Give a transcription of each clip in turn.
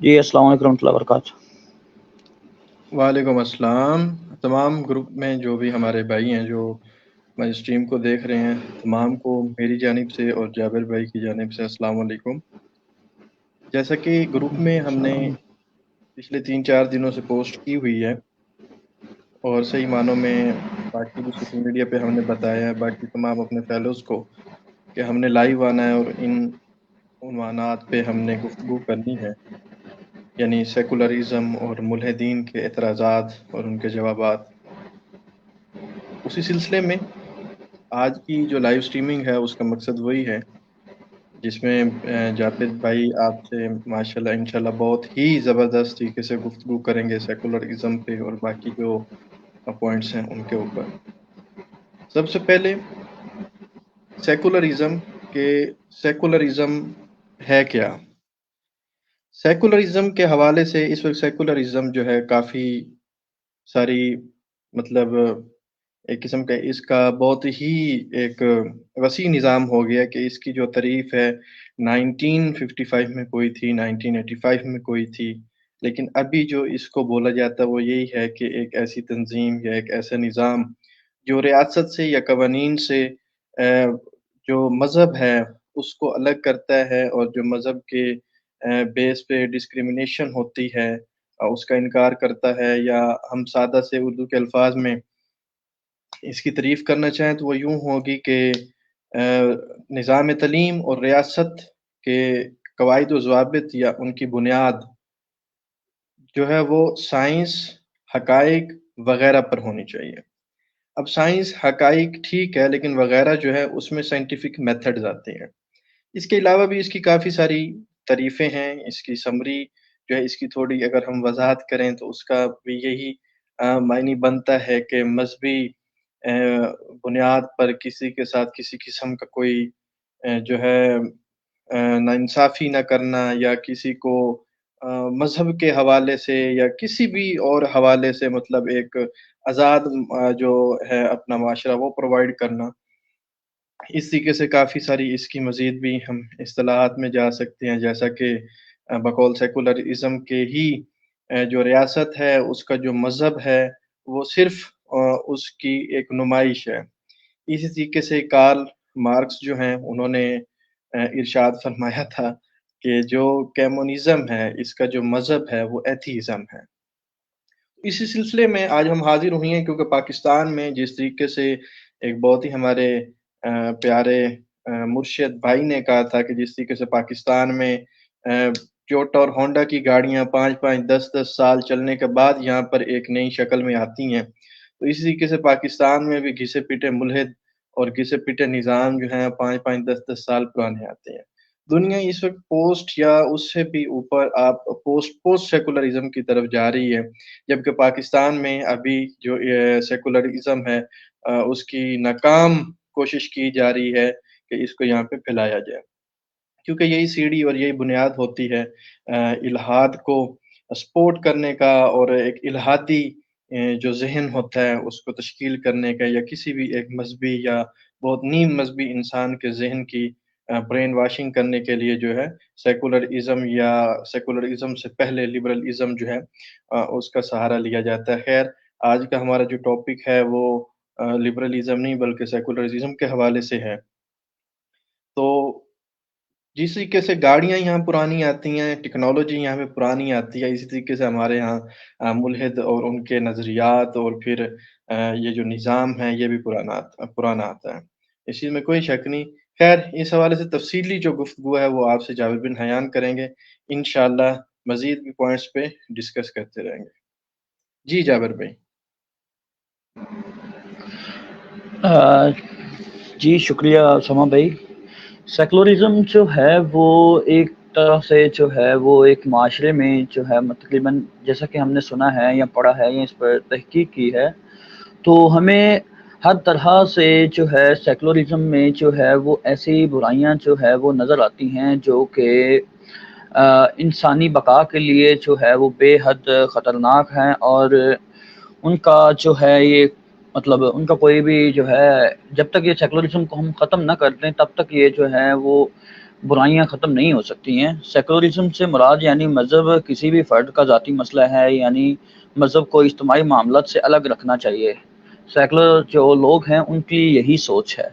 جی السلام علیکم ورحمۃ اللہ وبرکاتہ۔ وعلیکم السلام۔ تمام گروپ میں جو بھی ہمارے بھائی ہیں جو میں اسٹریم کو دیکھ رہے ہیں، تمام کو میری جانب سے اور جابر بھائی کی جانب سے السلام علیکم۔ جیسا کہ گروپ میں ہم نے پچھلے 3-4 دنوں سے پوسٹ کی ہوئی ہے اور صحیح معنوں میں باقی بھی سوشل میڈیا پہ ہم نے بتایا ہے باقی تمام اپنے فیلوز کو کہ ہم نے لائیو آنا ہے اور ان عنوانات پہ ہم نے گفتگو کرنی ہے، یعنی سیکولرزم اور ملحدین کے اعتراضات اور ان کے جوابات۔ اسی سلسلے میں آج کی جو لائیو سٹریمنگ ہے اس کا مقصد وہی ہے جس میں جاپر بھائی آپ سے ماشاءاللہ انشاءاللہ بہت ہی زبردست طریقے سے گفتگو کریں گے سیکولرزم پہ اور باقی جو پوائنٹس ہیں ان کے اوپر۔ سب سے پہلے سیکولرزم سیکولرزم ہے کیا؟ سیکولرزم کے حوالے سے اس وقت سیکولرزم جو ہے کافی ساری مطلب ایک قسم کا اس کا بہت ہی ایک وسیع نظام ہو گیا کہ اس کی جو تعریف ہے 1955 میں کوئی تھی، 1985 میں کوئی تھی، لیکن ابھی جو اس کو بولا جاتا ہے وہ یہی ہے کہ ایک ایسی تنظیم یا ایک ایسا نظام جو ریاست سے یا قوانین سے جو مذہب ہے اس کو الگ کرتا ہے اور جو مذہب کے بیس پہ ڈسکریمنیشن ہوتی ہے اس کا انکار کرتا ہے، یا ہم سادہ سے اردو کے الفاظ میں اس کی تعریف کرنا چاہیں تو وہ یوں ہوگی کہ نظام تعلیم اور ریاست کے قواعد و ضوابط یا ان کی بنیاد جو ہے وہ سائنس، حقائق وغیرہ پر ہونی چاہیے۔ اب سائنس، حقائق ٹھیک ہے، لیکن وغیرہ جو ہے اس میں سائنٹیفک میتھڈز آتے ہیں۔ اس کے علاوہ بھی اس کی کافی ساری تعریفیں ہیں، اس کی سمری جو ہے اس کی تھوڑی اگر ہم وضاحت کریں تو اس کا بھی یہی معنی بنتا ہے کہ مذہبی بنیاد پر کسی کے ساتھ کسی قسم کا کوئی جو ہے ناانصافی نہ کرنا، یا کسی کو مذہب کے حوالے سے یا کسی بھی اور حوالے سے مطلب ایک آزاد جو ہے اپنا معاشرہ وہ پرووائڈ کرنا۔ اس طریقے سے کافی ساری اس کی مزید بھی ہم اصطلاحات میں جا سکتے ہیں، جیسا کہ بقول سیکولرزم کے ہی جو ریاست ہے اس کا جو مذہب ہے وہ صرف اس کی ایک نمائش ہے۔ اسی طریقے سے کارل مارکس جو ہیں انہوں نے ارشاد فرمایا تھا کہ جو کمیونزم ہے اس کا جو مذہب ہے وہ ایتھیزم ہے۔ اسی سلسلے میں آج ہم حاضر ہوئے ہیں کیونکہ پاکستان میں جس طریقے سے ایک بہت ہی ہمارے پیارے مرشد بھائی نے کہا تھا کہ جس طریقے سے پاکستان میں ٹویوٹا اور ہونڈا کی گاڑیاں 5-5 10-10 سال چلنے کے بعد یہاں پر ایک نئی شکل میں آتی ہیں، تو اسی طریقے سے پاکستان میں بھی گھسے پیٹے ملحد اور گھسے پیٹے نظام جو ہیں 5-5 10-10 سال پرانے آتے ہیں۔ دنیا اس وقت پوسٹ یا اس سے بھی اوپر آپ پوسٹ سیکولرزم کی طرف جا رہی ہے، جبکہ پاکستان میں ابھی جو سیکولرزم ہے اس کی ناکام کوشش کی جا رہی ہے کہ اس کو یہاں پہ پھیلایا جائے، کیونکہ یہی سیڑھی اور یہی بنیاد ہوتی ہے الہاد کو سپورٹ کرنے کا، اور ایک الہادی جو ذہن ہوتا ہے اس کو تشکیل کرنے کا، یا کسی بھی ایک مذہبی یا بہت نیم مذہبی انسان کے ذہن کی برین واشنگ کرنے کے لیے جو ہے سیکولرزم یا سیکولرزم سے پہلے لبرلزم جو ہے اس کا سہارا لیا جاتا ہے۔ خیر، آج کا ہمارا جو ٹاپک ہے وہ لبرلزم نہیں بلکہ سیکولرزم کے حوالے سے ہے۔ تو جس طریقے سے گاڑیاں یہاں پرانی آتی ہیں، ٹیکنالوجی یہاں پہ پرانی آتی ہے، اسی طریقے سے ہمارے یہاں ملحد اور ان کے نظریات اور پھر یہ جو نظام ہے یہ بھی پرانا آتا ہے، اس چیز میں کوئی شک نہیں۔ خیر، اس حوالے سے تفصیلی جو گفتگو ہے وہ آپ سے جاوید بن حیان کریں گے، انشاءاللہ مزید بھی پوائنٹس پہ ڈسکس کرتے رہیں گے۔ جی جابر بھائی۔ جی شکریہ سما بھائی۔ سیکولرزم جو ہے وہ ایک طرح سے جو ہے وہ ایک معاشرے میں جو ہے تقریباً جیسا کہ ہم نے سنا ہے یا پڑھا ہے یا اس پر تحقیق کی ہے، تو ہمیں ہر طرح سے جو ہے سیکولرزم میں جو ہے وہ ایسی برائیاں جو ہے وہ نظر آتی ہیں جو کہ انسانی بقا کے لیے جو ہے وہ بے حد خطرناک ہیں، اور ان کا جو ہے یہ مطلب ان کا کوئی بھی جو ہے جب تک یہ سیکولرزم کو ہم ختم نہ کر دیں تب تک یہ جو ہے وہ برائیاں ختم نہیں ہو سکتی ہیں۔ سیکولرزم سے مراد یعنی مذہب کسی بھی فرد کا ذاتی مسئلہ ہے، یعنی مذہب کو اجتماعی معاملات سے الگ رکھنا چاہیے۔ سیکولر جو لوگ ہیں ان کی یہی سوچ ہے،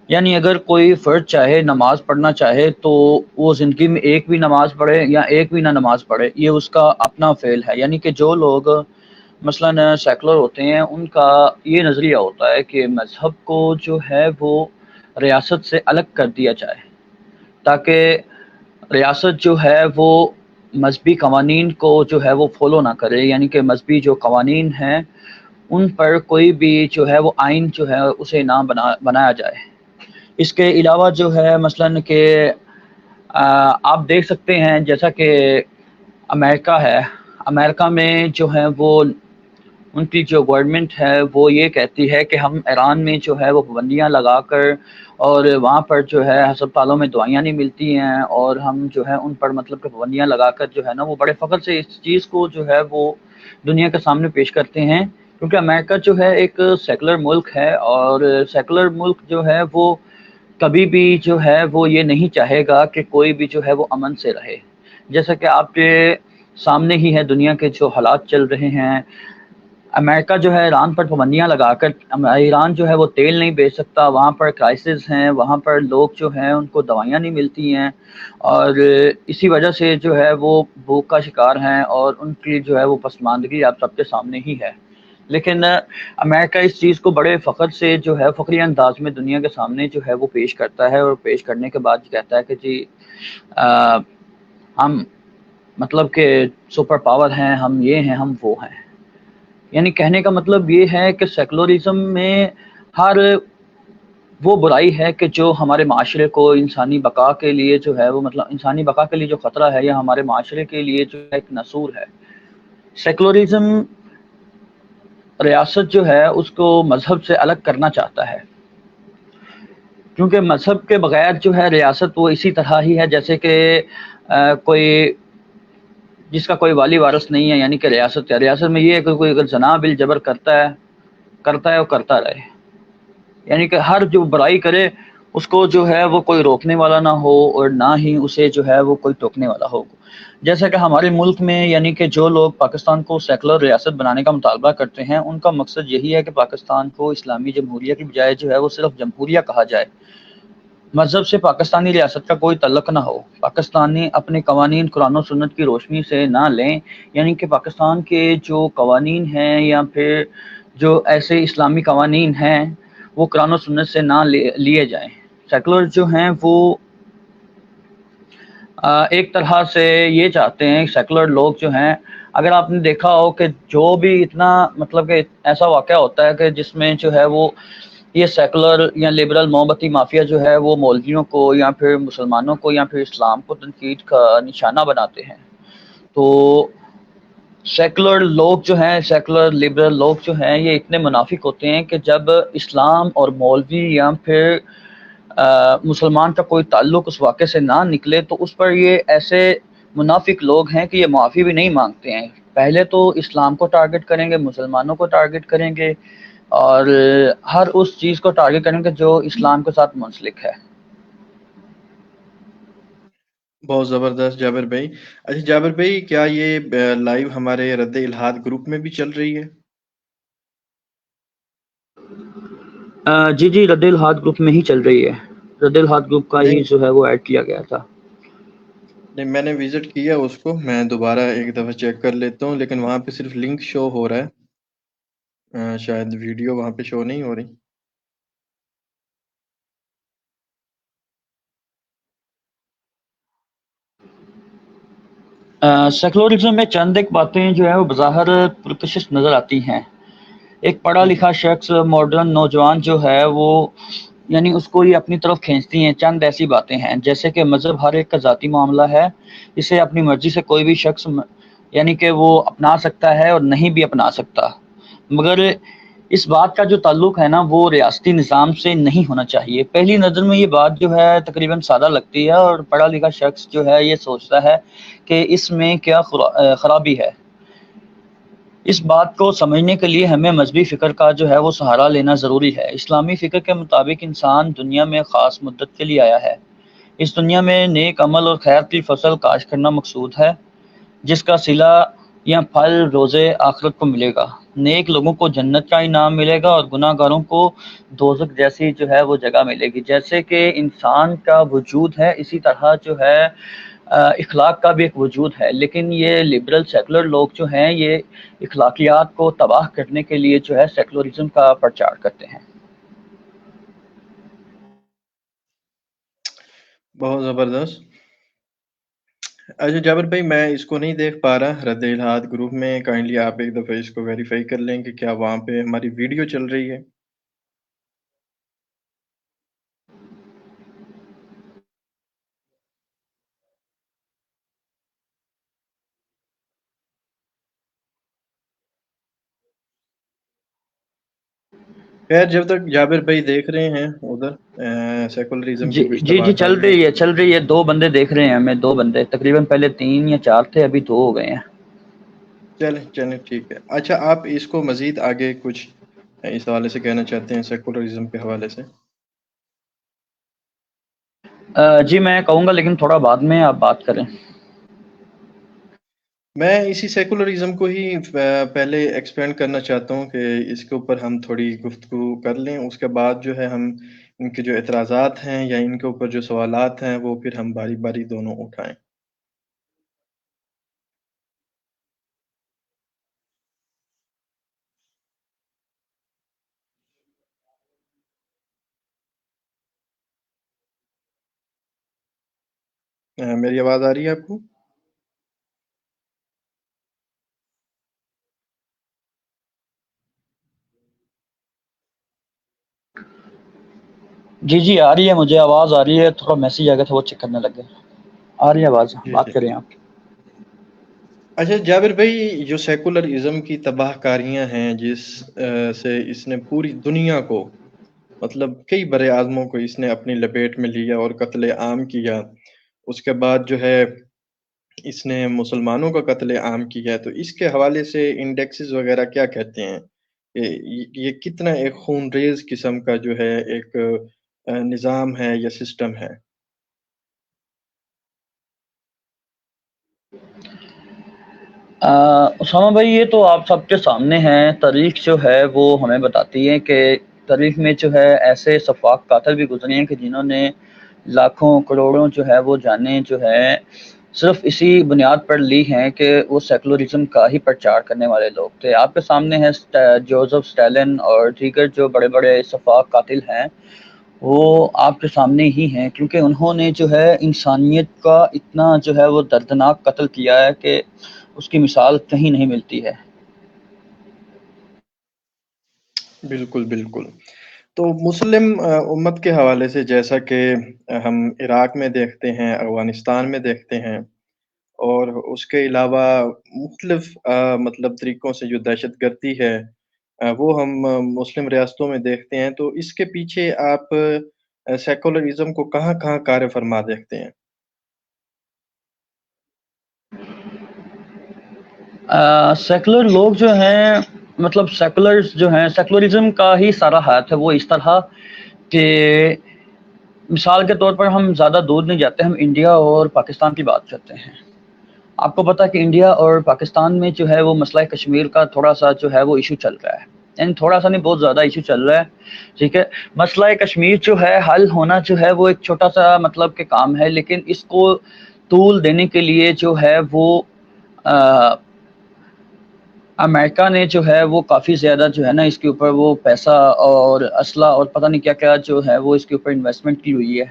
یعنی اگر کوئی فرد چاہے نماز پڑھنا چاہے تو وہ زندگی میں ایک بھی نماز پڑھے یا ایک بھی نہ نماز پڑھے، یہ اس کا اپنا فعل ہے۔ یعنی کہ جو لوگ مثلا سیکولر ہوتے ہیں ان کا یہ نظریہ ہوتا ہے کہ مذہب کو جو ہے وہ ریاست سے الگ کر دیا جائے، تاکہ ریاست جو ہے وہ مذہبی قوانین کو جو ہے وہ فالو نہ کرے، یعنی کہ مذہبی جو قوانین ہیں ان پر کوئی بھی جو ہے وہ آئین جو ہے اسے نہ بنایا جائے۔ اس کے علاوہ جو ہے مثلا کہ آپ دیکھ سکتے ہیں جیسا کہ امریکہ ہے، امریکہ میں جو ہے وہ ان کی جو گورنمنٹ ہے وہ یہ کہتی ہے کہ ہم ایران میں جو ہے وہ پابندیاں لگا کر، اور وہاں پر جو ہے ہسپتالوں میں دوائیاں نہیں ملتی ہیں، اور ہم جو ہے ان پر مطلب کہ پابندیاں لگا کر جو ہے نا وہ بڑے فخر سے اس چیز کو جو ہے وہ دنیا کے سامنے پیش کرتے ہیں، کیونکہ امریکہ جو ہے ایک سیکولر ملک ہے، اور سیکولر ملک جو ہے وہ کبھی بھی جو ہے وہ یہ نہیں چاہے گا کہ کوئی بھی جو ہے وہ امن سے رہے۔ جیسا کہ آپ کے سامنے ہی ہے دنیا کے جو حالات چل رہے ہیں، امریکہ جو ہے ایران پر پابندیاں لگا کر ایران جو ہے وہ تیل نہیں بیچ سکتا، وہاں پر کرائسس ہیں، وہاں پر لوگ جو ہیں ان کو دوائیاں نہیں ملتی ہیں، اور اسی وجہ سے جو ہے وہ بھوک کا شکار ہیں، اور ان کی جو ہے وہ پسماندگی آپ سب کے سامنے ہی ہے۔ لیکن امریکہ اس چیز کو بڑے فخر سے جو ہے فخری انداز میں دنیا کے سامنے جو ہے وہ پیش کرتا ہے، اور پیش کرنے کے بعد کہتا ہے کہ جی ہم مطلب کہ سپر پاور ہیں، ہم یہ ہیں، ہم وہ ہیں۔ یعنی کہنے کا مطلب یہ ہے کہ سیکولرزم میں ہر وہ برائی ہے کہ جو ہمارے معاشرے کو انسانی بقا کے لیے جو ہے وہ مطلب انسانی بقا کے لیے جو خطرہ ہے، یا ہمارے معاشرے کے لیے جو ایک نصور ہے۔ سیکولرزم ریاست جو ہے اس کو مذہب سے الگ کرنا چاہتا ہے، کیونکہ مذہب کے بغیر جو ہے ریاست وہ اسی طرح ہی ہے جیسے کہ کوئی جس کا کوئی والی وارث نہیں ہے، یعنی کہ ریاست ہے۔ ریاست میں یہ ہے کہ کوئی اگر زنا بالجبر کرتا ہے اور کرتا رہے، یعنی کہ ہر جو برائی کرے اس کو جو ہے وہ کوئی روکنے والا نہ ہو، اور نہ ہی اسے جو ہے وہ کوئی ٹوکنے والا ہو۔ جیسا کہ ہمارے ملک میں یعنی کہ جو لوگ پاکستان کو سیکولر ریاست بنانے کا مطالبہ کرتے ہیں ان کا مقصد یہی ہے کہ پاکستان کو اسلامی جمہوریہ کی بجائے جو ہے وہ صرف جمہوریہ کہا جائے، مذہب سے پاکستانی ریاست کا کوئی تعلق نہ ہو، پاکستانی اپنے قوانین قرآن و سنت کی روشنی سے نہ لیں، یعنی کہ پاکستان کے جو قوانین ہیں یا پھر جو ایسے اسلامی قوانین ہیں وہ قرآن و سنت سے نہ لیے جائیں۔ سیکولر جو ہیں وہ ایک طرح سے یہ چاہتے ہیں، سیکولر لوگ جو ہیں، اگر آپ نے دیکھا ہو کہ جو بھی اتنا مطلب کہ ایسا واقعہ ہوتا ہے کہ جس میں جو ہے وہ یہ سیکولر یا لبرل محبتی مافیا جو ہے وہ مولویوں کو یا پھر مسلمانوں کو یا پھر اسلام کو تنقید کا نشانہ بناتے ہیں، تو سیکولر لوگ جو ہیں، سیکولر لبرل لوگ جو ہیں، یہ اتنے منافق ہوتے ہیں کہ جب اسلام اور مولوی یا پھر مسلمان کا کوئی تعلق اس واقعے سے نہ نکلے تو اس پر یہ ایسے منافق لوگ ہیں کہ یہ معافی بھی نہیں مانگتے ہیں۔ پہلے تو اسلام کو ٹارگٹ کریں گے، مسلمانوں کو ٹارگٹ کریں گے، اور ہر اس چیز کو ٹارگٹ کریں گے جو اسلام کے ساتھ منسلک ہے۔ بہت زبردست جابر بھائی۔ اچھا جابر بھائی، کیا یہ لائیو ہمارے رد الحاد گروپ میں بھی چل رہی ہے؟ جی رد الحاد گروپ میں ہی چل رہی ہے، رد الحاد گروپ کا ہی نہیں جو ہے وہ ایڈ کیا گیا تھا۔ نہیں، میں نے وزٹ کیا اس کو، میں دوبارہ ایک دفعہ چیک کر لیتا ہوں، لیکن وہاں پہ صرف لنک شو ہو رہا ہے، شاید ویڈیو وہاں پہ شو نہیں ہو رہی۔ سیکولرزم میں چند ایک باتیں جو ہے وہ بظاہر پرکشش نظر آتی ہیں۔ ایک پڑھا لکھا شخص، ماڈرن نوجوان جو ہے وہ یعنی اس کو یہ اپنی طرف کھینچتی ہیں۔ چند ایسی باتیں ہیں جیسے کہ مذہب ہر ایک کا ذاتی معاملہ ہے، اسے اپنی مرضی سے کوئی بھی شخص یعنی کہ وہ اپنا سکتا ہے اور نہیں بھی اپنا سکتا، مگر اس بات کا جو تعلق ہے نا وہ ریاستی نظام سے نہیں ہونا چاہیے۔ پہلی نظر میں یہ بات جو ہے تقریباً سادہ لگتی ہے، اور پڑھا لکھا شخص جو ہے یہ سوچتا ہے کہ اس میں کیا خرابی ہے۔ اس بات کو سمجھنے کے لیے ہمیں مذہبی فکر کا جو ہے وہ سہارا لینا ضروری ہے۔ اسلامی فکر کے مطابق انسان دنیا میں خاص مدت کے لیے آیا ہے، اس دنیا میں نیک عمل اور خیر کی فصل کاشت کرنا مقصود ہے، جس کا صلہ یا پھل روزے آخرت کو ملے گا۔ نیک لوگوں کو جنت کا انعام ملے گا اور گناہ گاروں کو دوزخ جیسی جو ہے وہ جگہ ملے گی۔ جیسے کہ انسان کا وجود ہے، اسی طرح جو ہے اخلاق کا بھی ایک وجود ہے، لیکن یہ لبرل سیکولر لوگ جو ہیں یہ اخلاقیات کو تباہ کرنے کے لیے جو ہے سیکولرزم کا پرچار کرتے ہیں۔ بہت زبردست۔ اچھا جابر بھائی، میں اس کو نہیں دیکھ پا رہا رد الحاد گروپ میں، کائنڈلی آپ ایک دفعہ اس کو ویریفائی کر لیں کہ کیا وہاں پہ ہماری ویڈیو چل رہی ہے۔ خیر، جب تک جابر بھائی دیکھ رہے ہیں ادھر سیکولرزم جی کی کچھ جی تباہ جی چل کاریاں۔ رہی ہے، چل رہی ہے، 2 بندے دیکھ رہے ہیں ہمیں، 2 بندے، تقریباً پہلے 3 یا 4 تھے، ابھی 2 ہو گئے ہیں۔ چلیں چلیں ٹھیک ہے۔ اچھا، آپ اس کو مزید آگے کچھ اس حوالے سے کہنا چاہتے ہیں، سیکولرزم کے حوالے سے؟ جی میں کہوں گا، لیکن تھوڑا بعد میں آپ بات کریں۔ میں اسی سیکولرزم کو ہی پہلے ایکسپینڈ کرنا چاہتا ہوں کہ اس کے اوپر ہم تھوڑی گفتگو کر لیں، اس کے بعد جو ہے ہم ان کے جو اعتراضات ہیں یا ان کے اوپر جو سوالات ہیں وہ پھر ہم باری باری دونوں اٹھائیں۔ میری آواز آ رہی ہے آپ کو؟ جی جی آ رہی ہے، مجھے آواز آ رہی ہے، تھوڑا میسیج آ گیا تھا وہ چیک کرنے لگے۔ آ رہی ہے آواز، جی بات جی۔ کریں آپ۔ اچھا جابر بھائی، جو سیکولرزم کی تباہ کاریاں ہیں جس سے اس نے پوری دنیا کو، مطلب کئی بر اعظموں کو اس نے اپنی لپیٹ میں لیا اور قتل عام کیا، اس کے بعد جو ہے اس نے مسلمانوں کا قتل عام کیا ہے، تو اس کے حوالے سے انڈیکسز وغیرہ کیا کہتے ہیں کہ یہ کتنا ایک خون ریز قسم کا جو ہے ایک نظام ہے یا سسٹم ہے؟ اسامہ بھائی، یہ تو آپ سب کے سامنے ہیں، تاریخ جو ہے وہ ہمیں بتاتی ہے کہ تاریخ میں جو ہے ایسے سفاک قاتل بھی گزرے ہیں کہ جنہوں نے لاکھوں کروڑوں جو ہے وہ جانیں جو ہے صرف اسی بنیاد پر لی ہیں کہ وہ سیکولرزم کا ہی پرچار کرنے والے لوگ تھے۔ آپ کے سامنے ہے جوزف اسٹالن اور دیگر جو بڑے بڑے سفاک قاتل ہیں، وہ آپ کے سامنے ہی ہیں، کیونکہ انہوں نے جو ہے انسانیت کا اتنا جو ہے وہ دردناک قتل کیا ہے کہ اس کی مثال کہیں نہیں ملتی ہے۔ بالکل بالکل۔ تو مسلم امت کے حوالے سے جیسا کہ ہم عراق میں دیکھتے ہیں، افغانستان میں دیکھتے ہیں، اور اس کے علاوہ مختلف مطلب طریقوں سے جو دہشت گردی ہے وہ ہم مسلم ریاستوں میں دیکھتے ہیں، تو اس کے پیچھے آپ سیکولرزم کو کہاں کہاں کار فرما دیکھتے ہیں؟ سیکولر لوگ جو ہیں، مطلب سیکولرز جو ہیں، سیکولرزم کا ہی سارا ہاتھ ہے وہ اس طرح کہ مثال کے طور پر ہم زیادہ دور نہیں جاتے، ہم انڈیا اور پاکستان کی بات کرتے ہیں۔ آپ کو پتا کہ انڈیا اور پاکستان میں جو ہے وہ مسئلہ کشمیر کا تھوڑا سا جو ہے وہ ایشو چل رہا ہے، یعنی تھوڑا سا نہیں، بہت زیادہ ایشو چل رہا ہے، ٹھیک ہے۔ مسئلہ کشمیر جو ہے حل ہونا جو ہے وہ ایک چھوٹا سا مطلب کہ کام ہے، لیکن اس کو طول دینے کے لیے جو ہے وہ امریکہ نے جو ہے وہ کافی زیادہ جو ہے نا اس کے اوپر وہ پیسہ اور اسلحہ اور پتہ نہیں کیا کیا جو ہے وہ اس کے اوپر انویسٹمنٹ کی ہوئی ہے،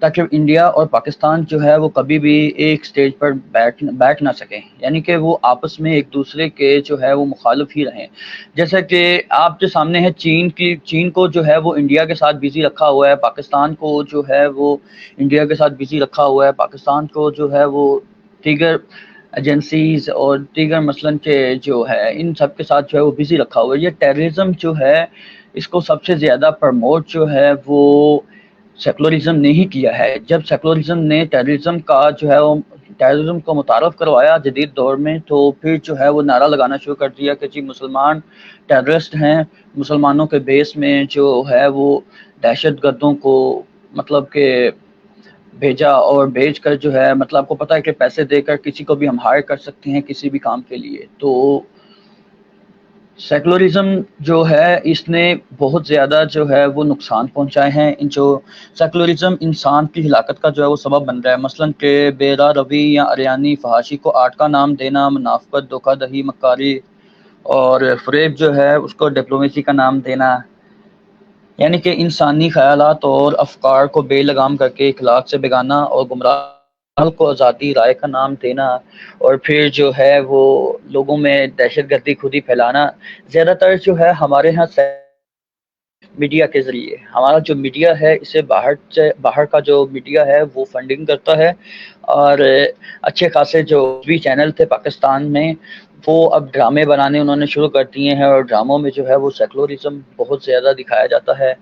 تاکہ انڈیا اور پاکستان جو ہے وہ کبھی بھی ایک سٹیج پر بیٹھ نہ سکیں، یعنی کہ وہ آپس میں ایک دوسرے کے جو ہے وہ مخالف ہی رہیں۔ جیسا کہ آپ کے سامنے ہے چین کو جو ہے وہ انڈیا کے ساتھ بزی رکھا ہوا ہے، پاکستان کو جو ہے وہ انڈیا کے ساتھ بزی رکھا ہوا ہے، پاکستان کو جو ہے وہ دیگر ایجنسیز اور دیگر مثلاً کہ جو ہے ان سب کے ساتھ جو ہے وہ بزی رکھا ہوا ہے۔ یہ ٹیررزم جو ہے اس کو سب سے زیادہ پرموٹ جو ہے وہ سیکولرزم نے ہی کیا ہے۔ جب سیکولرزم نے ٹیررزم کا جو ہے وہ ٹیررزم کو متعارف کروایا جدید دور میں، تو پھر جو ہے وہ نعرہ لگانا شروع کر دیا کہ جی مسلمان ٹیررسٹ ہیں، مسلمانوں کے بیس میں جو ہے وہ دہشت گردوں کو مطلب کہ بھیجا اور بھیج کر جو ہے مطلب آپ کو پتہ ہے کہ پیسے دے کر کسی کو بھی ہم ہائر کر سکتے ہیں کسی بھی کام کے لیے. تو سیکولرزم جو ہے اس نے بہت زیادہ جو ہے وہ نقصان پہنچائے ہیں. ان جو سیکولرزم انسان کی ہلاکت کا جو ہے وہ سبب بن رہا ہے. مثلاً کہ بے راہ روی یا اریانی فحاشی کو آرٹ کا نام دینا، منافقت، دھوکہ دہی، مکاری اور فریب جو ہے اس کو ڈپلومیسی کا نام دینا، یعنی کہ انسانی خیالات اور افکار کو بے لگام کر کے اخلاق سے بیگانہ اور گمراہ کو آزادی رائے کا نام دینا، اور پھر جو ہے وہ لوگوں میں دہشت گردی خود ہی پھیلانا. زیادہ تر جو ہے ہمارے ہاں میڈیا کے ذریعے، ہمارا جو میڈیا ہے اسے باہر کا جو میڈیا ہے وہ فنڈنگ کرتا ہے. اور اچھے خاصے جو بھی چینل تھے پاکستان میں وہ اب ڈرامے بنانے انہوں نے شروع کر دیے ہیں، اور ڈراموں میں جو ہے وہ سیکولرزم بہت زیادہ دکھایا جاتا ہے.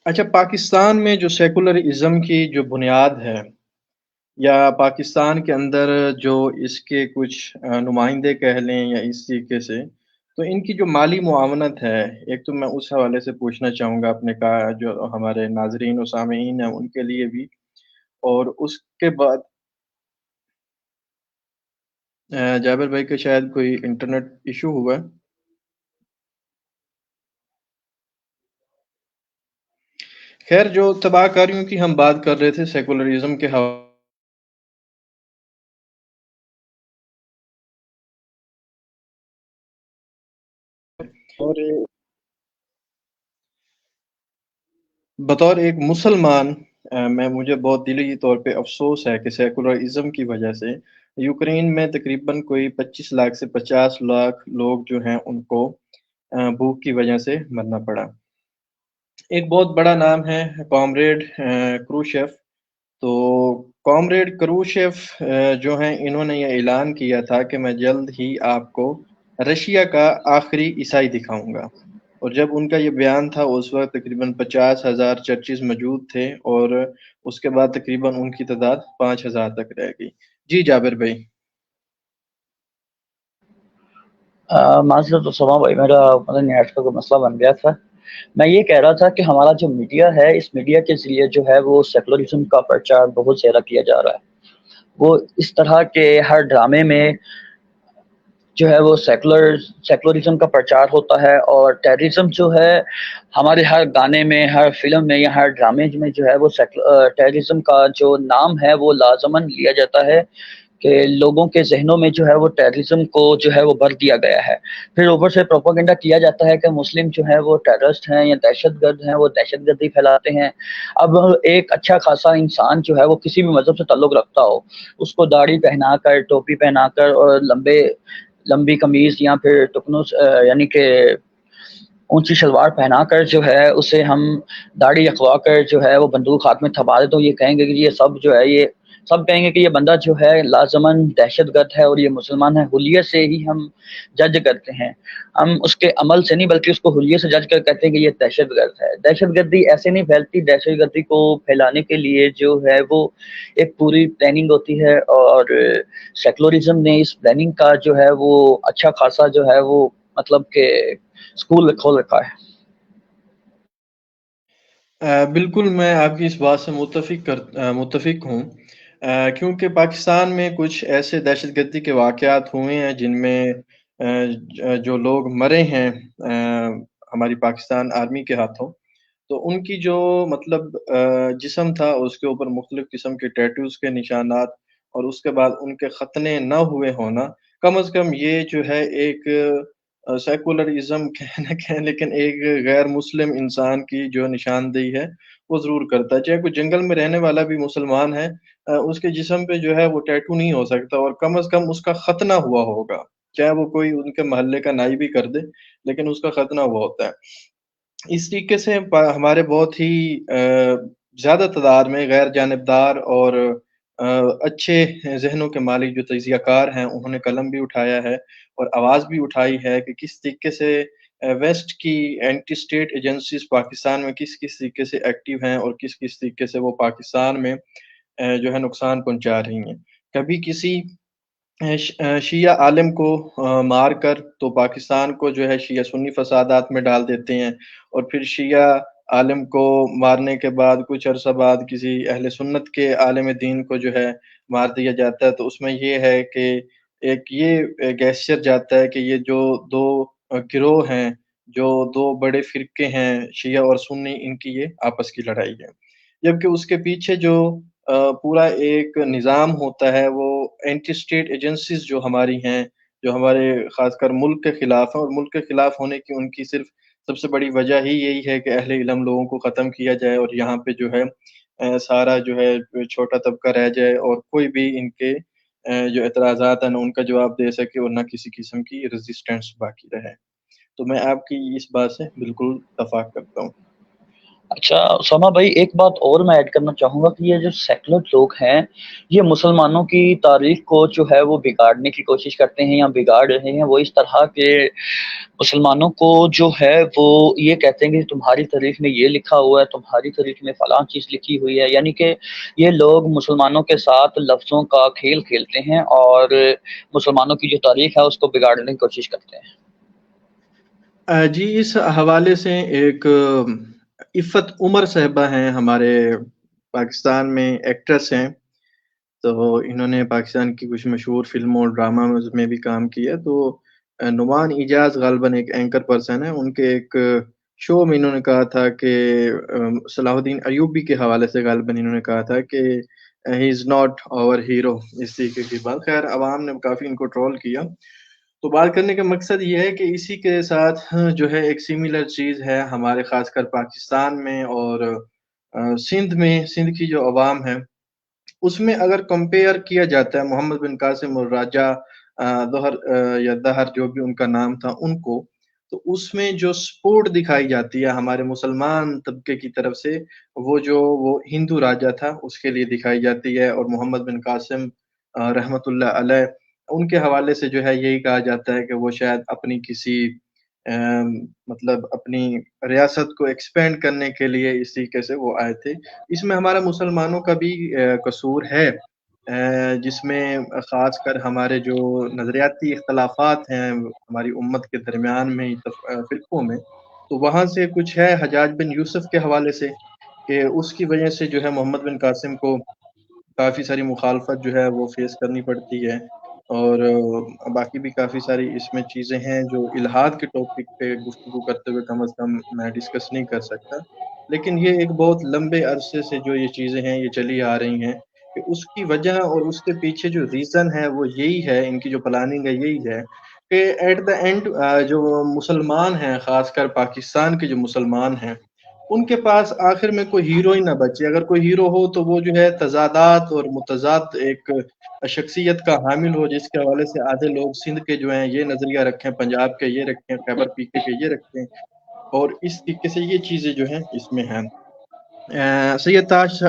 اچھا، پاکستان میں جو سیکولرزم کی جو بنیاد ہے، یا پاکستان کے اندر جو اس کے کچھ نمائندے کہہ لیں یا اس طریقے سے، تو ان کی جو مالی معاونت ہے، ایک تو میں اس حوالے سے پوچھنا چاہوں گا اپنے کا جو ہمارے ناظرین و سامعین ہیں ان کے لیے بھی، اور اس کے بعد جابر بھائی کا شاید کوئی انٹرنیٹ ایشو ہوا ہے. خیر، جو تباہ کاریوں کی ہم بات کر رہے تھے سیکولرزم کے حوالے، اور بطور ایک مسلمان مجھے بہت دلی طور پہ افسوس ہے کہ سیکولرزم کی وجہ سے یوکرین میں تقریباً کوئی 25 لاکھ سے 50 لاکھ لوگ جو ہیں ان کو بھوک کی وجہ سے مرنا پڑا. ایک بہت بڑا نام ہے کامریڈ کروشیف. تو کامریڈ کروشیف جو ہیں انہوں نے یہ اعلان کیا تھا کہ میں جلد ہی آپ کو رشیا کا آخری عیسائی دکھاؤں گا، اور جب ان کا یہ بیان تھا اس وقت تقریباً 50,000 چرچز موجود تھے، اور اس کے بعد تقریباً ان کی تعداد 5,000 تک رہ گئی. جی جابر بھائی. معذرت السلام بھائی، میرا مطلب نیٹ کا کوئی مسئلہ بن گیا تھا. میں یہ کہہ رہا تھا کہ ہمارا جو میڈیا ہے اس میڈیا کے ذریعے جو ہے وہ سیکولرزم کا پرچار بہت زیادہ کیا جا رہا ہے. وہ اس طرح کے ہر ڈرامے میں جو ہے وہ سیکولرزم کا پرچار ہوتا ہے، اور ٹیررزم جو ہے ہمارے ہر گانے میں، ہر فلم میں یا ہر ڈرامے میں جو ہے وہ ٹیررزم کا جو نام ہے وہ لازماً لیا جاتا ہے کہ لوگوں کے ذہنوں میں جو ہے وہ ٹیررزم کو جو ہے وہ بھر دیا گیا ہے. پھر اوپر سے پروپیگنڈا کیا جاتا ہے کہ مسلم جو ہے وہ ٹیررسٹ ہیں یا دہشت گرد ہیں، وہ دہشت گردی پھیلاتے ہیں. اب ایک اچھا خاصا انسان جو ہے وہ کسی بھی مذہب سے تعلق رکھتا ہو، اس کو داڑھی پہنا کر، ٹوپی پہنا کر اور لمبی قمیض یا پھر ٹکنوں یعنی کہ اونچی شلوار پہنا کر جو ہے اسے ہم داڑھی رکھوا کر جو ہے وہ بندوق ہاتھ میں تھما دے تو یہ کہیں گے کہ یہ سب جو ہے یہ سب کہیں گے کہ یہ بندہ جو ہے لازماً دہشت گرد ہے اور یہ مسلمان ہے. حلیے سے ہی ہم جج کرتے ہیں، ہم اس کے عمل سے نہیں بلکہ اس کو حلیے سے جج کر کہتے ہیں کہ یہ دہشت گرد ہے. دہشت گردی ایسے نہیں پھیلتی، دہشت گردی کو پھیلانے کے لیے جو ہے وہ ایک پوری پلاننگ ہوتی ہے، اور سیکولرزم نے اس پلاننگ کا جو ہے وہ اچھا خاصا جو ہے وہ مطلب کہ اسکول کھول رکھا ہے. بالکل میں آپ کی اس بات سے متفق ہوں، کیونکہ پاکستان میں کچھ ایسے دہشت گردی کے واقعات ہوئے ہیں جن میں جو لوگ مرے ہیں ہماری پاکستان آرمی کے ہاتھوں، تو ان کی جو مطلب جسم تھا اس کے اوپر مختلف قسم کے ٹیٹوز کے نشانات، اور اس کے بعد ان کے ختنے نہ ہوئے ہونا، کم از کم یہ جو ہے ایک سیکولرزم کہیں نہ کہیں لیکن ایک غیر مسلم انسان کی جو نشاندہی ہے وہ ضرور کرتا ہے. چاہے کوئی جنگل میں رہنے والا بھی مسلمان ہے، اس کے جسم پہ جو ہے وہ ٹیٹو نہیں ہو سکتا، اور کم از کم اس کا ختنہ ہوا ہوگا، چاہے وہ کوئی ان کے محلے کا نائی بھی کر دے لیکن اس کا ختنہ ہوا ہوتا ہے. اس طریقے سے ہمارے بہت ہی زیادہ تعداد میں غیر جانبدار اور اچھے ذہنوں کے مالک جو تجزیہ کار ہیں انہوں نے قلم بھی اٹھایا ہے اور آواز بھی اٹھائی ہے کہ کس طریقے سے ویسٹ کی اینٹی اسٹیٹ ایجنسیز پاکستان میں کس کس طریقے سے ایکٹیو ہیں، اور کس کس طریقے سے وہ پاکستان میں جو ہے نقصان پہنچا رہی ہیں. کبھی کسی شیعہ عالم کو مار کر تو پاکستان کو جو ہے شیعہ سنی فسادات میں ڈال دیتے ہیں، اور پھر شیعہ عالم کو مارنے کے بعد کچھ عرصہ بعد کسی اہل سنت کے عالم دین کو جو ہے مار دیا جاتا ہے، تو اس میں یہ ہے کہ ایک یہ گیسچر جاتا ہے کہ یہ جو دو گروہ ہیں، جو دو بڑے فرقے ہیں شیعہ اور سنی، ان کی یہ آپس کی لڑائی ہے، جبکہ اس کے پیچھے جو پورا ایک نظام ہوتا ہے، وہ اینٹی اسٹیٹ ایجنسیز جو ہماری ہیں، جو ہمارے خاص کر ملک کے خلاف ہیں، اور ملک کے خلاف ہونے کی ان کی صرف سب سے بڑی وجہ ہی یہی ہے کہ اہل علم لوگوں کو ختم کیا جائے، اور یہاں پہ جو ہے سارا جو ہے چھوٹا طبقہ رہ جائے، اور کوئی بھی ان کے جو اعتراضات ہیں نہ ان کا جواب دے سکے، اور نہ کسی قسم کی ریزسٹنس باقی رہے۔ تو میں آپ کی اس بات سے بالکل اتفاق کرتا ہوں۔ اچھا اسامہ بھائی، ایک بات اور میں ایڈ کرنا چاہوں گا کہ یہ جو سیکولر لوگ ہیں، یہ مسلمانوں کی تاریخ کو جو ہے وہ بگاڑنے کی کوشش کرتے ہیں یا بگاڑ رہے ہیں۔ وہ اس طرح کے مسلمانوں کو جو ہے وہ یہ کہتے ہیں کہ تمہاری تاریخ میں یہ لکھا ہوا ہے، تمہاری تاریخ میں فلاں چیز لکھی ہوئی ہے، یعنی کہ یہ لوگ مسلمانوں کے ساتھ لفظوں کا کھیل کھیلتے ہیں اور مسلمانوں کی جو تاریخ ہے اس کو بگاڑنے کی کوشش کرتے ہیں۔ جی، اس حوالے سے ایک عفت عمر صاحبہ ہیں، ہمارے پاکستان میں ایکٹریس ہیں، تو انہوں نے پاکستان کی کچھ مشہور فلموں اور ڈرامہ میں بھی کام کیا۔ تو نعمان اجاز غالباً ایک اینکر پرسن ہے، ان کے ایک شو میں انہوں نے کہا تھا کہ صلاح الدین ایوبی کے حوالے سے غالباً انہوں نے کہا تھا کہ ہی از ناٹ آور ہیرو، اس طریقے کی بات۔ خیر عوام نے کافی ان کو ٹرول کیا۔ تو بات کرنے کا مقصد یہ ہے کہ اسی کے ساتھ جو ہے ایک سملر چیز ہے ہمارے خاص کر پاکستان میں اور سندھ میں، سندھ کی جو عوام ہے اس میں اگر کمپیئر کیا جاتا ہے محمد بن قاسم اور راجہ ظہر یا دہر جو بھی ان کا نام تھا ان کو، تو اس میں جو سپورٹ دکھائی جاتی ہے ہمارے مسلمان طبقے کی طرف سے، وہ ہندو راجہ تھا اس کے لیے دکھائی جاتی ہے، اور محمد بن قاسم رحمت اللہ علیہ ان کے حوالے سے جو ہے یہی کہا جاتا ہے کہ وہ شاید اپنی کسی مطلب اپنی ریاست کو ایکسپینڈ کرنے کے لیے اس طریقے سے وہ آئے تھے۔ اس میں ہمارا مسلمانوں کا بھی قصور ہے، جس میں خاص کر ہمارے جو نظریاتی اختلافات ہیں ہماری امت کے درمیان میں فرقوں میں، تو وہاں سے کچھ ہے حجاج بن یوسف کے حوالے سے کہ اس کی وجہ سے جو ہے محمد بن قاسم کو کافی ساری مخالفت جو ہے وہ فیس کرنی پڑتی ہے، اور باقی بھی کافی ساری اس میں چیزیں ہیں جو الہاد کے ٹاپک پہ گفتگو کرتے ہوئے کم از کم میں ڈسکس نہیں کر سکتا، لیکن یہ ایک بہت لمبے عرصے سے جو یہ چیزیں ہیں یہ چلی آ رہی ہیں کہ اس کی وجہ اور اس کے پیچھے جو ریزن ہے وہ یہی ہے، ان کی جو پلاننگ ہے یہی ہے کہ ایٹ دا اینڈ جو مسلمان ہیں خاص کر پاکستان کے جو مسلمان ہیں ان کے پاس آخر میں کوئی ہیرو ہی نہ بچے۔ اگر کوئی ہیرو ہو تو وہ جو ہے تضادات اور متضاد ایک شخصیت کا حامل ہو، جس کے حوالے سے آدھے لوگ سندھ کے جو ہیں یہ نظریہ رکھیں، پنجاب کے یہ رکھیں، خیبر پیکے کے یہ رکھیں، اور اس طریقے سے یہ چیزیں جو ہیں اس میں ہیں۔ سید تاج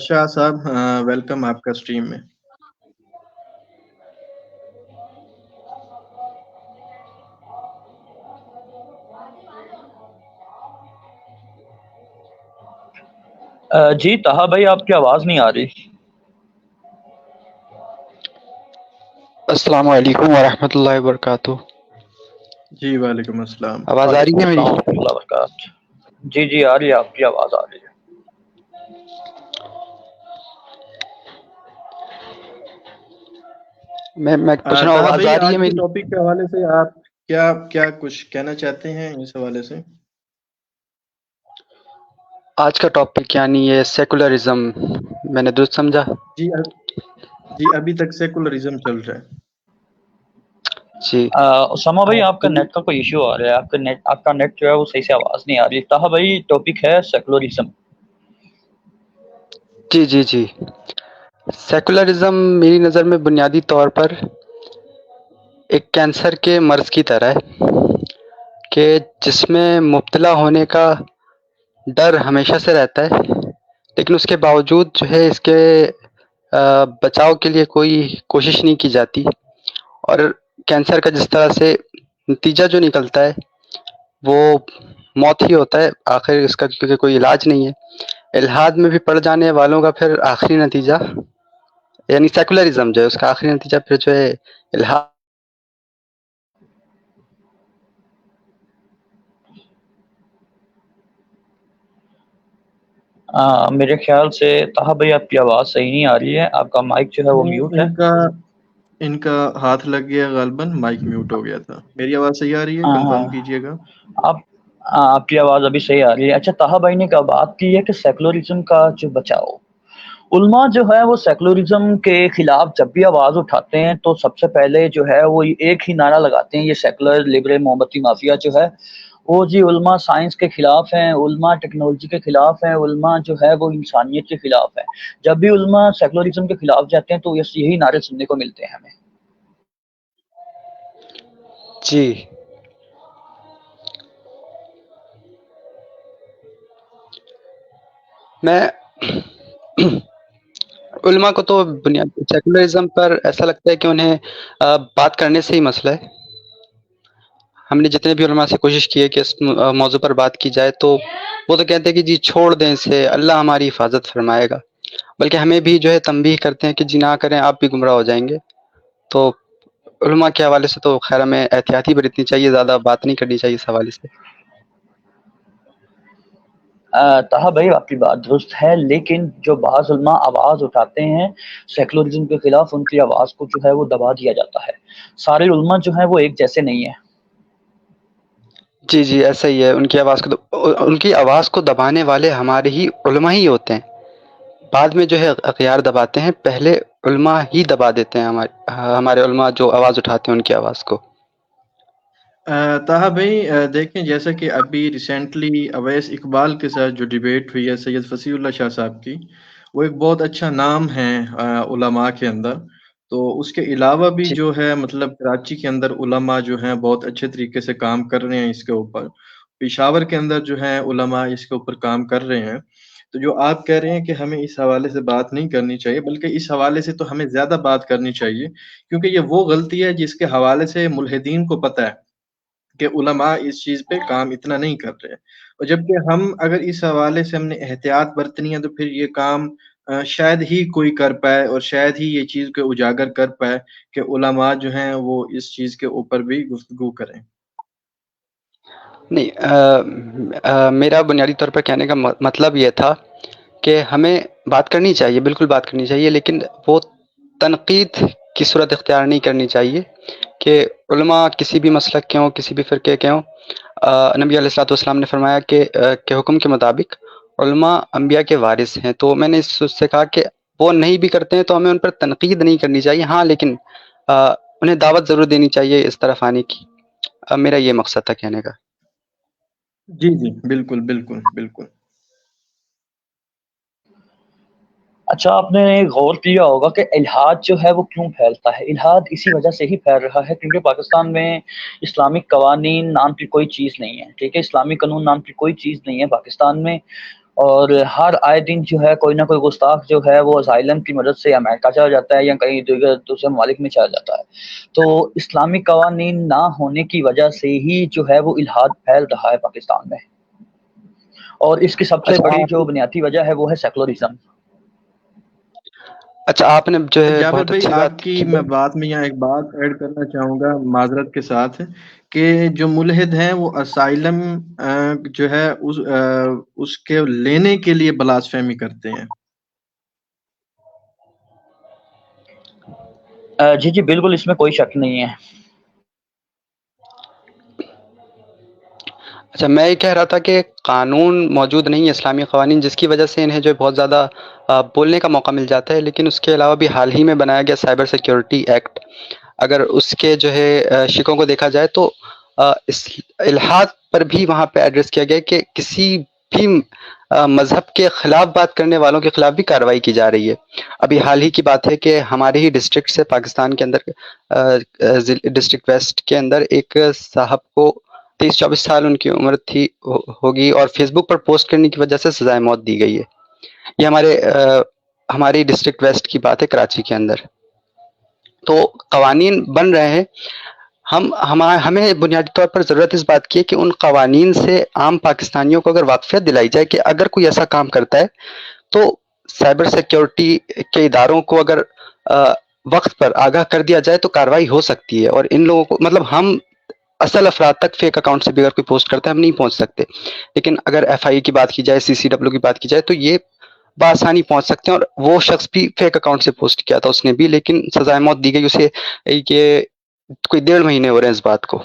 شاہ صاحب، ویلکم آپ کا اسٹریم میں۔ جی طہا بھائی، آپ کی آواز نہیں آ رہی۔ السلام علیکم ورحمۃ اللہ وبرکاتہ۔ جی وعلیکم السلام۔ آواز آ رہی وعلیکم ہے میری؟ السلام ورحمۃ اللہ وبرکاتہ۔ جی جی آ رہی ہے، آپ کی آواز آ رہی ہے۔ میں پوچھ رہا ہوں طاہر آواز بھائی، آ رہی آج ہے کے میری؟ ٹاپک کے حوالے سے آپ کیا کچھ کہنا چاہتے ہیں اس حوالے سے؟ آج کا ٹاپک یعنی یہ سیکولرزم، میں نے درست سمجھا؟ جی ابھی تک سیکولرزم چل رہا ہے۔ جی اسامہ بھائی، آپ کا نیٹ کا کوئی ایشو آ رہا ہے، آپ کا نیٹ جو ہے وہ صحیح سے آواز نہیں آ رہی۔ طہا بھائی، ٹاپک ہے سیکولرزم۔ جی جی جی سیکولرزم میری نظر میں بنیادی طور پر ایک کینسر کے مرض کی طرح ہے کہ جس میں مبتلا ہونے کا ڈر ہمیشہ سے رہتا ہے، لیکن اس کے باوجود جو ہے اس کے بچاؤ کے لیے کوئی کوشش نہیں کی جاتی، اور کینسر کا جس طرح سے نتیجہ جو نکلتا ہے وہ موت ہی ہوتا ہے آخر اس کا، کیونکہ کوئی علاج نہیں ہے۔ الحاد میں بھی پڑ جانے والوں کا پھر آخری نتیجہ یعنی سیکولرزم جو ہے اس کا آخری نتیجہ پھر جو ہے الحاد۔ میرے خیال سے طاہا بھائی آپ کی آواز صحیح نہیں آ رہی ہے، آپ کا مائک جو ہے وہ نہیں، میوٹ ہے۔ ان کا ہاتھ لگ گیا غالباً، مائک میوٹ ہو گیا تھا۔ میری آواز صحیح آ رہی ہے؟ ہاں کنفرم کیجئے گا۔ آپ آپ کی آواز ابھی صحیح آ رہی ہے۔ اچھا، طاہا بھائی نے بات کی ہے کہ سیکولرزم کا جو بچاؤ، علماء جو ہے وہ سیکولرزم کے خلاف جب بھی آواز اٹھاتے ہیں تو سب سے پہلے جو ہے وہ ایک ہی نعرہ لگاتے ہیں، یہ سیکولر لبرل محبتی مافیا جو ہے وہ جی علماء سائنس کے خلاف ہیں، علماء ٹیکنالوجی کے خلاف ہیں، علماء جو ہے وہ انسانیت کے خلاف ہیں۔ جب بھی علماء سیکولرزم کے خلاف جاتے ہیں تو یہی نعرے سننے کو ملتے ہیں ہمیں۔ جی، میں علماء کو تو بنیادی سیکولرزم پر ایسا لگتا ہے کہ انہیں بات کرنے سے ہی مسئلہ ہے۔ ہم نے جتنے بھی علماء سے کوشش کی ہے کہ اس موضوع پر بات کی جائے تو وہ تو کہتے ہیں کہ جی چھوڑ دیں اسے، اللہ ہماری حفاظت فرمائے گا، بلکہ ہمیں بھی جو ہے تنبیہ کرتے ہیں کہ جی نہ کریں، آپ بھی گمراہ ہو جائیں گے۔ تو علماء کے حوالے سے تو خیر ہمیں احتیاطی برتنی چاہیے، زیادہ بات نہیں کرنی چاہیے اس حوالے سے۔ طاہا بھائی آپ کی بات درست ہے، لیکن جو بعض علماء آواز اٹھاتے ہیں سیکولرزم کے خلاف، ان کی آواز کو جو ہے وہ دبا دیا جاتا ہے۔ سارے علماء جو ہیں وہ ایک جیسے نہیں ہیں۔ جی جی، ایسا ہی ہے، ان کی آواز کو دبانے والے ہمارے ہی علماء ہی ہوتے ہیں، بعد میں جو ہے اغیار دباتے ہیں، پہلے علماء ہی دبا دیتے ہیں، ہمارے علماء جو آواز اٹھاتے ہیں ان کی آواز کو۔ طاہا بھائی دیکھیں، جیسا کہ ابھی ریسنٹلی اویس اقبال کے ساتھ جو ڈیبیٹ ہوئی ہے سید فصیح اللہ شاہ صاحب کی، وہ ایک بہت اچھا نام ہے علماء کے اندر۔ تو اس کے علاوہ بھی جی جو ہے مطلب کراچی کے اندر علماء جو ہیں بہت اچھے طریقے سے کام کر رہے ہیں اس کے اوپر، پشاور کے اندر جو ہیں علماء اس کے اوپر کام کر رہے ہیں۔ تو جو آپ کہہ رہے ہیں کہ ہمیں اس حوالے سے بات نہیں کرنی چاہیے، بلکہ اس حوالے سے تو ہمیں زیادہ بات کرنی چاہیے، کیونکہ یہ وہ غلطی ہے جس کے حوالے سے ملحدین کو پتہ ہے کہ علماء اس چیز پہ کام اتنا نہیں کر رہے، اور جبکہ ہم اگر اس حوالے سے ہم نے احتیاط برتنی ہے تو پھر یہ کام شاید ہی کوئی کر پائے، اور شاید ہی یہ چیز کو اجاگر کر پائے کہ علماء جو ہیں وہ اس چیز کے اوپر بھی گفتگو کریں۔ نہیں، میرا بنیادی طور پر کہنے کا مطلب یہ تھا کہ ہمیں بات کرنی چاہیے، بالکل بات کرنی چاہیے، لیکن وہ تنقید کی صورت اختیار نہیں کرنی چاہیے کہ علماء کسی بھی مسلک کے ہوں، کسی بھی فرقے کے ہوں۔ نبی علیہ الصلوۃ والسلام نے فرمایا کہ حکم کے مطابق علماء انبیاء کے وارث ہیں، تو میں نے اس سے کہا کہ وہ نہیں بھی کرتے ہیں تو ہمیں ان پر تنقید نہیں کرنی چاہیے، ہاں لیکن انہیں دعوت ضرور دینی چاہیے اس طرف آنے کی۔ میرا یہ مقصد تھا کہنے کا۔ جی جی، بالکل بالکل بالکل۔ اچھا، آپ نے غور کیا ہوگا کہ الحاد جو ہے وہ کیوں پھیلتا ہے؟ الحاد اسی وجہ سے ہی پھیل رہا ہے کیونکہ پاکستان میں اسلامک قوانین نام کی کوئی چیز نہیں ہے، ٹھیک ہے، اسلامی قانون نام کی کوئی چیز نہیں ہے پاکستان میں، اور ہر آئے دن جو ہے کوئی نہ کوئی گستاخ جو ہے وہ اسائلم کی مدد سے امریکہ چلا جاتا ہے یا کہیں دوسرے ممالک میں چلا جاتا ہے۔ تو اسلامی قوانین نہ ہونے کی وجہ سے ہی جو ہے وہ الحاد پھیل رہا ہے پاکستان میں، اور اس کی سب سے اچھا بڑی جو بنیادی وجہ ہے وہ ہے سیکولرزم۔ آپ نے جو ہے جابر بہت بھائی، اچھی آپ بات کی کی میں بات میں یہاں ایک بات ایڈ کرنا چاہوں گا معذرت کے ساتھ، کہ جو ملحد ہیں وہ اسائلم جو ہے اس کے لینے کے لیے بلاسفہمی کرتے ہیں۔ جی جی بالکل، اس میں کوئی شک نہیں ہے۔ اچھا، میں یہ کہہ رہا تھا کہ قانون موجود نہیں ہے، اسلامی قوانین، جس کی وجہ سے انہیں جو ہے بہت زیادہ بولنے کا موقع مل جاتا ہے، لیکن اس کے علاوہ بھی حال ہی میں بنایا گیا سائبر سیکیورٹی ایکٹ، اگر اس کے جو ہے شقوں کو دیکھا جائے تو اس الحاد پر بھی وہاں پہ ایڈریس کیا گیا کہ کسی بھی مذہب کے خلاف بات کرنے والوں کے خلاف بھی کارروائی کی جا رہی ہے۔ ابھی حال ہی کی بات ہے کہ ہمارے ہی ڈسٹرکٹ سے پاکستان کے اندر ڈسٹرکٹ ویسٹ کے اندر ایک صاحب کو 23-24 سال ان کی عمر تھی ہوگی، اور فیس بک پر پوسٹ کرنے کی وجہ سے سزائے موت دی گئی ہے۔ یہ ہماری ڈسٹرکٹ ویسٹ کی بات ہے، کراچی کے اندر۔ تو قوانین بن رہے ہیں، ہمیں بنیادی طور پر ضرورت اس بات کی ہے کہ ان قوانین سے عام پاکستانیوں کو اگر واقفیت دلائی جائے کہ اگر کوئی ایسا کام کرتا ہے تو سائبر سیکیورٹی کے اداروں کو اگر وقت پر آگاہ کر دیا جائے تو کارروائی ہو سکتی ہے، اور ان لوگوں کو مطلب ہم اصل افراد تک فیک اکاؤنٹ سے بھی اگر کوئی پوسٹ کرتا ہے ہم نہیں پہنچ سکتے، لیکن اگر ایف آئی کی بات کی جائے، سی سی ڈبلو کی بات کی جائے تو یہ بآسانی پہنچ سکتے ہیں. اور وہ شخص بھی فیک اکاؤنٹ سے پوسٹ کیا تھا اس نے بھی، لیکن سزائے موت دی گئی اسے. یہ کوئی 1.5 مہینے ہو رہے ہیں اس بات کو.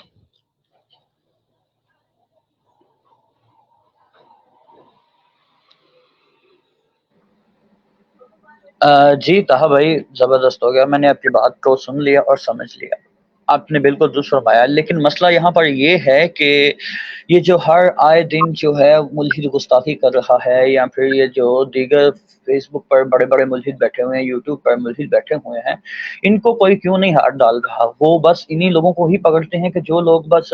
جی طاہا بھائی زبردست ہو گیا، میں نے آپ کی بات کو سن لیا اور سمجھ لیا، آپ نے بالکل درست فرمایا. لیکن مسئلہ یہاں پر یہ ہے کہ یہ جو ہر آئے دن جو ہے ملحد گستاخی کر رہا ہے، یا پھر یہ جو دیگر فیس بک پر بڑے بڑے ملحد بیٹھے ہوئے ہیں، یوٹیوب پر ملحد بیٹھے ہوئے ہیں، ان کو کوئی کیوں نہیں ہاتھ ڈال رہا؟ وہ بس انہی لوگوں کو ہی پکڑتے ہیں کہ جو لوگ بس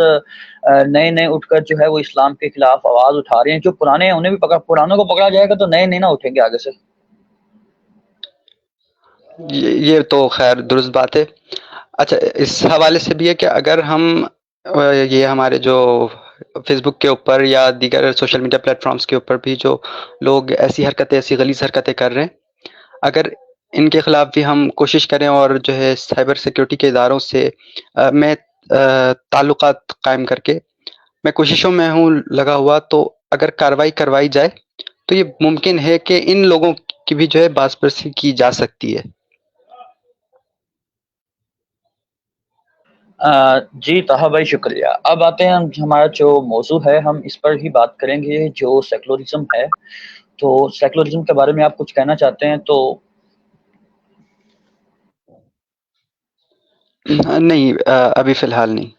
نئے نئے اٹھ کر جو ہے وہ اسلام کے خلاف آواز اٹھا رہے ہیں. جو پرانے ہیں انہیں بھی پکڑ، پرانوں کو پکڑا جائے گا تو نئے نئے نہ اٹھیں گے آگے سے. یہ تو خیر درست بات ہے. اچھا، اس حوالے سے بھی ہے کہ اگر ہم یہ ہمارے جو فیس بک کے اوپر یا دیگر سوشل میڈیا پلیٹ فارمز کے اوپر بھی جو لوگ ایسی حرکتیں، ایسی غلیظ حرکتیں کر رہے ہیں، اگر ان کے خلاف بھی ہم کوشش کریں اور جو ہے سائبر سیکیورٹی کے اداروں سے میں تعلقات قائم کر کے میں کوششوں میں ہوں لگا ہوا، تو اگر کارروائی کروائی جائے تو یہ ممکن ہے کہ ان لوگوں کی بھی جو ہے باز پرسی کی جا سکتی ہے. جی طاہا بھائی شکریہ. اب آتے ہیں ہمارا جو موضوع ہے، ہم اس پر ہی بات کریں گے جو سیکولرزم ہے. تو سیکولرزم کے بارے میں آپ کچھ کہنا چاہتے ہیں تو؟ نہیں، ابھی فی الحال نہیں.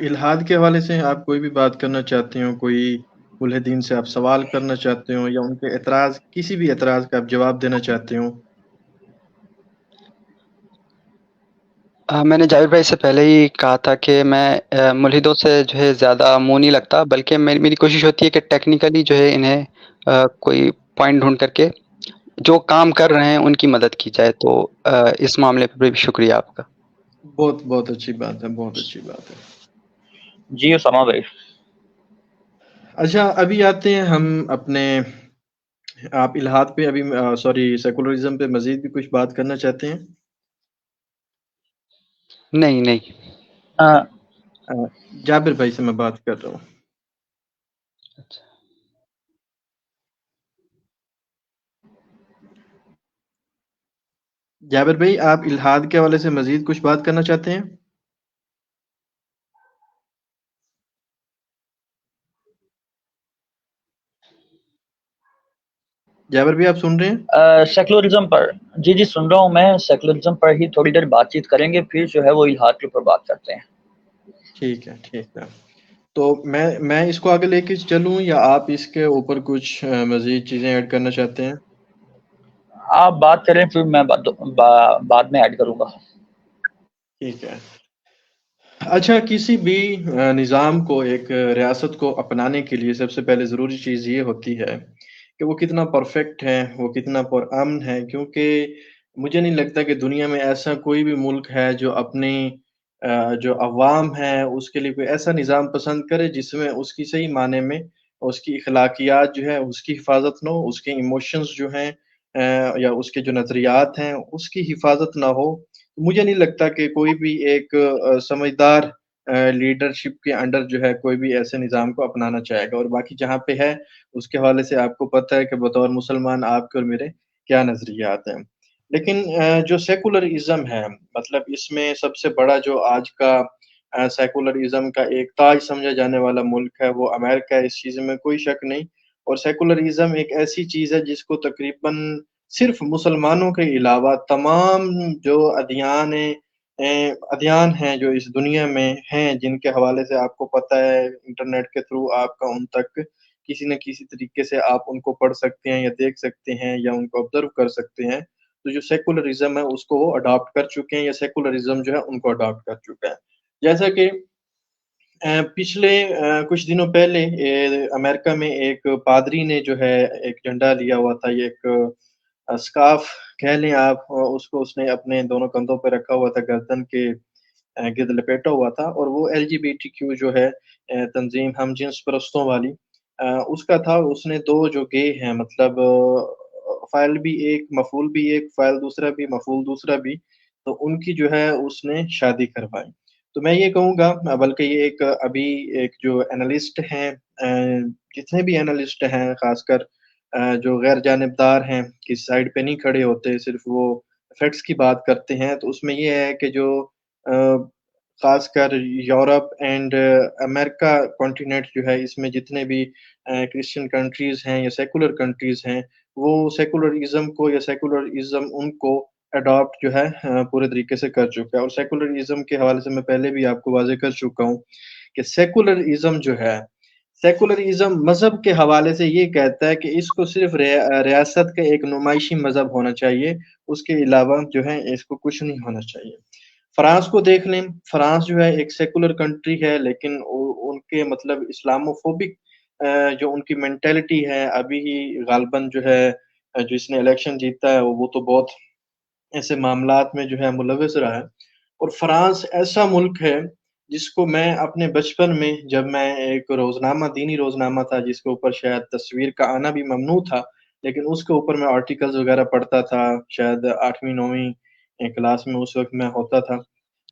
الحاد کے حوالے سے آپ کوئی بھی بات کرنا چاہتے ہو، کوئی ملحدین سے آپ سوال کرنا چاہتے ہو، یا ان کے اعتراض، کسی بھی اعتراض کا آپ جواب دینا چاہتے ہو؟ میں نے جاوید بھائی سے پہلے ہی کہا تھا کہ میں ملحدوں سے جو ہے زیادہ منہ نہیں لگتا، بلکہ میری کوشش ہوتی ہے کہ ٹیکنیکلی جو ہے انہیں کوئی پوائنٹ ڈھونڈ کر کے جو کام کر رہے ہیں ان کی مدد کی جائے. تو اس معاملے پہ بھی شکریہ آپ کا. بہت بہت اچھی بات ہے، بہت اچھی بات ہے. جی اسامہ بھائی. اچھا، ابھی آتے ہیں ہم اپنے، آپ الحاد پہ ابھی سوری سیکولرزم پہ مزید بھی کچھ بات کرنا چاہتے ہیں؟ نہیں نہیں. جابر بھائی سے میں بات کر رہا ہوں. اچھا. جابر بھائی، آپ الحاد کے حوالے سے مزید کچھ بات کرنا چاہتے ہیں؟ جابر بھائی آپ سن رہے ہیں؟ سیکولرزم پر، جی جی سن رہا ہوں میں. سیکولرزم پر ہی تھوڑی دیر بات چیت کریں گے، پھر جو ہے وہ الحاد کے اوپر بات کرتے ہیں. ٹھیک ہے، ٹھیک ہے. تو میں اس کو آگے لے کے چلوں، یا آپ اس کے اوپر کچھ مزید چیزیں ایڈ کرنا چاہتے ہیں؟ آپ بات کریں، پھر میں بعد میں ایڈ کروں گا. ٹھیک ہے. اچھا، کسی بھی نظام کو، ایک ریاست کو اپنانے کے لیے سب سے پہلے ضروری چیز یہ ہوتی ہے کہ وہ کتنا پرفیکٹ ہے، وہ کتنا پرامن ہے. کیونکہ مجھے نہیں لگتا کہ دنیا میں ایسا کوئی بھی ملک ہے جو اپنی جو عوام ہے اس کے لیے کوئی ایسا نظام پسند کرے جس میں اس کی صحیح معنی میں اس کی اخلاقیات جو ہے اس کی حفاظت نہ ہو، اس کے ایموشنز جو ہیں یا اس کے جو نظریات ہیں اس کی حفاظت نہ ہو. مجھے نہیں لگتا کہ کوئی بھی ایک سمجھدار لیڈرشپ کے انڈر جو ہے کوئی بھی ایسے نظام کو اپنانا چاہے گا. اور باقی جہاں پہ ہے اس کے حوالے سے آپ کو پتہ ہے کہ بطور مسلمان آپ کے اور میرے کیا نظریات ہیں. لیکن جو سیکولرزم ہے، مطلب اس میں سب سے بڑا جو آج کا سیکولرزم کا ایک تاج سمجھا جانے والا ملک ہے وہ امریکہ ہے. اس چیز میں کوئی شک نہیں. اور سیکولرزم ایک ایسی چیز ہے جس کو تقریباً صرف مسلمانوں کے علاوہ تمام جو ادیان ہیں جو اس دنیا میں ہیں، جن کے حوالے سے آپ کو پتہ ہے انٹرنیٹ کے تھرو آپ کا ان تک کسی نہ کسی طریقے سے آپ ان کو پڑھ سکتے ہیں یا دیکھ سکتے ہیں یا ان کو آبزرو کر سکتے ہیں. تو جو سیکولرزم ہے اس کو وہ اڈاپٹ کر چکے ہیں، یا سیکولرزم جو ہے ان کو اڈاپٹ کر چکا ہے. جیسا کہ پچھلے کچھ دنوں پہلے امریکہ میں ایک پادری نے جو ہے ایک جھنڈا لیا ہوا تھا، یہ ایک اسکارف کہہ لیں آپ، اس کو اس نے اپنے دونوں کندھوں پہ رکھا ہوا تھا، گردن کے گرد لپیٹا ہوا تھا. اور وہ L G B T Q جو ہے تنظیم ہم جنس پرستوں والی، اس کا تھا. اس نے دو جو گے ہیں، مطلب فائل بھی ایک، مفعول بھی ایک، فائل دوسرا بھی، مفعول دوسرا بھی، تو ان کی جو ہے اس نے شادی کروائی. تو میں یہ کہوں گا بلکہ یہ ایک ابھی ایک جو اینالسٹ ہیں جتنے بھی اینالسٹ ہیں خاص کر جو غیر جانبدار ہیں کس سائڈ پہ نہیں کھڑے ہوتے صرف وہ فیکٹس کی بات کرتے ہیں تو اس میں یہ ہے کہ جو خاص کر یورپ اینڈ امریکہ کانٹیننٹ جو ہے اس میں جتنے بھی کرسچن کنٹریز ہیں یا سیکولر کنٹریز ہیں وہ سیکولرزم کو یا سیکولرزم ان کو اڈاپٹ جو ہے پورے طریقے سے کر چکا ہے. اور سیکولرزم کے حوالے سے میں پہلے بھی آپ کو واضح کر چکا ہوں کہ سیکولرزم جو ہے سیکولرزم مذہب کے حوالے سے یہ کہتا ہے کہ اس کو صرف ریاست کا ایک نمائشی مذہب ہونا چاہیے, اس کے علاوہ جو ہے اس کو کچھ نہیں ہونا چاہیے. فرانس کو دیکھ لیں, فرانس جو ہے ایک سیکولر کنٹری ہے لیکن ان کے مطلب اسلاموفوبک جو ان کی مینٹلٹی ہے ابھی ہی غالباً جو ہے جس نے الیکشن جیتا ہے وہ تو بہت ایسے معاملات میں جو ہے ملوث رہا ہے. اور فرانس ایسا ملک ہے جس کو میں اپنے بچپن میں جب میں ایک روزنامہ دینی روزنامہ تھا جس کے اوپر شاید تصویر کا آنا بھی ممنوع تھا لیکن اس کے اوپر میں آرٹیکلز وغیرہ پڑھتا تھا, شاید 8ویں 9ویں کلاس میں اس وقت میں ہوتا تھا.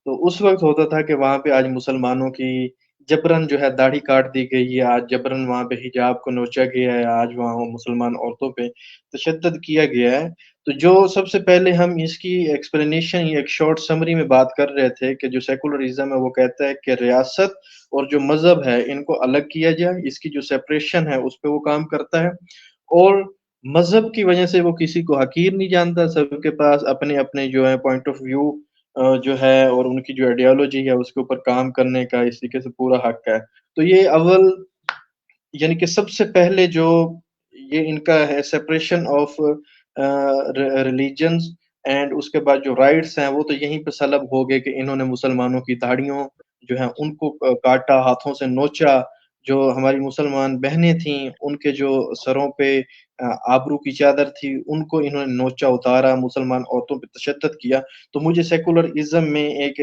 تو اس وقت ہوتا تھا کہ وہاں پہ آج مسلمانوں کی جبرن جو ہے داڑھی کاٹ دی گئی ہے, آج جبرن وہاں پہ حجاب کو نوچا گیا ہے, آج وہاں مسلمان عورتوں پہ تشدد کیا گیا ہے. تو جو سب سے پہلے ہم اس کی ایکسپلینیشن یا ایک شارٹ سمری میں بات کر رہے تھے کہ جو سیکولرزم ہے وہ کہتا ہے کہ ریاست اور جو مذہب ہے ان کو الگ کیا جائے, اس کی جو سیپریشن ہے اس پہ وہ کام کرتا ہے. اور مذہب کی وجہ سے وہ کسی کو حقیر نہیں جانتا, سب کے پاس اپنے اپنے جو ہے پوائنٹ آف ویو جو ہے اور ان کی جو آئیڈیالوجی ہے اس کے اوپر کام کرنے کا اس طریقے سے پورا حق ہے. تو یہ اول یعنی کہ سب سے پہلے جو یہ ان کا ہے سیپریشن آف ریلیجنز اینڈ اس کے بعد جو رائٹس ہیں وہ تو یہیں پہ سلب ہو گئے کہ انہوں نے مسلمانوں کی داڑھیوں جو ہیں ان کو کاٹا, ہاتھوں سے نوچا. جو ہماری مسلمان بہنیں تھیں ان کے جو سروں پہ آبرو کی چادر تھی ان کو انہوں نے نوچا اتارا, مسلمان عورتوں پہ تشدد کیا. تو مجھے سیکولرزم میں ایک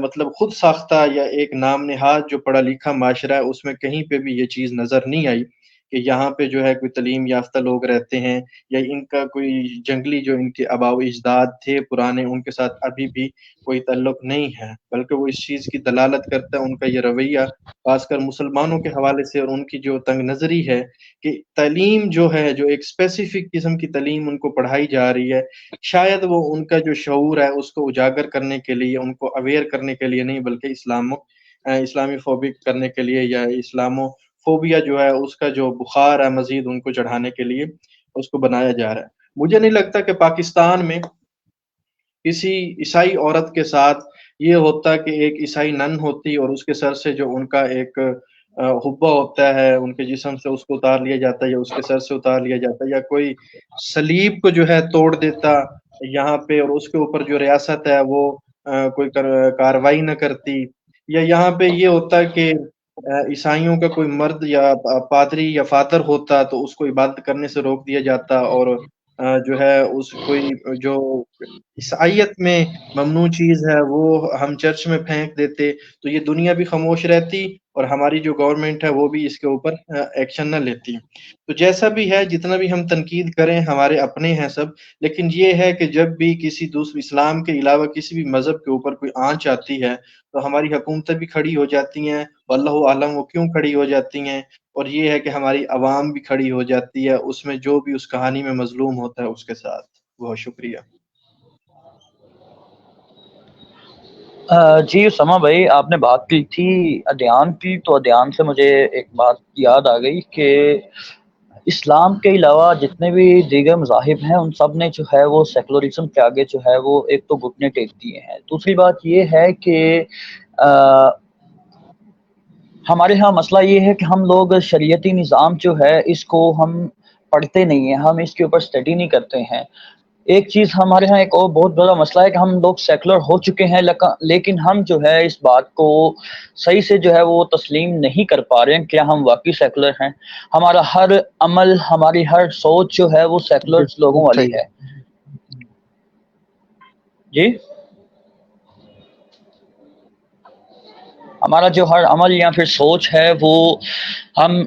مطلب خود ساختہ یا ایک نام نہاد جو پڑھا لکھا معاشرہ ہے اس میں کہیں پہ بھی یہ چیز نظر نہیں آئی کہ یہاں پہ جو ہے کوئی تعلیم یافتہ لوگ رہتے ہیں یا ان کا کوئی جنگلی جو ان کے آباء و اجداد تھے پرانے ان کے ساتھ ابھی بھی کوئی تعلق نہیں ہے, بلکہ وہ اس چیز کی دلالت کرتا ہے ان کا یہ رویہ خاص کر مسلمانوں کے حوالے سے اور ان کی جو تنگ نظری ہے کہ تعلیم جو ہے جو ایک اسپیسیفک قسم کی تعلیم ان کو پڑھائی جا رہی ہے شاید وہ ان کا جو شعور ہے اس کو اجاگر کرنے کے لیے, ان کو اویئر کرنے کے لیے نہیں بلکہ اسلامی فوبک کرنے کے لیے یا اسلامو فوبیا جو ہے اس کا جو بخار ہے مزید ان کو چڑھانے کے لیے اس کو بنایا جا رہا ہے. مجھے نہیں لگتا کہ پاکستان میں کسی عیسائی عورت کے ساتھ یہ ہوتا کہ ایک عیسائی نن ہوتی اور اس کے سر سے جو ان کا ایک حبہ ہوتا ہے ان کے جسم سے اس کو اتار لیا جاتا ہے یا اس کے سر سے اتار لیا جاتا ہے, یا کوئی صلیب کو جو ہے توڑ دیتا یہاں پہ اور اس کے اوپر جو ریاست ہے وہ کوئی کاروائی نہ کرتی, یا یہاں پہ یہ ہوتا کہ عیسائیوں کا کوئی مرد یا پادری یا فادر ہوتا تو اس کو عبادت کرنے سے روک دیا جاتا اور جو ہے اس کوئی جو عیسائیت میں ممنوع چیز ہے وہ ہم چرچ میں پھینک دیتے تو یہ دنیا بھی خاموش رہتی اور ہماری جو گورنمنٹ ہے وہ بھی اس کے اوپر ایکشن نہ لیتی. تو جیسا بھی ہے جتنا بھی ہم تنقید کریں ہمارے اپنے ہیں سب, لیکن یہ ہے کہ جب بھی کسی دوسرے اسلام کے علاوہ کسی بھی مذہب کے اوپر کوئی آنچ آتی ہے تو ہماری حکومتیں بھی کھڑی ہو جاتی ہیں, واللہ عالم وہ کیوں کھڑی ہو جاتی ہیں, اور یہ ہے کہ ہماری عوام بھی کھڑی ہو جاتی ہے اس میں جو بھی اس کہانی میں مظلوم ہوتا ہے اس کے ساتھ. بہت شکریہ. جی اسامہ بھائی آپ نے بات کی تھی ادیان کی, تو ادیان سے مجھے ایک بات یاد آ گئی کہ اسلام کے علاوہ جتنے بھی دیگر مذاہب ہیں ان سب نے جو ہے وہ سیکولرزم کے آگے جو ہے وہ ایک تو گھٹنے ٹیک دیے ہیں. دوسری بات یہ ہے کہ ہمارے ہاں مسئلہ یہ ہے کہ ہم لوگ شریعتی نظام جو ہے اس کو ہم پڑھتے نہیں ہیں, ہم اس کے اوپر اسٹڈی نہیں کرتے ہیں. ایک چیز ہمارے ہاں ایک اور بہت بڑا مسئلہ ہے کہ ہم لوگ سیکولر ہو چکے ہیں لیکن ہم جو ہے اس بات کو صحیح سے جو ہے وہ تسلیم نہیں کر پا رہے ہیں کیا ہم واقعی سیکولر ہیں. ہمارا ہر عمل ہماری ہر سوچ جو ہے وہ سیکولر لوگوں والی صحیح ہے. جی ہمارا جو ہر عمل یا پھر سوچ ہے وہ ہم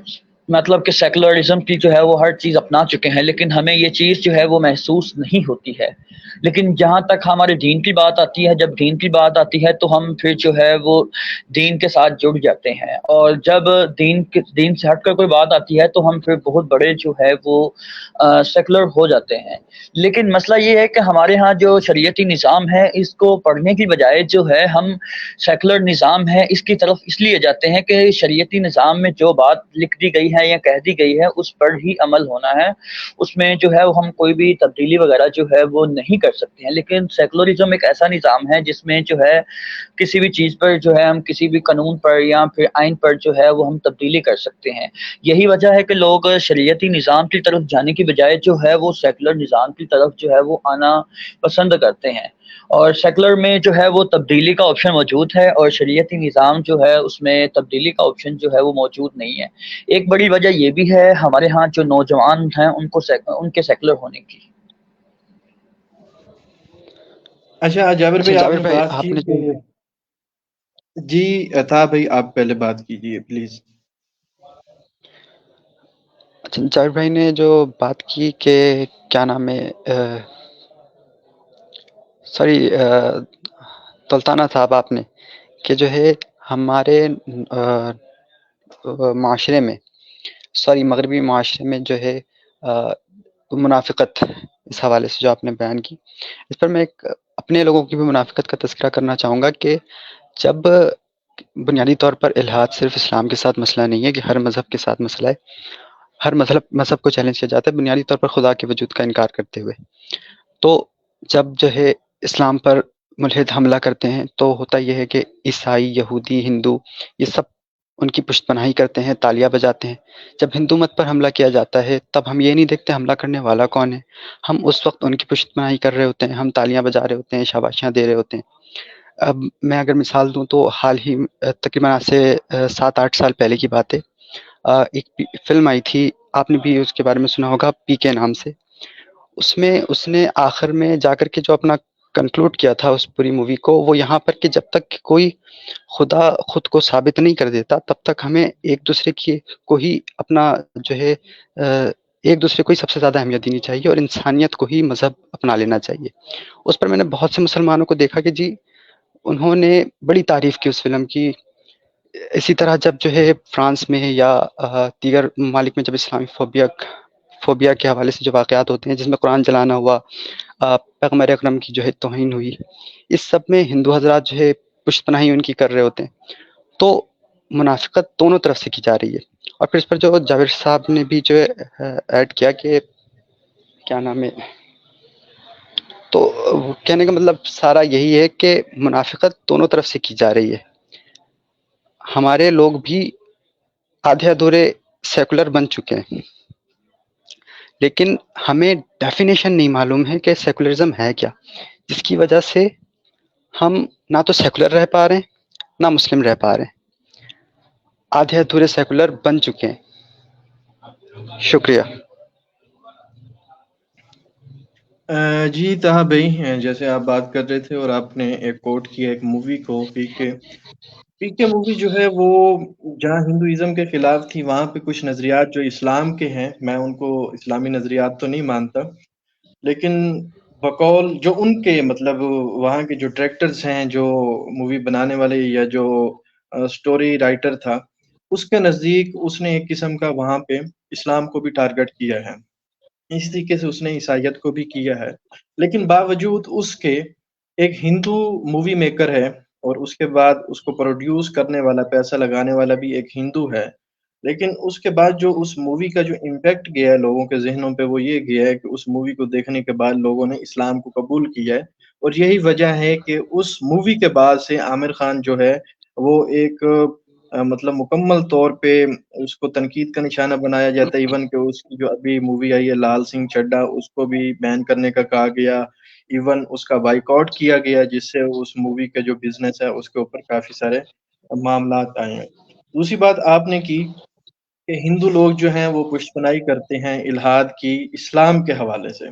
مطلب کہ سیکولرزم کی جو ہے وہ ہر چیز اپنا چکے ہیں، لیکن ہمیں یہ چیز جو ہے وہ محسوس نہیں ہوتی ہے. لیکن جہاں تک ہمارے دین کی بات آتی ہے، جب دین کی بات آتی ہے تو ہم پھر جو ہے وہ دین کے ساتھ جڑ جاتے ہیں، اور جب دین سے ہٹ کر کوئی بات آتی ہے تو ہم پھر بہت بڑے جو ہے وہ سیکولر ہو جاتے ہیں. لیکن مسئلہ یہ ہے کہ ہمارے ہاں جو شریعتی نظام ہے اس کو پڑھنے کی بجائے جو ہے ہم سیکولر نظام ہے اس کی طرف اس لیے جاتے ہیں کہ شریعتی نظام میں جو بات لکھ دی گئی ہے یا کہہ دی گئی ہے اس پر ہی عمل ہونا ہے، اس میں جو ہے ہم کوئی بھی تبدیلی وغیرہ جو ہے وہ نہیں کر سکتے ہیں. لیکن سیکولرزم ایک ایسا نظام ہے جس میں جو ہے کسی بھی چیز پر جو ہے ہم کسی بھی قانون پر یا پھر آئین پر جو ہے وہ ہم تبدیلی کر سکتے ہیں. یہی وجہ ہے کہ لوگ شریعتی نظام کی طرف جانے کی بجائے جو ہے وہ سیکولر نظام کی طرف جو ہے وہ آنا پسند کرتے ہیں. اور سیکولر میں جو ہے وہ تبدیلی کا آپشن موجود ہے، اور شریعتی نظام جو ہے اس میں تبدیلی کا آپشن جو ہے وہ موجود نہیں ہے. ایک بڑی وجہ یہ بھی ہے ہمارے ہاں جو نوجوان ہیں ان کے سیکولر ہونے کی. اچھا جابر اچھا بھائی، آپ جابر نے بھائی بات آپ کی نے جو کہ جی عطا بھائی، آپ پہلے بات کیجیے پلیز. اچھا جابر بھائی نے جو بات کی کہ کیا نام ہے سوری سلطانہ صاحب آپ نے کہ جو ہے ہمارے معاشرے میں مغربی معاشرے میں جو ہے منافقت، اس حوالے سے جو آپ نے بیان کی، اس پر میں ایک اپنے لوگوں کی بھی منافقت کا تذکرہ کرنا چاہوں گا کہ جب بنیادی طور پر الحاد صرف اسلام کے ساتھ مسئلہ نہیں ہے کہ ہر مذہب کے ساتھ مسئلہ ہے، ہر مذہب کو چیلنج کیا جاتا ہے بنیادی طور پر خدا کے وجود کا انکار کرتے ہوئے. تو جب جو ہے اسلام پر ملحد حملہ کرتے ہیں تو ہوتا یہ ہے کہ عیسائی، یہودی، ہندو یہ سب ان کی پشت پناہی کرتے ہیں، تالیاں بجاتے ہیں. جب ہندو مت پر حملہ کیا جاتا ہے تب ہم یہ نہیں دیکھتے حملہ کرنے والا کون ہے، ہم اس وقت ان کی پشت پناہی کر رہے ہوتے ہیں، ہم تالیاں بجا رہے ہوتے ہیں، شاباشیاں دے رہے ہوتے ہیں. اب میں اگر مثال دوں تو حال ہی تقریباً آج سے 7-8 سال پہلے کی بات ہے، ایک فلم آئی تھی، آپ نے بھی اس کے بارے میں سنا ہوگا، پی کے نام سے. اس میں اس نے آخر میں جا کر کے جو اپنا کنکلوڈ کیا تھا اس پوری مووی کو، وہ یہاں پر کہ جب تک کوئی خدا خود کو ثابت نہیں کر دیتا تب تک ہمیں ایک دوسرے کی کو ہی اپنا جو ہے ایک دوسرے کو ہی سب سے زیادہ اہمیت دینی چاہیے اور انسانیت کو ہی مذہب اپنا لینا چاہیے. اس پر میں نے بہت سے مسلمانوں کو دیکھا کہ جی انہوں نے بڑی تعریف کی اس فلم کی. اسی طرح جب جو ہے فرانس میں یا دیگر ممالک میں جب اسلامی فوبیا کے حوالے سے جو واقعات ہوتے ہیں جس میں قرآن جلانا ہوا، پیغمبر اکرم کی جو ہے توہین ہوئی، اس سب میں ہندو حضرات جو ہے پشت پناہی ان کی کر رہے ہوتے ہیں. تو منافقت دونوں طرف سے کی جا رہی ہے. اور پھر اس پر جو جاوید صاحب نے بھی جو ایڈ کیا کہ کیا نام ہے، تو کہنے کا مطلب سارا یہی ہے کہ منافقت دونوں طرف سے کی جا رہی ہے. ہمارے لوگ بھی آدھے ادھورے سیکولر بن چکے ہیں، لیکن ہمیں ڈیفینیشن نہیں معلوم ہے کہ سیکولرزم ہے کیا، جس کی وجہ سے ہم نہ تو سیکولر رہ پا رہے ہیں نہ مسلم رہ پا رہے ہیں، آدھے ادھورے سیکولر بن چکے ہیں. شکریہ. جی طه بھائی، جیسے آپ بات کر رہے تھے اور آپ نے ایک کوٹ کیا ایک مووی کو، پی کے مووی جو ہے وہ جہاں ہندوازم کے خلاف تھی وہاں پہ کچھ نظریات جو اسلام کے ہیں، میں ان کو اسلامی نظریات تو نہیں مانتا، لیکن بقول جو ان کے مطلب وہاں کے جو ڈائریکٹرز ہیں، جو مووی بنانے والے یا جو سٹوری رائٹر تھا، اس کے نزدیک اس نے ایک قسم کا وہاں پہ اسلام کو بھی ٹارگٹ کیا ہے، اس طریقے سے اس نے عیسائیت کو بھی کیا ہے. لیکن باوجود اس کے ایک ہندو مووی میکر ہے اور اس کے بعد اس کو پروڈیوس کرنے والا، پیسہ لگانے والا بھی ایک ہندو ہے، لیکن اس کے بعد جو اس مووی کا جو امپیکٹ گیا ہے لوگوں کے ذہنوں پہ وہ یہ گیا ہے کہ اس مووی کو دیکھنے کے بعد لوگوں نے اسلام کو قبول کیا ہے. اور یہی وجہ ہے کہ اس مووی کے بعد سے عامر خان جو ہے وہ ایک مطلب مکمل طور پہ اس کو تنقید کا نشانہ بنایا جاتا ہے. ایون کہ اس کی جو ابھی مووی آئی ہے لال سنگھ چڈھا، اس کو بھی بین کرنے کا کہا گیا، ایون اس کا بائیکاٹ کیا گیا، جس سے اس مووی کا جو بزنس ہے اس کے اوپر کافی سارے معاملات آئے ہیں. دوسری بات آپ نے کی کہ ہندو لوگ جو ہیں وہ پشت پناہی کرتے ہیں الحاد کی اسلام کے حوالے سے،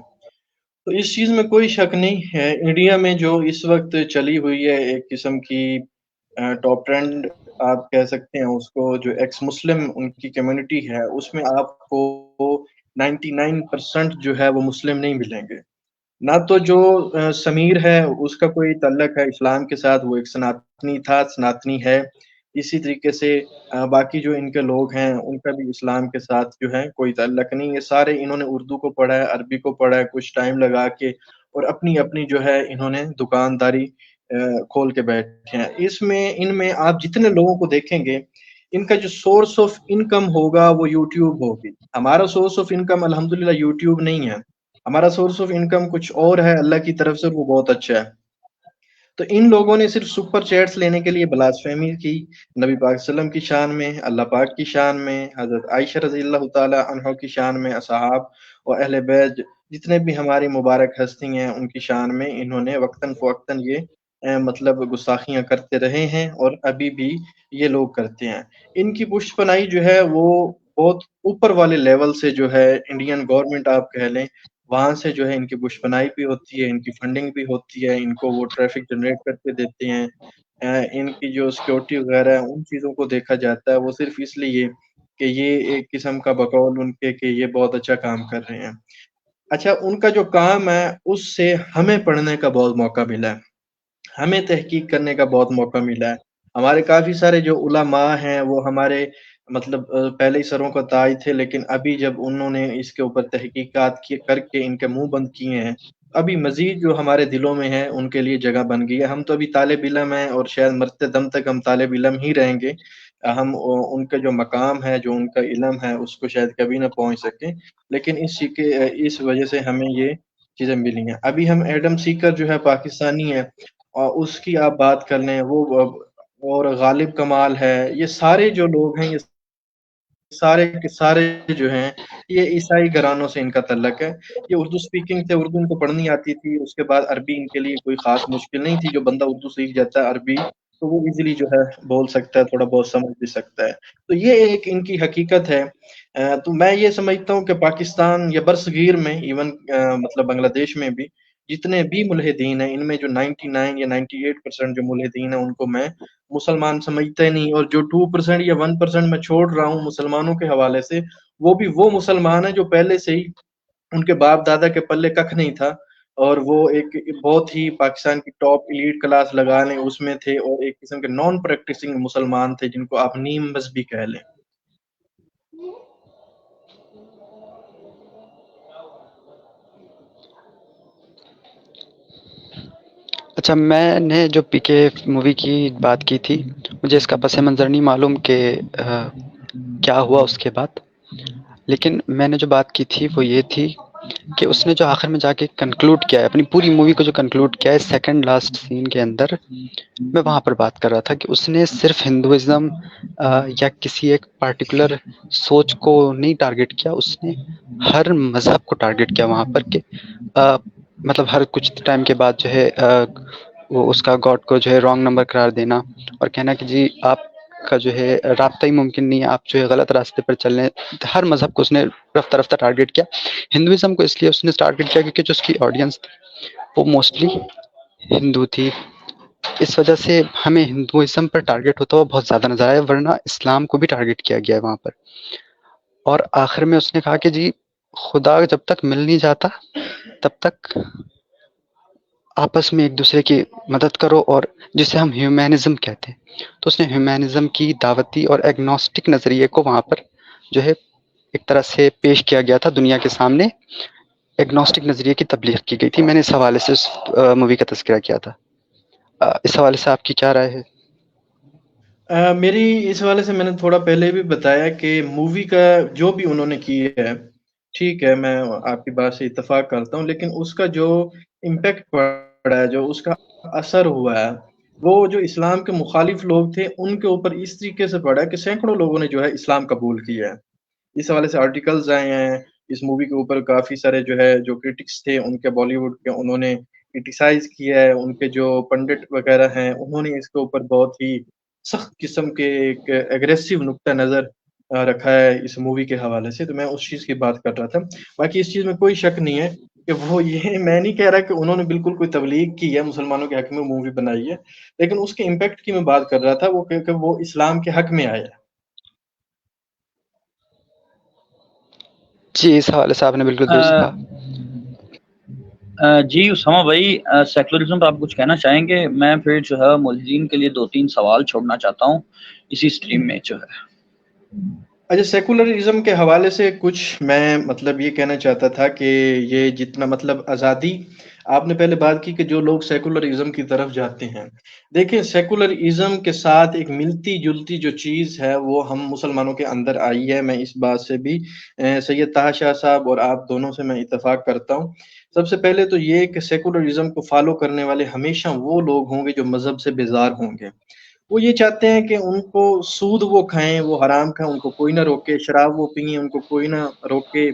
تو اس چیز میں کوئی شک نہیں ہے. انڈیا میں جو اس وقت چلی ہوئی ہے ایک قسم کی ٹاپ ٹرینڈ آپ کہہ سکتے ہیں اس کو جو ایکس مسلم ان کی کمیونٹی ہے، اس میں آپ کو 99% جو ہے وہ مسلم نہیں ملیں گے۔ نہ تو جو سمیر ہے اس کا کوئی تعلق ہے اسلام کے ساتھ، وہ ایک سناتنی تھا، سناتنی ہے۔ اسی طریقے سے باقی جو ان کے لوگ ہیں ان کا بھی اسلام کے ساتھ جو ہے کوئی تعلق نہیں ہے۔ سارے انہوں نے اردو کو پڑھا ہے، عربی کو پڑھا ہے کچھ ٹائم لگا کے، اور اپنی اپنی جو ہے انہوں نے دکانداری کھول کے بیٹھے ہیں۔ ان میں آپ جتنے لوگوں کو دیکھیں گے، ان کا جو سورس آف انکم ہوگا وہ یوٹیوب ہوگی۔ ہمارا سورس آف انکم الحمدللہ یوٹیوب نہیں ہے، ہمارا سورس آف انکم کچھ اور ہے، اللہ کی طرف سے وہ بہت اچھا ہے۔ تو ان لوگوں نے صرف سپر چیٹس لینے کے لیے بلاسفیمی کی نبی پاک صلی اللہ علیہ وسلم کی شان میں، اللہ پاک کی شان میں، حضرت عائشہ رضی اللہ تعالی عنہ کی شان میں، اصحاب اور اہل بیت جتنے بھی ہماری مبارک ہستی ہیں ان کی شان میں انہوں نے وقتاً فوقتاً یہ مطلب گستاخیاں کرتے رہے ہیں، اور ابھی بھی یہ لوگ کرتے ہیں۔ ان کی پشت پناہی جو ہے وہ بہت اوپر والے لیول سے جو ہے انڈین گورنمنٹ آپ کہہ لیں، وہاں سے جو ہے ان کی پشت پناہی بھی ہوتی ہے، ان کی فنڈنگ بھی ہوتی ہے، ان کو وہ ٹریفک جنریٹ کر کے دیتے ہیں۔ ان کی جو سیکورٹی وغیرہ ہے ان چیزوں کو دیکھا جاتا ہے، وہ صرف اس لیے کہ یہ ایک قسم کا بقول ان کے کہ یہ بہت اچھا کام کر رہے ہیں۔ اچھا، ان کا جو کام ہے اس سے ہمیں پڑھنے کا بہت موقع ملا ہے، ہمیں تحقیق کرنے کا بہت موقع ملا ہے۔ ہمارے کافی سارے جو علماء ہیں وہ ہمارے مطلب پہلے ہی سروں کا تاج تھے، لیکن ابھی جب انہوں نے اس کے اوپر تحقیقات کر کے ان کے منہ بند کیے ہیں، ابھی مزید جو ہمارے دلوں میں ہے ان کے لیے جگہ بن گئی ہے۔ ہم تو ابھی طالب علم ہیں اور شاید مرتے دم تک ہم طالب علم ہی رہیں گے، ہم ان کا جو مقام ہے، جو ان کا علم ہے، اس کو شاید کبھی نہ پہنچ سکیں، لیکن اس وجہ سے ہمیں یہ چیزیں ملی ہیں۔ ابھی ہم ایڈم سیکر جو ہے پاکستانی ہے، اور اس کی آپ بات کر لیں، وہ اور غالب کمال ہے، یہ سارے جو لوگ ہیں، یہ سارے کے سارے جو ہیں یہ عیسائی گھرانوں سے ان کا تعلق ہے۔ یہ اردو سپیکنگ تھے، اردو ان کو پڑھنی آتی تھی، اس کے بعد عربی ان کے لیے کوئی خاص مشکل نہیں تھی۔ جو بندہ اردو سیکھ جاتا ہے عربی تو وہ ایزیلی جو ہے بول سکتا ہے، تھوڑا بہت سمجھ بھی سکتا ہے۔ تو یہ ایک ان کی حقیقت ہے۔ تو میں یہ سمجھتا ہوں کہ پاکستان یا برصغیر میں ایون مطلب بنگلہ دیش میں بھی جتنے بھی ملحدین ہیں، ان میں جو 99 یا 98% جو ملحدین ہیں ان کو میں مسلمان سمجھتا ہی نہیں، اور جو 2% یا 1% میں چھوڑ رہا ہوں مسلمانوں کے حوالے سے، وہ بھی وہ مسلمان ہیں جو پہلے سے ہی ان کے باپ دادا کے پلے ککھ نہیں تھا، اور وہ ایک بہت ہی پاکستان کی ٹاپ ایلیٹ کلاس لگا لیں اس میں تھے، اور ایک قسم کے نان پریکٹسنگ مسلمان تھے جن کو آپ نیم مذہبی کہہ لیں۔ اچھا، میں نے جو پی کے مووی کی بات کی تھی، مجھے اس کا پس منظر نہیں معلوم کہ کیا ہوا اس کے بعد، لیکن میں نے جو بات کی تھی وہ یہ تھی کہ اس نے جو آخر میں جا کے کنکلوڈ کیا ہے اپنی پوری مووی کو، جو کنکلوڈ کیا ہے سیکنڈ لاسٹ سین کے اندر، میں وہاں پر بات کر رہا تھا کہ اس نے صرف ہندوازم یا کسی ایک پارٹیکولر سوچ کو نہیں ٹارگٹ کیا، اس نے ہر مذہب کو ٹارگٹ کیا وہاں پر، کہ مطلب ہر کچھ ٹائم کے بعد جو ہے وہ اس کا گاڈ کو جو ہے رانگ نمبر قرار دینا، اور کہنا کہ جی آپ کا جو ہے رابطہ ہی ممکن نہیں ہے، آپ جو ہے غلط راستے پر چل رہے ہیں۔ ہر مذہب کو اس نے رفتہ رفتہ ٹارگٹ کیا۔ ہندوازم کو اس لیے اس نے ٹارگٹ کیا کیونکہ جو اس کی آڈینس تھی وہ موسٹلی ہندو تھی، اس وجہ سے ہمیں ہندوازم پر ٹارگٹ ہوتا ہوا بہت زیادہ نظر آیا، ورنہ اسلام کو بھی ٹارگٹ کیا گیا ہے وہاں پر۔ اور آخر میں اس نے کہا کہ جی خدا جب تک مل نہیں جاتا تب تک آپس میں ایک دوسرے کی مدد کرو، اور جسے ہم ہیومینزم کہتے ہیں، تو اس نے ہیومینزم کی دعوت دی، اور ایگنوسٹک نظریے کو وہاں پر جو ہے ایک طرح سے پیش کیا گیا تھا دنیا کے سامنے، ایگنوسٹک نظریے کی تبلیغ کی گئی تھی۔ میں نے اس حوالے سے اس مووی کا تذکرہ کیا تھا۔ اس حوالے سے آپ کی کیا رائے ہے؟ میری اس حوالے سے میں نے تھوڑا پہلے بھی بتایا کہ مووی کا جو بھی انہوں نے کی ہے ٹھیک ہے، میں آپ کی بات سے اتفاق کرتا ہوں، لیکن اس کا جو امپیکٹ پڑا ہے، جو اس کا اثر ہوا ہے، وہ جو اسلام کے مخالف لوگ تھے ان کے اوپر اس طریقے سے پڑا ہے کہ سینکڑوں لوگوں نے جو ہے اسلام قبول کیا ہے۔ اس حوالے سے آرٹیکلز آئے ہیں اس مووی کے اوپر، کافی سارے جو ہے جو کرٹکس تھے ان کے بالی ووڈ کے، انہوں نے کرٹیسائز کیا ہے، ان کے جو پنڈت وغیرہ ہیں انہوں نے اس کے اوپر بہت ہی سخت قسم کے ایک ایگریسو نقطہ نظر رکھا ہے اس مووی کے حوالے سے، تو میں اس چیز کی بات کر رہا تھا۔ باقی اس چیز میں کوئی شک نہیں ہے کہ وہ یہ میں نہیں کہہ رہا کہ انہوں نے بالکل کوئی تبلیغ کی ہے، مسلمانوں کے حق میں مووی بنائی ہے، لیکن اس کے امپیکٹ کی میں بات کر رہا تھا، وہ کہ وہ اسلام کے حق میں آیا ہے۔ جی، اس حوالے سے آپ نے بالکل درست کہا۔ جی اسامہ بھائی، سیکولرزم پر آپ کچھ کہنا چاہیں گے؟ میں پھر جو ہے ملحدین کے لیے 2-3 سوال چھوڑنا چاہتا ہوں اسی اسٹریم میں جو ہے۔ اچھا، سیکولرزم کے حوالے سے کچھ میں مطلب یہ کہنا چاہتا تھا کہ یہ جتنا مطلب آزادی، آپ نے پہلے بات کی کہ جو لوگ سیکولرزم کی طرف جاتے ہیں، دیکھیں سیکولرزم کے ساتھ ایک ملتی جلتی جو چیز ہے وہ ہم مسلمانوں کے اندر آئی ہے۔ میں اس بات سے بھی سید طاہر شاہ صاحب اور آپ دونوں سے میں اتفاق کرتا ہوں۔ سب سے پہلے تو یہ کہ سیکولرزم کو فالو کرنے والے ہمیشہ وہ لوگ ہوں گے جو مذہب سے بیزار ہوں گے۔ وہ یہ چاہتے ہیں کہ ان کو سود وہ کھائیں، وہ حرام کھائیں، ان کو کوئی نہ روکے، شراب وہ پئیں، ان کو کوئی نہ روکے،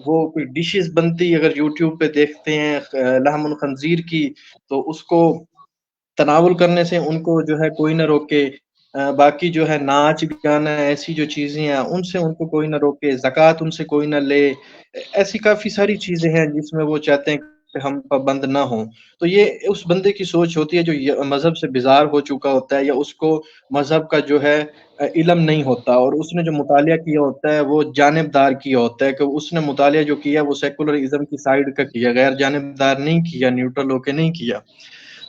وہ کوئی ڈشز بنتی اگر یوٹیوب پہ دیکھتے ہیں لحم الخنزیر کی، تو اس کو تناول کرنے سے ان کو جو ہے کوئی نہ روکے، باقی جو ہے ناچ گانا ایسی جو چیزیں ہیں ان سے ان کو کوئی نہ روکے، زکوٰۃ ان سے کوئی نہ لے، ایسی کافی ساری چیزیں ہیں جس میں وہ چاہتے ہیں کہ ہم پابند نہ ہوں۔ تو یہ اس بندے کی سوچ ہوتی ہے جو مذہب سے بیزار ہو چکا ہوتا ہے، یا اس کو مذہب کا جو ہے علم نہیں ہوتا، اور اس نے جو مطالعہ کیا ہوتا ہے وہ جانبدار کیا ہوتا ہے، کہ اس نے مطالعہ جو کیا وہ سیکولرزم کی سائیڈ کا کیا، غیر جانبدار نہیں کیا، نیوٹرل ہو کے نہیں کیا۔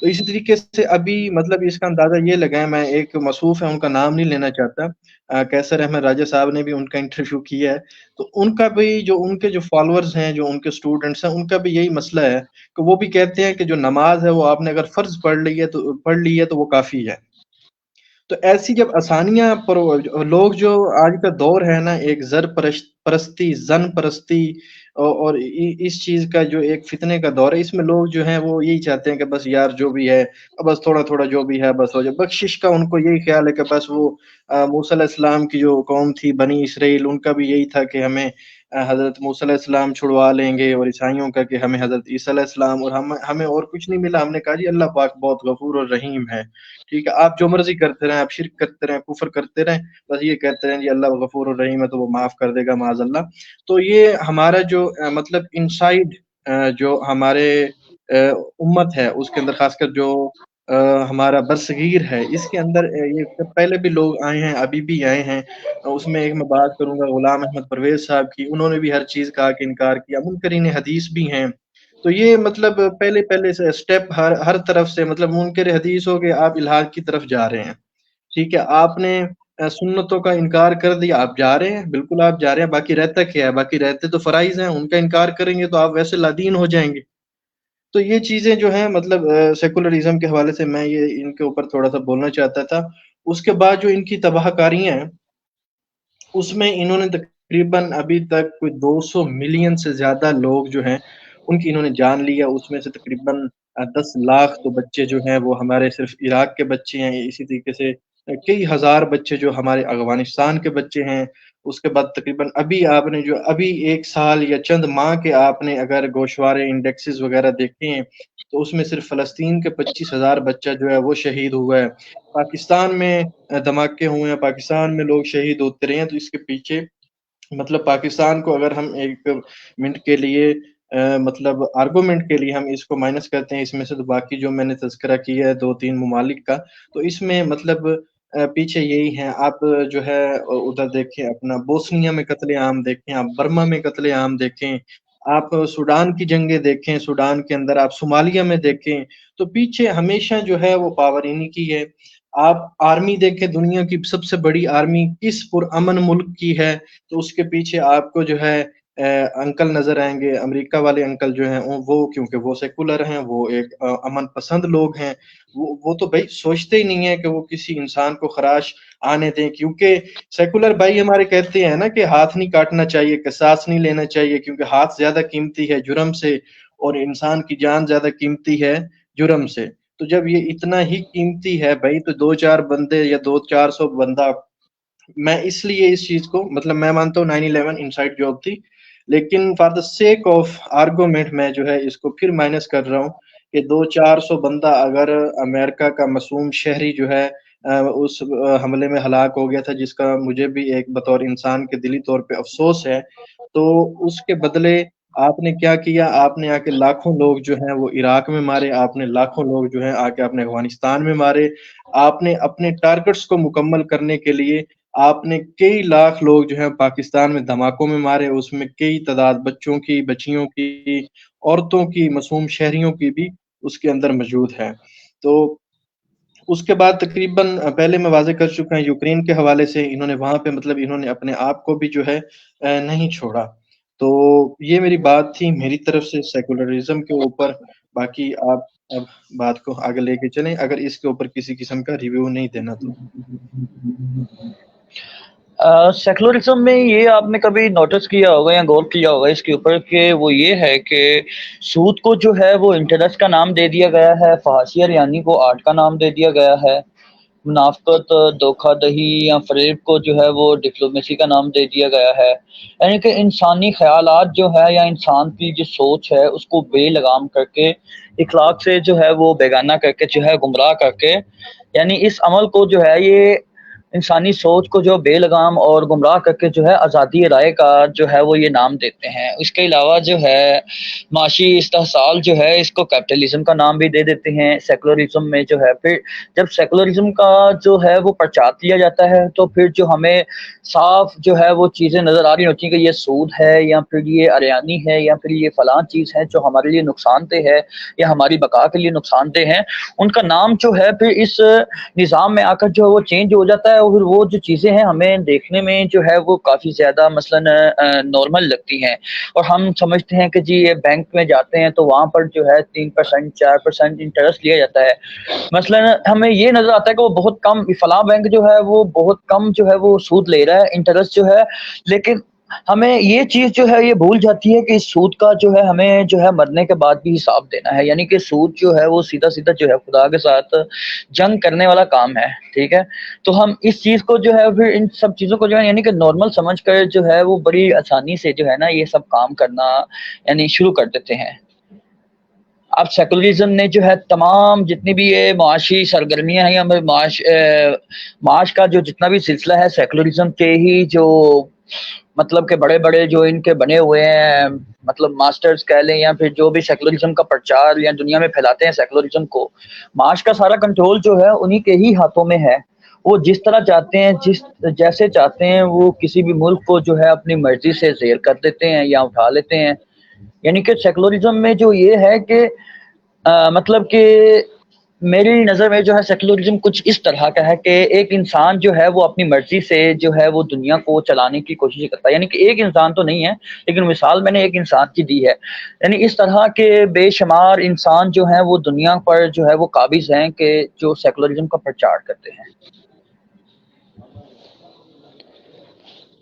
تو اسی طریقے سے ابھی مطلب اس کا اندازہ یہ لگائیں، میں ایک مصروف ہے ان کا نام نہیں لینا چاہتا، کیسر احمد راجہ صاحب نے بھی ان کا انٹرویو کیا ہے، تو ان کا بھی جو ان کے جو فالوورز ہیں، جو ان کے اسٹوڈنٹس ہیں، ان کا بھی یہی مسئلہ ہے کہ وہ بھی کہتے ہیں کہ جو نماز ہے وہ آپ نے اگر فرض پڑھ لی ہے تو وہ کافی ہے۔ تو ایسی جب آسانیاں پر لوگ جو آج کا دور ہے نا، ایک زر پرستی، زن پرستی، اور اس چیز کا جو ایک فتنے کا دور ہے، اس میں لوگ جو ہیں وہ یہی چاہتے ہیں کہ بس یار جو بھی ہے بس تھوڑا تھوڑا جو بھی ہے بس ہو جائے، بخشش کا ان کو یہی خیال ہے کہ بس وہ موسیٰ علیہ السلام کی جو قوم تھی بنی اسرائیل، ان کا بھی یہی تھا کہ ہمیں حضرت موسیٰ علیہ السلام چھڑوا لیں گے، اور عیسائیوں کا کہ ہمیں حضرت عیسیٰ علیہ السلام، اور ہمیں اور کچھ نہیں ملا۔ ہم نے کہا جی اللہ پاک بہت غفور اور رحیم ہے، ٹھیک ہے، آپ جو مرضی کرتے رہیں، آپ شرک کرتے رہیں، کفر کرتے رہیں، بس یہ کہتے رہیں جی اللہ غفور الرحیم ہے تو وہ معاف کر دے گا معاذ اللہ۔ تو یہ ہمارا جو مطلب انسائیڈ جو ہمارے امت ہے اس کے اندر، خاص کر جو ہمارا برصغیر ہے، اس کے اندر یہ پہلے بھی لوگ آئے ہیں، ابھی بھی آئے ہیں۔ اس میں ایک میں بات کروں گا غلام احمد پرویز صاحب کی، انہوں نے بھی ہر چیز کا کہ انکار کیا، منکرین حدیث بھی ہیں۔ تو یہ مطلب پہلے سے اسٹیپ ہر طرف سے، مطلب منکر حدیث ہو کے آپ الحاد کی طرف جا رہے ہیں، ٹھیک ہے، آپ نے سنتوں کا انکار کر دیا، آپ جا رہے ہیں، بالکل آپ جا رہے ہیں، باقی رہتا کیا ہے؟ باقی رہتے تو فرائض ہیں، ان کا انکار کریں گے تو آپ ویسے لادین ہو جائیں گے۔ تو یہ چیزیں جو ہیں مطلب سیکولرزم کے حوالے سے میں یہ ان کے اوپر تھوڑا سا بولنا چاہتا تھا۔ اس کے بعد جو ان کی تباہ کاریاں ہیں، اس میں انہوں نے تقریباً ابھی تک کوئی 200 ملین سے زیادہ لوگ جو ہیں ان کی انہوں نے جان لیا، اس میں سے تقریباً 10 لاکھ تو بچے جو ہیں وہ ہمارے صرف عراق کے بچے ہیں، اسی طریقے سے کئی ہزار بچے جو ہمارے افغانستان کے بچے ہیں۔ اس کے بعد تقریباً ابھی آپ نے جو ابھی 1 سال یا چند ماہ کے آپ نے اگر گوشوارے انڈیکسز وغیرہ دیکھے ہیں تو اس میں صرف فلسطین کے 25,000 بچہ جو ہے وہ شہید ہوا ہے۔ پاکستان میں دھماکے ہوئے ہیں، پاکستان میں لوگ شہید ہوتے رہے ہیں، تو اس کے پیچھے مطلب پاکستان کو اگر ہم 1 منٹ کے لیے مطلب آرگومنٹ کے لیے ہم اس کو مائنس کرتے ہیں اس میں سے، تو باقی جو میں نے تذکرہ کیا ہے 2-3 ممالک کا، تو اس میں مطلب پیچھے یہی ہیں۔ آپ جو ہے ادھر دیکھیں، اپنا بوسنیا میں قتل عام دیکھیں، آپ برما میں قتل عام دیکھیں، آپ سوڈان کی جنگیں دیکھیں، سوڈان کے اندر آپ صومالیہ میں دیکھیں، تو پیچھے ہمیشہ جو ہے وہ پاور انہی کی ہے۔ آپ آرمی دیکھیں، دنیا کی سب سے بڑی آرمی کس پرامن ملک کی ہے، تو اس کے پیچھے آپ کو جو ہے انکل نظر آئیں گے، امریکہ والے انکل جو ہیں وہ، کیونکہ وہ سیکولر ہیں، وہ ایک امن پسند لوگ ہیں، وہ تو بھائی سوچتے ہی نہیں ہے کہ وہ کسی انسان کو خراش آنے دیں، کیونکہ سیکولر بھائی ہمارے کہتے ہیں نا کہ ہاتھ نہیں کاٹنا چاہیے، قصاص نہیں لینا چاہیے، کیونکہ ہاتھ زیادہ قیمتی ہے جرم سے، اور انسان کی جان زیادہ قیمتی ہے جرم سے۔ تو جب یہ اتنا ہی قیمتی ہے بھائی، تو 2-4 بندے یا 200-400 بندہ، میں اس لیے اس چیز کو مطلب میں مانتا ہوں 9/11 انسائڈ جاب تھی، لیکن for the sake of argument میں جو ہے اس کو پھر مائنس کر رہا ہوں کہ 200-400 بندہ اگر امریکہ کا معصوم شہری جو ہے اس حملے میں ہلاک ہو گیا تھا، جس کا مجھے بھی ایک بطور انسان کے دلی طور پہ افسوس ہے، تو اس کے بدلے آپ نے کیا کیا؟ آپ نے آ کے لاکھوں لوگ جو ہیں وہ عراق میں مارے، آپ نے لاکھوں لوگ جو ہیں آ کے اپنے افغانستان میں مارے، آپ نے اپنے ٹارگٹس کو مکمل کرنے کے لیے آپ نے کئی لاکھ لوگ جو ہیں پاکستان میں دھماکوں میں مارے، اس میں کئی تعداد بچوں کی، بچیوں کی، عورتوں کی، معصوم شہریوں کی بھی اس کے اندر موجود ہے۔ تو اس کے بعد تقریباً پہلے میں واضح کر چکا ہوں یوکرین کے حوالے سے، انہوں نے وہاں پہ مطلب انہوں نے اپنے آپ کو بھی جو ہے نہیں چھوڑا۔ تو یہ میری بات تھی میری طرف سے سیکولرزم کے اوپر، باقی آپ اب بات کو آگے لے کے چلیں، اگر اس کے اوپر کسی قسم کا ریویو نہیں دینا تو۔ سیکولرزم میں یہ آپ نے کبھی نوٹس کیا ہوگا یا غور کیا ہوگا اس کے اوپر کہ وہ یہ ہے کہ سود کو جو ہے وہ انٹرسٹ کا نام دے دیا گیا ہے، فحاشی ریانی کو آرٹ کا نام دے دیا گیا ہے، منافقت، دھوکہ دہی یا فریب کو جو ہے وہ ڈپلومیسی کا نام دے دیا گیا ہے۔ یعنی کہ انسانی خیالات جو ہے یا انسان کی جو سوچ ہے اس کو بے لگام کر کے، اخلاق سے جو ہے وہ بیگانہ کر کے، جو ہے گمراہ کر کے، یعنی اس عمل کو جو ہے یہ انسانی سوچ کو جو بے لگام اور گمراہ کر کے جو ہے آزادی رائے کا جو ہے وہ یہ نام دیتے ہیں۔ اس کے علاوہ جو ہے معاشی استحصال جو ہے اس کو کیپٹلزم کا نام بھی دے دیتے ہیں سیکولرزم میں جو ہے۔ پھر جب سیکولرزم کا جو ہے وہ پرچار کیا جاتا ہے تو پھر جو ہمیں صاف جو ہے وہ چیزیں نظر آ رہی ہوتی ہیں کہ یہ سود ہے یا پھر یہ اریانی ہے یا پھر یہ فلاں چیز ہے جو ہمارے لیے نقصان دہ ہے یا ہماری بقا کے لیے نقصان دہ ہے، ان کا نام جو ہے پھر اس نظام میں آ کر جو ہے وہ چینج ہو جاتا ہے، اور پھر وہ جو چیزیں ہیں ہمیں دیکھنے میں جو ہے وہ کافی زیادہ مثلاً نارمل لگتی ہیں، اور ہم سمجھتے ہیں کہ جی یہ بینک میں جاتے ہیں تو وہاں پر جو ہے 3% 4% انٹرسٹ لیا جاتا ہے۔ مثلاً ہمیں یہ نظر آتا ہے کہ وہ بہت کم، فلاں بینک جو ہے وہ بہت کم جو ہے وہ سود لے رہا ہے، انٹرسٹ جو ہے، لیکن ہمیں یہ چیز جو ہے یہ بھول جاتی ہے کہ اس سود کا جو ہے ہمیں جو ہے مرنے کے بعد بھی حساب دینا ہے۔ یعنی کہ سود جو ہے وہ سیدھا سیدھا جو ہے خدا کے ساتھ جنگ کرنے والا کام ہے، ٹھیک ہے؟ تو ہم اس چیز کو جو ہے پھر ان سب چیزوں کو جو ہے یعنی کہ نارمل سمجھ کر جو ہے وہ بڑی آسانی سے جو ہے نا یہ سب کام کرنا یعنی شروع کر دیتے ہیں۔ اب سیکولرزم نے جو ہے تمام جتنی بھی یہ معاشی سرگرمیاں ہیں یا معاش کا جو جتنا بھی سلسلہ ہے سیکولرزم کے ہی جو مطلب کہ بڑے بڑے جو ان کے بنے ہوئے ہیں مطلب ماسٹرز کہہ لیں یا پھر جو بھی سیکولرزم کا پرچار یا دنیا میں پھیلاتے ہیں سیکولرزم کو، معاش کا سارا کنٹرول جو ہے انہی کے ہی ہاتھوں میں ہے۔ وہ جس طرح چاہتے ہیں، جیسے چاہتے ہیں وہ کسی بھی ملک کو جو ہے اپنی مرضی سے زیر کر دیتے ہیں یا اٹھا لیتے ہیں۔ یعنی کہ سیکولرزم میں جو یہ ہے کہ مطلب کہ میری نظر میں جو ہے سیکولرزم کچھ اس طرح کا ہے کہ ایک انسان جو ہے وہ اپنی مرضی سے جو ہے وہ دنیا کو چلانے کی کوشش کرتا ہے۔ یعنی کہ ایک انسان تو نہیں ہے لیکن مثال میں نے ایک انسان کی دی ہے، یعنی اس طرح کے بے شمار انسان جو ہیں وہ دنیا پر جو ہے وہ قابض ہیں کہ جو سیکولرزم کا پرچار کرتے ہیں۔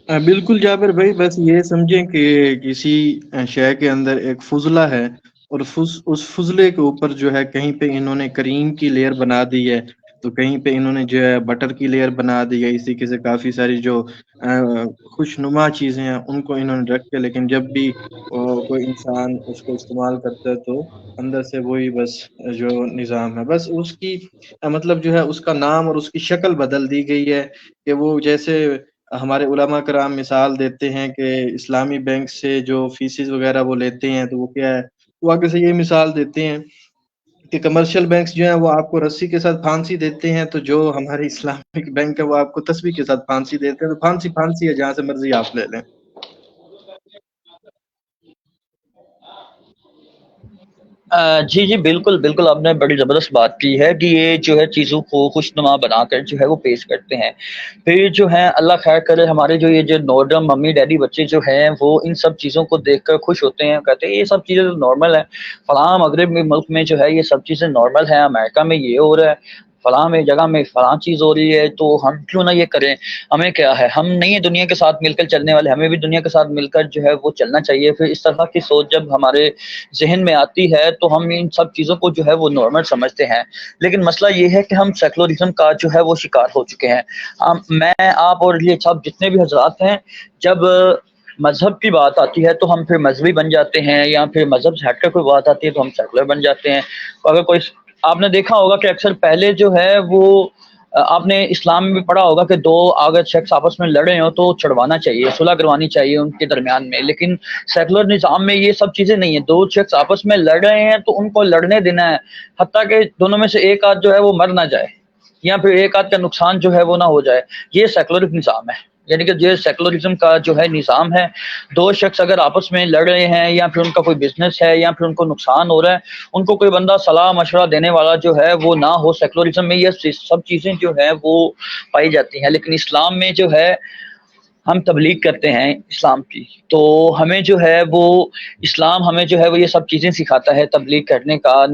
بالکل جابر بھائی، بس یہ سمجھیں کہ کسی شے کے اندر ایک فضلہ ہے، اور اس فضلے کے اوپر جو ہے کہیں پہ انہوں نے کریم کی لیئر بنا دی ہے، تو کہیں پہ انہوں نے جو ہے بٹر کی لیئر بنا دی ہے، اسی کے سے کافی ساری جو خوشنما چیزیں ہیں ان کو انہوں نے رکھ کے، لیکن جب بھی کوئی انسان اس کو استعمال کرتا ہے تو اندر سے وہی بس جو نظام ہے، بس اس کی مطلب جو ہے اس کا نام اور اس کی شکل بدل دی گئی ہے، کہ وہ جیسے ہمارے علماء کرام مثال دیتے ہیں کہ اسلامی بینک سے جو فیسز وغیرہ وہ لیتے ہیں تو وہ کیا ہے، وہ آگے سے یہ مثال دیتے ہیں کہ کمرشل بینکس جو ہیں وہ آپ کو رسی کے ساتھ پھانسی دیتے ہیں، تو جو ہمارے اسلامک بینک ہے وہ آپ کو تسبیح کے ساتھ پھانسی دیتے ہیں، تو پھانسی ہے، جہاں سے مرضی آپ لے لیں۔ جی جی بالکل بالکل، آپ نے بڑی زبردست بات کی ہے کہ یہ جو ہے چیزوں کو خوشنما بنا کر جو ہے وہ پیش کرتے ہیں۔ پھر جو ہے اللہ خیر کرے، ہمارے جو یہ جو نارمل ممی ڈیڈی بچے جو ہیں وہ ان سب چیزوں کو دیکھ کر خوش ہوتے ہیں، کہتے ہیں یہ سب چیزیں تو نارمل ہیں، فلاں مغرب میں ملک میں جو ہے یہ سب چیزیں نارمل ہیں، امریکہ میں یہ ہو رہا ہے، فلاں میں جگہ میں فلاں چیز ہو رہی ہے، تو ہم کیوں نہ یہ کریں، ہمیں کیا ہے، ہم نہیں ہے دنیا کے ساتھ مل کر چلنے والے، ہمیں بھی دنیا کے ساتھ مل کر جو ہے وہ چلنا چاہیے۔ پھر اس طرح کی سوچ جب ہمارے ذہن میں آتی ہے تو ہم ان سب چیزوں کو جو ہے وہ نارمل سمجھتے ہیں، لیکن مسئلہ یہ ہے کہ ہم سیکولرزم کا جو ہے وہ شکار ہو چکے ہیں۔ میں آپ اور یہ سب جتنے بھی حضرات ہیں، جب مذہب کی بات آتی ہے تو ہم پھر مذہبی بن جاتے ہیں، یا پھر مذہب سے ہٹ کر کوئی بات آتی ہے تو ہم سیکولر بن جاتے ہیں۔ اگر کوئی، آپ نے دیکھا ہوگا کہ اکثر پہلے جو ہے وہ آپ نے اسلام میں بھی پڑھا ہوگا کہ دو اگر شخص آپس میں لڑ رہے ہوں تو چھڑوانا چاہیے، صلح کروانی چاہیے ان کے درمیان میں، لیکن سیکولر نظام میں یہ سب چیزیں نہیں ہیں۔ دو شخص آپس میں لڑ رہے ہیں تو ان کو لڑنے دینا ہے، حتیٰ کہ دونوں میں سے ایک آدھ جو ہے وہ مر نہ جائے یا پھر ایک آدھ کا نقصان جو ہے وہ نہ ہو جائے۔ یہ سیکولر نظام ہے، یعنی کہ یہ سیکولرزم کا جو ہے نظام ہے۔ دو شخص اگر آپس میں لڑ رہے ہیں یا پھر ان کا کوئی بزنس ہے یا پھر ان کو نقصان ہو رہا ہے، ان کو کوئی بندہ صلاح مشورہ دینے والا جو ہے وہ نہ ہو۔ سیکولرزم میں یہ سب چیزیں جو ہے وہ پائی جاتی ہیں، لیکن اسلام میں جو ہے ہم تبلیغ کرتے ہیں اسلام کی، تو ہمیں جو ہے وہ اسلام ہمیں جو ہے وہ یہ سب چیزیں سکھاتا ہے تبلیغ کرنے کا،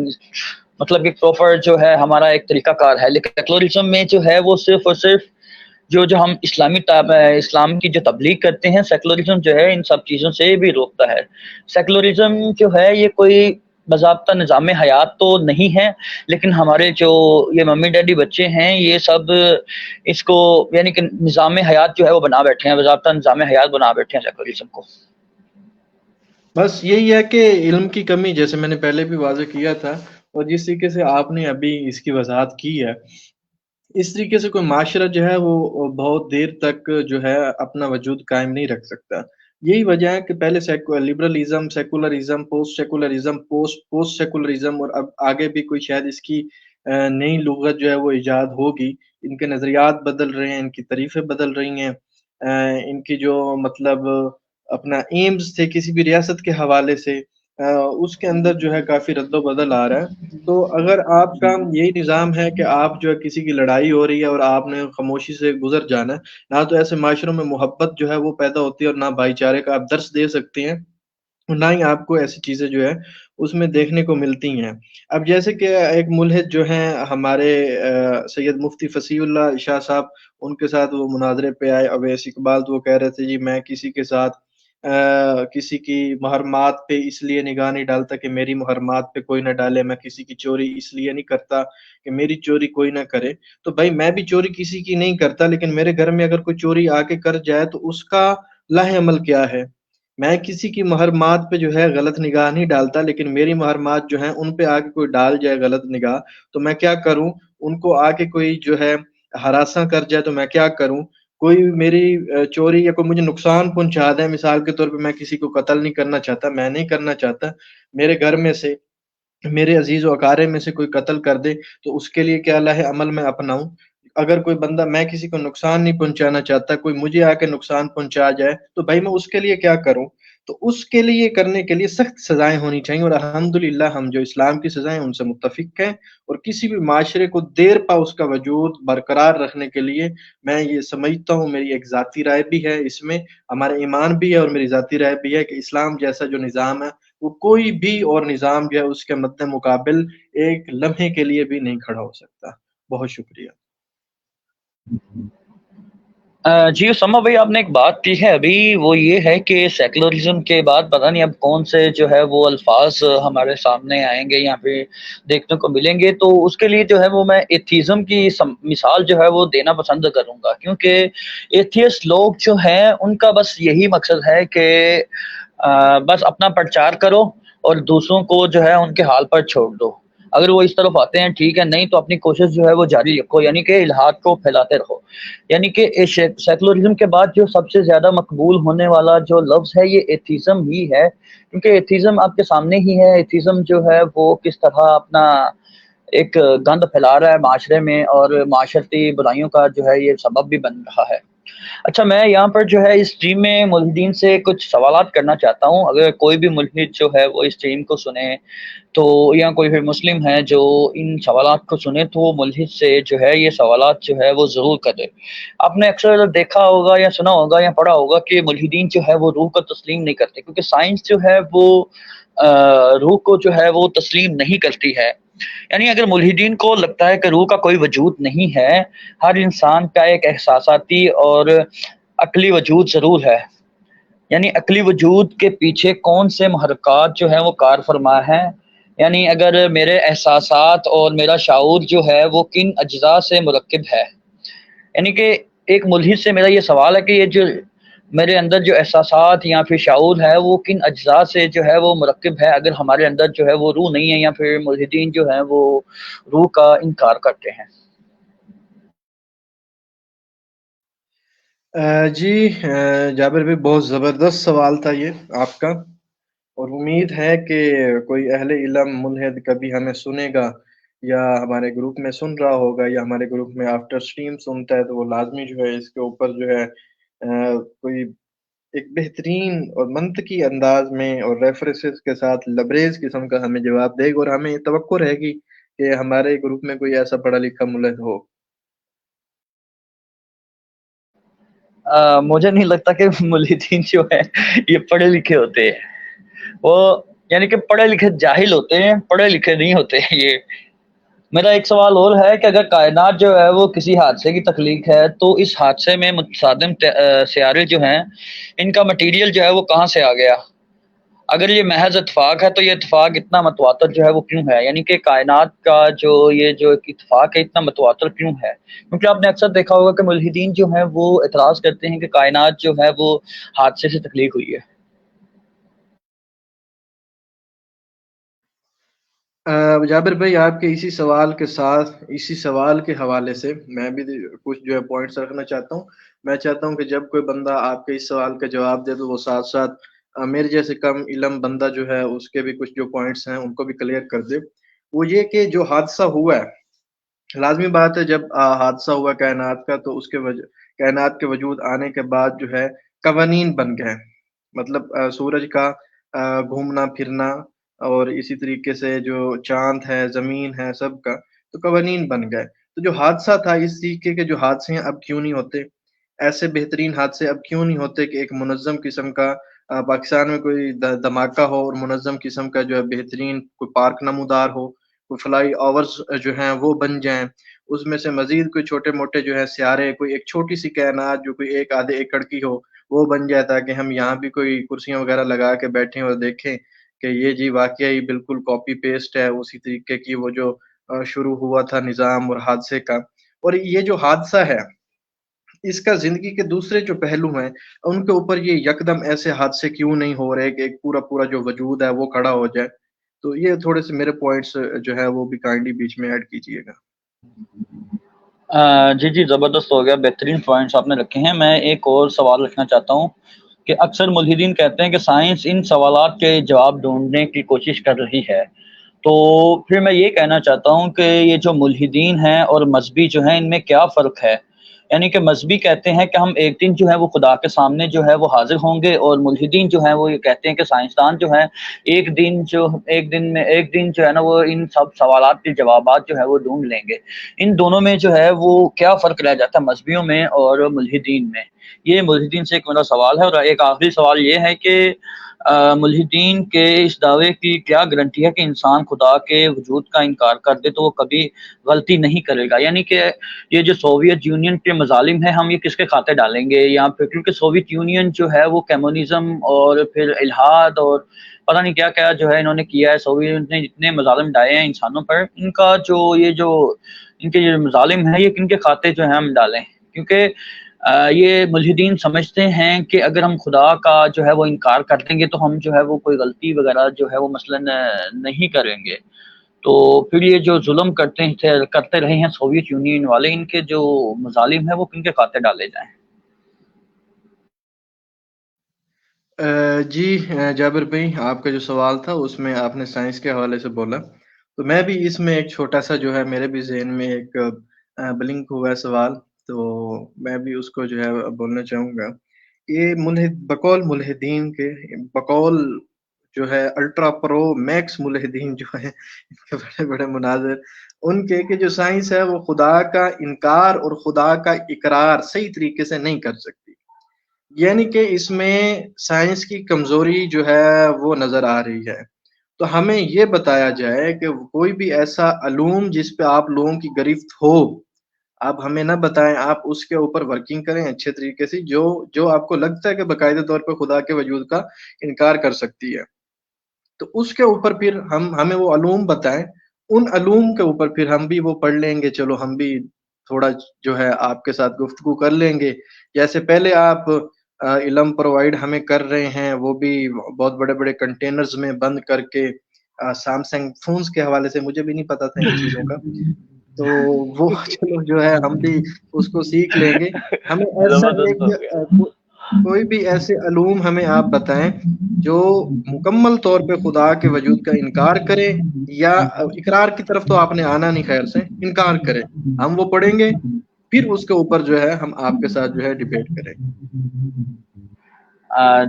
مطلب کہ پراپر جو ہے ہمارا ایک طریقہ کار ہے۔ لیکن سیکولرزم میں جو ہے وہ صرف اور صرف جو ہم اسلام کی جو تبلیغ کرتے ہیں، سیکولرزم جو ہے ان سب چیزوں سے بھی روکتا ہے۔ سیکولرزم جو ہے یہ کوئی باضابطہ نظام حیات تو نہیں ہے، لیکن ہمارے جو یہ ممی ڈیڈی بچے ہیں یہ سب اس کو یعنی کہ نظام حیات جو ہے وہ بنا بیٹھے ہیں، باضابطہ نظام حیات بنا بیٹھے ہیں سیکولرزم کو۔ بس یہی ہے کہ علم کی کمی، جیسے میں نے پہلے بھی واضح کیا تھا اور جس طریقے سے آپ نے ابھی اس کی وضاحت کی ہے، اس طریقے سے کوئی معاشرہ جو ہے وہ بہت دیر تک جو ہے اپنا وجود قائم نہیں رکھ سکتا۔ یہی وجہ ہے کہ پہلے liberalism, secularism, post secularism, post secularism, اور اب آگے بھی کوئی شاید اس کی نئی لغت جو ہے وہ ایجاد ہوگی۔ ان کے نظریات بدل رہے ہیں، ان کی تعریفیں بدل رہی ہیں، ان کی جو مطلب اپنا ایمز تھے کسی بھی ریاست کے حوالے سے، اس کے اندر جو ہے کافی رد و بدل آ رہا ہے۔ تو اگر آپ کا یہی نظام ہے کہ آپ جو ہے کسی کی لڑائی ہو رہی ہے اور آپ نے خاموشی سے گزر جانا ہے، نہ تو ایسے معاشروں میں محبت جو ہے وہ پیدا ہوتی ہے اور نہ بھائی چارے کا آپ درس دے سکتے ہیں، اور نہ ہی آپ کو ایسی چیزیں جو ہے اس میں دیکھنے کو ملتی ہیں۔ اب جیسے کہ ایک ملحد جو ہیں ہمارے سید مفتی فصیح اللہ شاہ صاحب، ان کے ساتھ وہ مناظرے پہ آئے اویس اقبال، تو وہ کہہ رہے تھے جی میں کسی کے ساتھ کسی کی محرمات پہ اس لیے نگاہ نہیں ڈالتا کہ میری محرمات پہ کوئی نہ ڈالے، میں کسی کی چوری اس لیے نہیں کرتا کہ میری چوری کوئی نہ کرے۔ تو بھائی میں بھی چوری کسی کی نہیں کرتا، لیکن میرے گھر میں اگر کوئی چوری آ کے کر جائے تو اس کا لاہ عمل کیا ہے؟ میں کسی کی محرمات پہ جو ہے غلط نگاہ نہیں ڈالتا، لیکن میری محرمات جو ہیں ان پہ آ کے کوئی ڈال جائے غلط نگاہ تو میں کیا کروں؟ ان کو آ کے کوئی جو ہے ہراساں کر جائے تو میں کیا کروں؟ کوئی میری چوری یا کوئی مجھے نقصان پہنچا دے، مثال کے طور پہ میں کسی کو قتل نہیں کرنا چاہتا، میں نہیں کرنا چاہتا، میرے گھر میں سے میرے عزیز و اقارب میں سے کوئی قتل کر دے تو اس کے لیے کیا لاہ عمل میں اپناؤں؟ اگر کوئی بندہ، میں کسی کو نقصان نہیں پہنچانا چاہتا، کوئی مجھے آ کے نقصان پہنچا جائے تو بھائی میں اس کے لیے کیا کروں؟ تو اس کے لیے کرنے کے لیے سخت سزائیں ہونی چاہیے، اور الحمدللہ ہم جو اسلام کی سزائیں ان سے متفق ہیں، اور کسی بھی معاشرے کو دیر پا اس کا وجود برقرار رکھنے کے لیے میں یہ سمجھتا ہوں، میری ایک ذاتی رائے بھی ہے، اس میں ہمارا ایمان بھی ہے اور میری ذاتی رائے بھی ہے کہ اسلام جیسا جو نظام ہے وہ کوئی بھی اور نظام جو ہے اس کے مد مقابل ایک لمحے کے لیے بھی نہیں کھڑا ہو سکتا۔ بہت شکریہ۔ جی اسامہ بھائی، آپ نے ایک بات کی ہے ابھی، وہ یہ ہے کہ سیکولرزم کے بعد پتہ نہیں اب کون سے جو ہے وہ الفاظ ہمارے سامنے آئیں گے یا پھر دیکھنے کو ملیں گے، تو اس کے لیے جو ہے وہ میں ایتھیزم کی مثال جو ہے وہ دینا پسند کروں گا، کیونکہ ایتھیسٹ لوگ جو ہیں ان کا بس یہی مقصد ہے کہ بس اپنا پرچار کرو اور دوسروں کو جو ہے ان کے حال پر چھوڑ دو۔ اگر وہ اس طرف آتے ہیں ٹھیک ہے، نہیں تو اپنی کوشش جو ہے وہ جاری رکھو، یعنی کہ الحاد کو پھیلاتے رہو۔ یعنی کہ سیکولرزم کے بعد جو سب سے زیادہ مقبول ہونے والا جو لفظ ہے یہ ایتھیزم ہی ہے، کیونکہ ایتھیزم آپ کے سامنے ہی ہے۔ ایتھیزم جو ہے وہ کس طرح اپنا ایک گند پھیلا رہا ہے معاشرے میں اور معاشرتی برائیوں کا جو ہے یہ سبب بھی بن رہا ہے۔ اچھا، میں یہاں پر جو ہے اس ٹیم میں ملحدین سے کچھ سوالات کرنا چاہتا ہوں، اگر کوئی بھی ملحد جو ہے وہ اس ٹیم کو سنے تو، یا کوئی بھی مسلم ہے جو ان سوالات کو سنے تو وہ ملحد سے جو ہے یہ سوالات جو ہے وہ ضرور کرے۔ آپ نے اکثر دیکھا ہوگا یا سنا ہوگا یا پڑھا ہوگا کہ ملحدین جو ہے وہ روح کو تسلیم نہیں کرتے، کیونکہ سائنس جو ہے وہ روح کو جو ہے وہ تسلیم نہیں کرتی ہے۔ یعنی اگر ملحدین کو لگتا ہے کہ روح کا کوئی وجود نہیں ہے، ہر انسان کا ایک احساساتی اور عقلی وجود ضرور ہے، یعنی عقلی وجود کے پیچھے کون سے محرکات جو ہیں وہ کار فرما ہیں، یعنی اگر میرے احساسات اور میرا شعور جو ہے وہ کن اجزاء سے مرکب ہے، یعنی کہ ایک ملحد سے میرا یہ سوال ہے کہ یہ جو میرے اندر جو احساسات یا پھر شعور ہے وہ کن اجزاء سے جو ہے وہ مرکب ہے، اگر ہمارے اندر جو ہے وہ روح نہیں ہے، یا پھر ملحدین جو ہیں وہ روح کا انکار کرتے ہیں۔ جی جابر بھائی، بہت زبردست سوال تھا یہ آپ کا، اور امید ہے کہ کوئی اہل علم ملحد کبھی ہمیں سنے گا، یا ہمارے گروپ میں سن رہا ہوگا، یا ہمارے گروپ میں آفٹر اسٹریم سنتا ہے، تو وہ لازمی جو ہے اس کے اوپر جو ہے کوئی ایک بہترین اور منطقی انداز میں اور ریفرنسز کے ساتھ لبریز قسم کا ہمیں جواب دے گا، اور ہمیں توقع رہے گی کہ ہمارے گروپ میں کوئی ایسا پڑھا لکھا ملحد ہو۔ مجھے نہیں لگتا کہ ملحدین جو ہے یہ پڑھے لکھے ہوتے ہیں، وہ یعنی کہ پڑھے لکھے جاہل ہوتے ہیں، پڑھے لکھے نہیں ہوتے یہ۔ میرا ایک سوال اور ہے کہ اگر کائنات جو ہے وہ کسی حادثے کی تخلیق ہے تو اس حادثے میں متصادم سیارے جو ہیں ان کا مٹیریل جو ہے وہ کہاں سے آ گیا؟ اگر یہ محض اتفاق ہے تو یہ اتفاق اتنا متواتر جو ہے وہ کیوں ہے؟ یعنی کہ کائنات کا جو یہ جو ایک اتفاق ہے اتنا متواتر کیوں ہے؟ کیونکہ آپ نے اکثر دیکھا ہوگا کہ ملحدین جو ہیں وہ اعتراض کرتے ہیں کہ کائنات جو ہے وہ حادثے سے تخلیق ہوئی ہے۔ جابر بھائی، آپ کے اسی سوال کے ساتھ، اسی سوال کے حوالے سے میں بھی کچھ جو ہے پوائنٹس رکھنا چاہتا ہوں۔ میں چاہتا ہوں کہ جب کوئی بندہ آپ کے اس سوال کا جواب دے تو وہ ساتھ ساتھ میرے جیسے کم علم بندہ جو ہے اس کے بھی کچھ جو پوائنٹس ہیں ان کو بھی کلیئر کر دے۔ وہ یہ کہ جو حادثہ ہوا ہے، لازمی بات ہے جب حادثہ ہوا کائنات کا، تو اس کے کائنات کے وجود آنے کے بعد جو ہے قوانین بن گئے، مطلب سورج کا گھومنا پھرنا، اور اسی طریقے سے جو چاند ہے، زمین ہے، سب کا تو قوانین بن گئے۔ تو جو حادثہ تھا، اس طریقے کے جو حادثے ہیں اب کیوں نہیں ہوتے، ایسے بہترین حادثے اب کیوں نہیں ہوتے کہ ایک منظم قسم کا پاکستان میں کوئی دھماکہ ہو، اور منظم قسم کا جو ہے بہترین کوئی پارک نمودار ہو، کوئی فلائی اوورز جو ہیں وہ بن جائیں، اس میں سے مزید کوئی چھوٹے موٹے جو ہے سیارے، کوئی ایک چھوٹی سی کائنات جو کوئی ایک آدھے ایکڑ کی ہو وہ بن جائے، تاکہ ہم یہاں بھی کوئی کرسیاں وغیرہ لگا کے بیٹھیں اور دیکھیں کہ یہ جی واقعی بالکل کاپی پیسٹ ہے اسی طریقے کی وہ جو شروع ہوا تھا نظام اور حادثے کا۔ اور یہ جو حادثہ ہے، اس کا زندگی کے دوسرے جو پہلو ہیں ان کے اوپر یہ یکدم ایسے حادثے کیوں نہیں ہو رہے کہ ایک پورا پورا جو وجود ہے وہ کھڑا ہو جائے؟ تو یہ تھوڑے سے میرے پوائنٹس جو ہے وہ بھی کائنڈلی بیچ میں ایڈ کیجئے گا۔ جی جی، زبردست ہو گیا، بہترین پوائنٹس آپ نے رکھے ہیں۔ میں ایک اور سوال رکھنا چاہتا ہوں کہ اکثر ملحدین کہتے ہیں کہ سائنس ان سوالات کے جواب ڈھونڈنے کی کوشش کر رہی ہے، تو پھر میں یہ کہنا چاہتا ہوں کہ یہ جو ملحدین ہیں اور مذہبی جو ہیں ان میں کیا فرق ہے؟ یعنی کہ مذہبی کہتے ہیں کہ ہم ایک دن جو ہے وہ خدا کے سامنے جو ہے وہ حاضر ہوں گے، اور ملحدین جو ہیں وہ یہ کہتے ہیں کہ سائنسدان جو ہیں ایک دن جو ہے نا وہ ان سب سوالات کے جوابات جو ہے وہ ڈھونڈ لیں گے۔ ان دونوں میں جو ہے وہ کیا فرق رہ جاتا ہے مذہبیوں میں اور ملحدین میں؟ یہ ملحدین سے ایک میرا سوال ہے۔ اور ایک آخری سوال یہ ہے کہ ملحدین کے اس دعوے کی کیا گارنٹی ہے کہ انسان خدا کے وجود کا انکار کر دے تو وہ کبھی غلطی نہیں کرے گا؟ یعنی کہ یہ جو سوویت یونین کے مظالم ہیں ہم یہ کس کے کھاتے ڈالیں گے یہاں پہ؟ کیونکہ سوویت یونین جو ہے وہ کمیونزم اور پھر الحاد اور پتہ نہیں کیا کیا جو ہے انہوں نے کیا ہے، سوویت نے جتنے مظالم ڈالے ہیں انسانوں پر، ان کا جو ان کے یہ مظالم ہیں یہ کن کے کھاتے جو ہیں ہم ڈالیں؟ کیونکہ یہ ملحدین سمجھتے ہیں کہ اگر ہم خدا کا جو ہے وہ انکار کر دیں گے تو ہم جو ہے وہ کوئی غلطی وغیرہ جو ہے وہ مثلاً نہیں کریں گے، تو پھر یہ جو ظلم کرتے رہے ہیں سوویت یونین والے، ان کے جو مظالم ہیں وہ کن کے کھاتے ڈالے جائیں؟ جی جابر بھائی، آپ کا جو سوال تھا اس میں آپ نے سائنس کے حوالے سے بولا، تو میں بھی اس میں ایک چھوٹا سا جو ہے میرے بھی ذہن میں ایک بلنک ہوا ہے سوال، تو میں بھی اس کو جو ہے بولنا چاہوں گا۔ یہ بقول ملحدین کے، بقول جو ہے الٹرا پرو میکس ملحدین جو ہیں ان کے بڑے بڑے مناظر، ان کے کہ جو سائنس ہے وہ خدا کا انکار اور خدا کا اقرار صحیح طریقے سے نہیں کر سکتی، یعنی کہ اس میں سائنس کی کمزوری جو ہے وہ نظر آ رہی ہے۔ تو ہمیں یہ بتایا جائے کہ کوئی بھی ایسا علوم جس پہ آپ لوگوں کی گرفت ہو، آپ ہمیں نہ بتائیں، آپ اس کے اوپر ورکنگ کریں اچھے طریقے سے، جو آپ کو لگتا ہے کہ باقاعدہ طور پہ خدا کے وجود کا انکار کر سکتی ہے، تو اس کے اوپر پھر ہمیں وہ علوم بتائیں، ان علوم کے اوپر پھر ہم بھی وہ پڑھ لیں گے، چلو ہم بھی تھوڑا جو ہے آپ کے ساتھ گفتگو کر لیں گے، جیسے پہلے آپ علم پرووائڈ ہمیں کر رہے ہیں، وہ بھی بہت بڑے بڑے کنٹینرز میں بند کر کے، سیمسنگ فونز کے حوالے سے مجھے بھی نہیں پتا تھا ان چیزوں کا، تو وہ چلو جو ہے ہم بھی اس کو سیکھ لیں گے. ہمیں ایسا زبردست ایک ہو گیا. کوئی بھی ایسے علوم ہمیں آپ بتائیں جو مکمل طور پہ خدا کے وجود کا انکار کرے, یا اقرار کی طرف تو آپ نے آنا نہیں, خیر سے انکار کرے. ہم وہ پڑھیں گے, پھر اس کے اوپر جو ہے ہم آپ کے ساتھ جو ہے ڈیبیٹ کریں.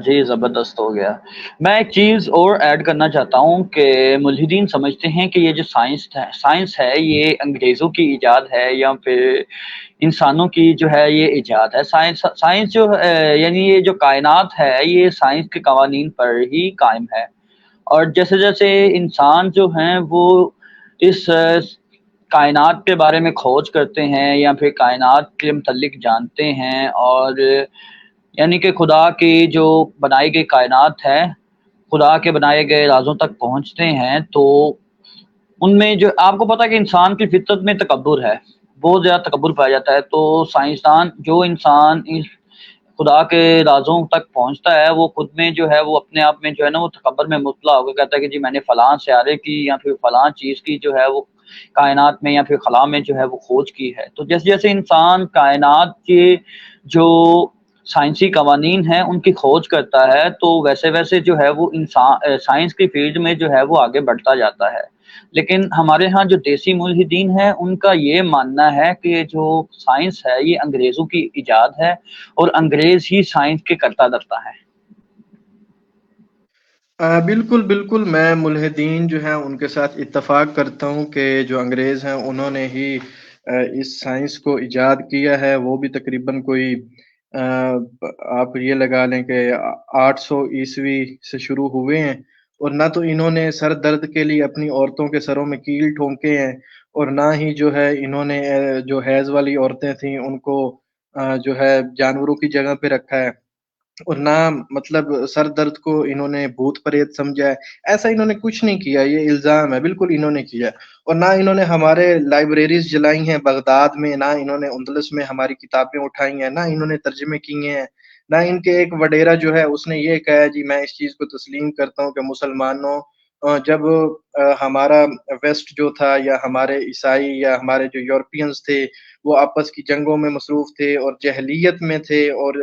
جی زبردست ہو گیا. میں ایک چیز اور ایڈ کرنا چاہتا ہوں کہ ملحدین سمجھتے ہیں کہ یہ جو سائنس ہے یہ انگریزوں کی ایجاد ہے یا پھر انسانوں کی جو ہے یہ ایجاد ہے. سائنس جو یعنی یہ جو کائنات ہے یہ سائنس کے قوانین پر ہی قائم ہے, اور جیسے جیسے انسان جو ہیں وہ اس کائنات کے بارے میں کھوج کرتے ہیں یا پھر کائنات کے متعلق جانتے ہیں, اور یعنی کہ خدا کی جو بنائی گئی کائنات ہے, خدا کے بنائے گئے رازوں تک پہنچتے ہیں, تو ان میں جو آپ کو پتہ ہے کہ انسان کی فطرت میں تکبر ہے, بہت زیادہ تکبر پایا جاتا ہے. تو سائنسدان جو انسان اس خدا کے رازوں تک پہنچتا ہے وہ خود میں جو ہے وہ اپنے آپ میں جو ہے نا وہ تکبر میں مبتلا ہو کے کہتا ہے کہ جی میں نے فلاں سیارے کی یا پھر فلاں چیز کی جو ہے وہ کائنات میں یا پھر خلا میں جو ہے وہ کھوج کی ہے. تو جیسے جیسے انسان کائنات کے جو سائنسی قوانین ہیں ان کی کھوج کرتا ہے تو ویسے ویسے جو ہے وہ انسان سائنس کی فیلڈ میں جو ہے وہ آگے بڑھتا جاتا ہے. لیکن ہمارے ہاں جو دیسی ملحدین ہیں ان کا یہ ماننا ہے کہ جو سائنس ہے یہ انگریزوں کی ایجاد ہے اور انگریز ہی سائنس کے کرتا دھرتا ہے. بالکل بالکل, میں ملحدین جو ہیں ان کے ساتھ اتفاق کرتا ہوں کہ جو انگریز ہیں انہوں نے ہی اس سائنس کو ایجاد کیا ہے. وہ بھی تقریباً کوئی آپ یہ لگا لیں کہ 800 عیسوی سے شروع ہوئے ہیں, اور نہ تو انہوں نے سر درد کے لیے اپنی عورتوں کے سروں میں کیل ٹھونکے ہیں, اور نہ ہی جو ہے انہوں نے جو حیض والی عورتیں تھیں ان کو جو ہے جانوروں کی جگہ پہ رکھا ہے, اور نہ مطلب سر درد کو انہوں نے بھوت پریت سمجھا ہے. ایسا انہوں نے کچھ نہیں کیا, یہ الزام ہے بالکل انہوں نے کیا. اور نہ انہوں نے ہمارے لائبریریز جلائی ہیں بغداد میں, نہ انہوں نے اندلس میں ہماری کتابیں اٹھائی ہیں, نہ انہوں نے ترجمے کیے ہیں, نہ ان کے ایک وڈیرا جو ہے اس نے یہ کہا جی میں اس چیز کو تسلیم کرتا ہوں کہ مسلمانوں جب ہمارا ویسٹ جو تھا یا ہمارے عیسائی یا ہمارے جو یورپینز تھے وہ آپس کی جنگوں میں مصروف تھے اور جہلیت میں تھے, اور